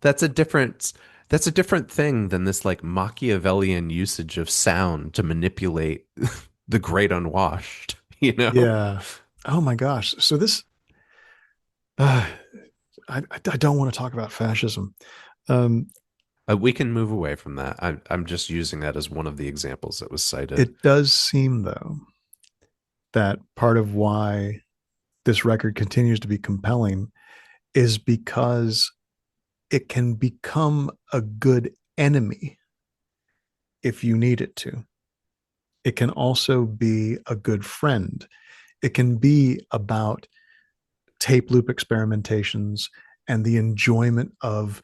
that's a different that's a different thing than this like Machiavellian usage of sound to manipulate the great unwashed, you know? Yeah. Oh my gosh. So this, uh, I don't want to talk about fascism. Um, We can move away from that. I'm just using that as one of the examples that was cited. it does seem though that part of why this record continues to be compelling is because it can become a good enemy if you need it to. It can also be a good friend. It can be about tape loop experimentations and the enjoyment of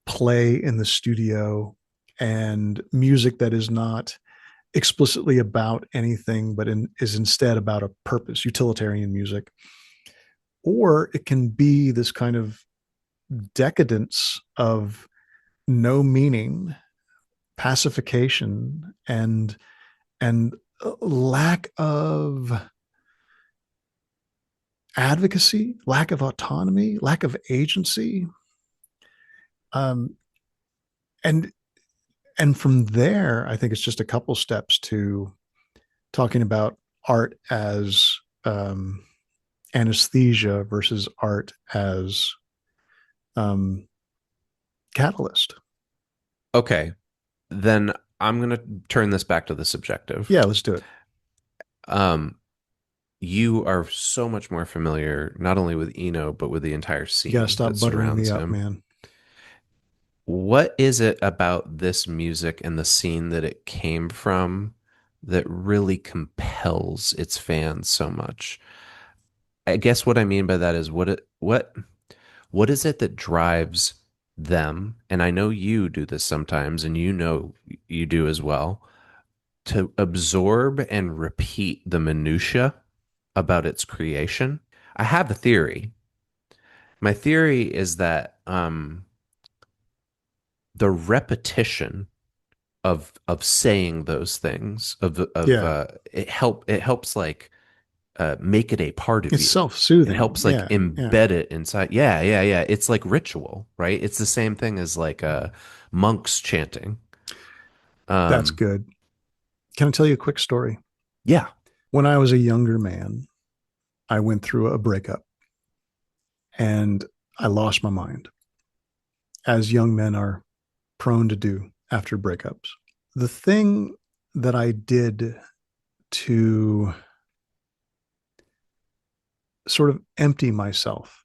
play in the studio and music that is not explicitly about anything, but is instead about a purpose, utilitarian music. Or it can be this kind of decadence of no meaning, pacification, and lack of advocacy, lack of autonomy, lack of agency. Um, and and from there, I think it's just a couple steps to talking about art as anesthesia versus art as um, catalyst. Okay, then I'm going to turn this back to the subjective. Yeah, let's do it. Um, you are so much more familiar not only with Eno but with the entire You got to scene that stop buttering me surrounds up, him. man. What is it about this music and the scene that it came from that really compels its fans so much? I guess what I mean by that is what is it that drives them? And I know you do this sometimes, and you do as well, to absorb and repeat the minutia about its creation. I have a theory. My theory is that the repetition of saying those things Yeah, it helps like make it a part of it's you. It self-soothing. helps like Yeah, yeah, embed it inside. Yeah, yeah, yeah. It's like ritual, right? It's the same thing as like monks chanting. that's Um, good. Can I tell you a quick story? yeah. When I was a younger man, I went through a breakup and I lost my mind, as young men are prone to do after breakups. The thing that I did to sort of empty myself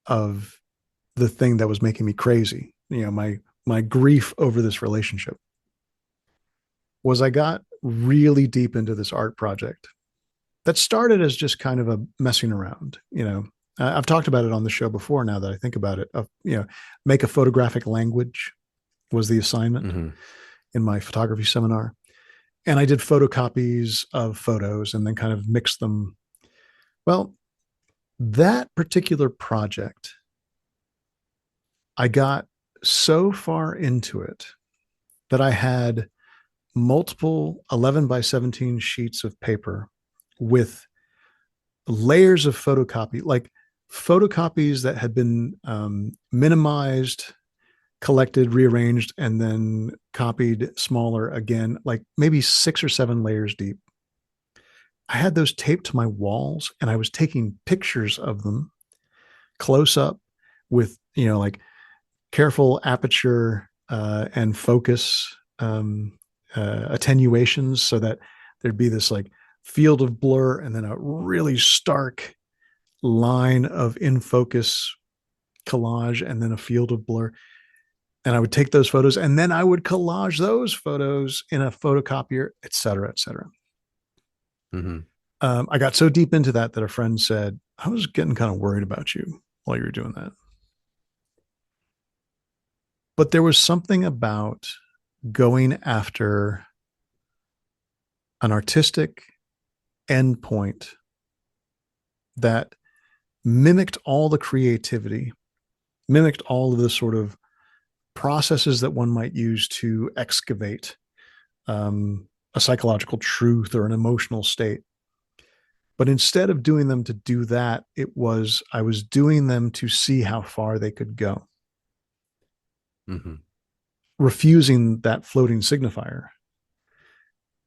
of the thing that was making me crazy, my grief over this relationship, was I got really deep into this art project that started as just kind of a messing around. I've talked about it on the show before. Now that I think about it, make a photographic language was the assignment Hmm. in my photography seminar. And I did photocopies of photos and then kind of mixed them. Well, that particular project, I got so far into it that I had multiple 11 by 17 sheets of paper with layers of photocopy, like photocopies that had been minimized, collected, rearranged, and then copied smaller again, like maybe 6 or 7 layers deep. I had those taped to my walls and I was taking pictures of them close up with, like careful aperture and focus attenuations so that there'd be this like field of blur and then a really stark line of in focus collage and then a field of blur. And I would take those photos and then I would collage those photos in a photocopier, et cetera, et cetera. Mm-hmm. I got so deep into that a friend said, I was getting kind of worried about you while you were doing that. But there was something about going after an artistic endpoint that mimicked all the creativity, mimicked all of the sort of processes that one might use to excavate a psychological truth or an emotional state. But instead of doing them to do that, I was doing them to see how far they could go. Mm-hmm. Refusing that floating signifier.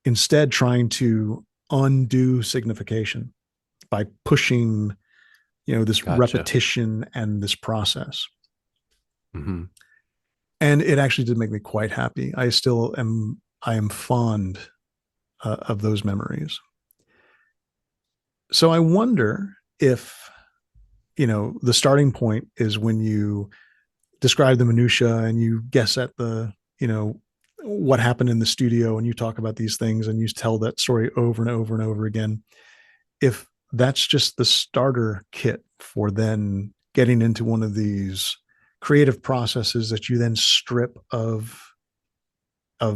Instead, trying to undo signification by pushing, this Gotcha. repetition and this process. Mm-hmm. And it actually did make me quite happy. I am fond of those memories. So I wonder if, the starting point is when you describe the minutia and you guess at the, what happened in the studio, and you talk about these things and you tell that story over and over and over again. If that's just the starter kit for then getting into one of these creative processes that you then strip of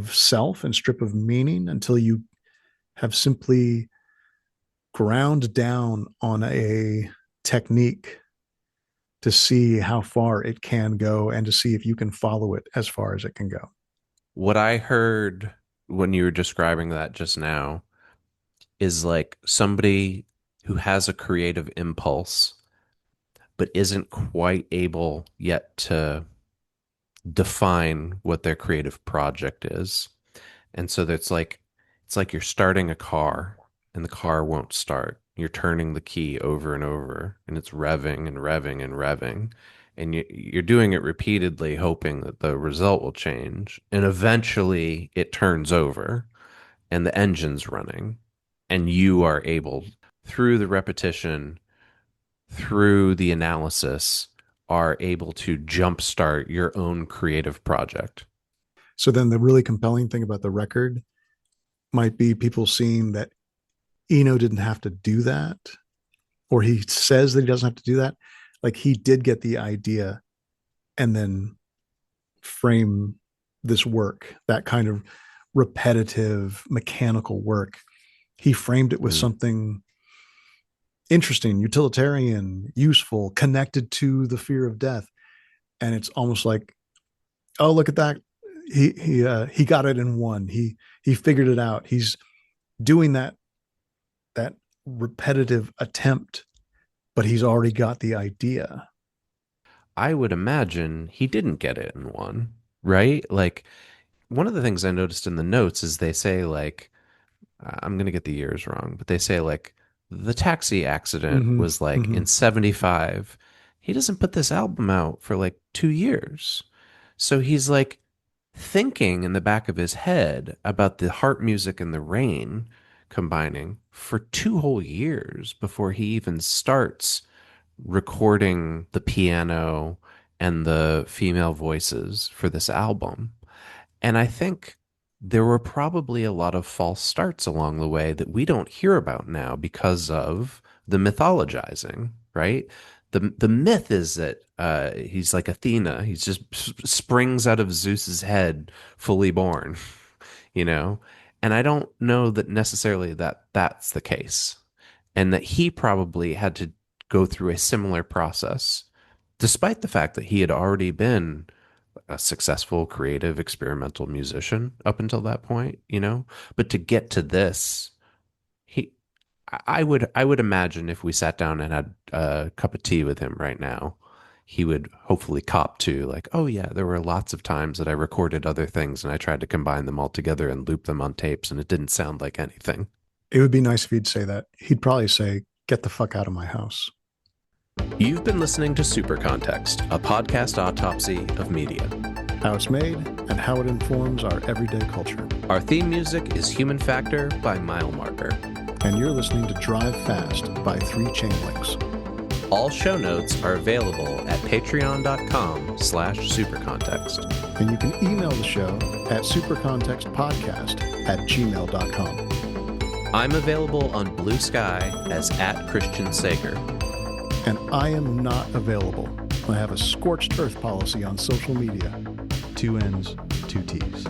self and strip of meaning until you have simply ground down on a technique to see how far it can go and to see if you can follow it as far as it can go. What I heard when you were describing that just now is like somebody who has a creative impulse but isn't quite able yet to define what their creative project is. And so it's like you're starting a car and the car won't start. You're turning the key over and over and it's revving and revving and revving. And you're doing it repeatedly, hoping that the result will change. And eventually it turns over and the engine's running. And you are able, through the repetition, through the analysis, are able to jumpstart your own creative project. So then the really compelling thing about the record might be people seeing that Eno didn't have to do that, or he says that he doesn't have to do that. Like he did get the idea and then frame this work, that kind of repetitive mechanical work. He framed it with something interesting, utilitarian, useful, connected to the fear of death. And it's almost like, oh, look at that. He got it in one. He figured it out. He's doing that repetitive attempt, but he's already got the idea. I would imagine he didn't get it in one, right? Like one of the things I noticed in the notes is they say like, I'm going to get the years wrong, but they say like the taxi accident was like in 75. He doesn't put this album out for like 2 years. So he's like thinking in the back of his head about the harp music and the rain combining for 2 whole years before he even starts recording the piano and the female voices for this album. And I think there were probably a lot of false starts along the way that we don't hear about now because of the mythologizing, right? The myth is that he's like Athena. He's just springs out of Zeus's head fully born, you know? And I don't know that necessarily that's the case. And that he probably had to go through a similar process, despite the fact that he had already been a successful, creative, experimental musician up until that point, you know? But to get to this, I would imagine if we sat down and had a cup of tea with him right now, he would hopefully cop to like, oh yeah, there were lots of times that I recorded other things and I tried to combine them all together and loop them on tapes and it didn't sound like anything. It would be nice if he'd say that. He'd probably say, get the fuck out of my house. You've been listening to Super Context, a podcast autopsy of media. How it's made and how it informs our everyday culture. Our theme music is Human Factor by Mile Marker. And you're listening to Drive Fast by 3 Chain Links. All show notes are available at patreon.com/supercontext. And you can email the show at supercontextpodcast@gmail.com. I'm available on Blue Sky as @ChristianSager. And I am not available. I have a scorched earth policy on social media. 2 N's, 2 T's.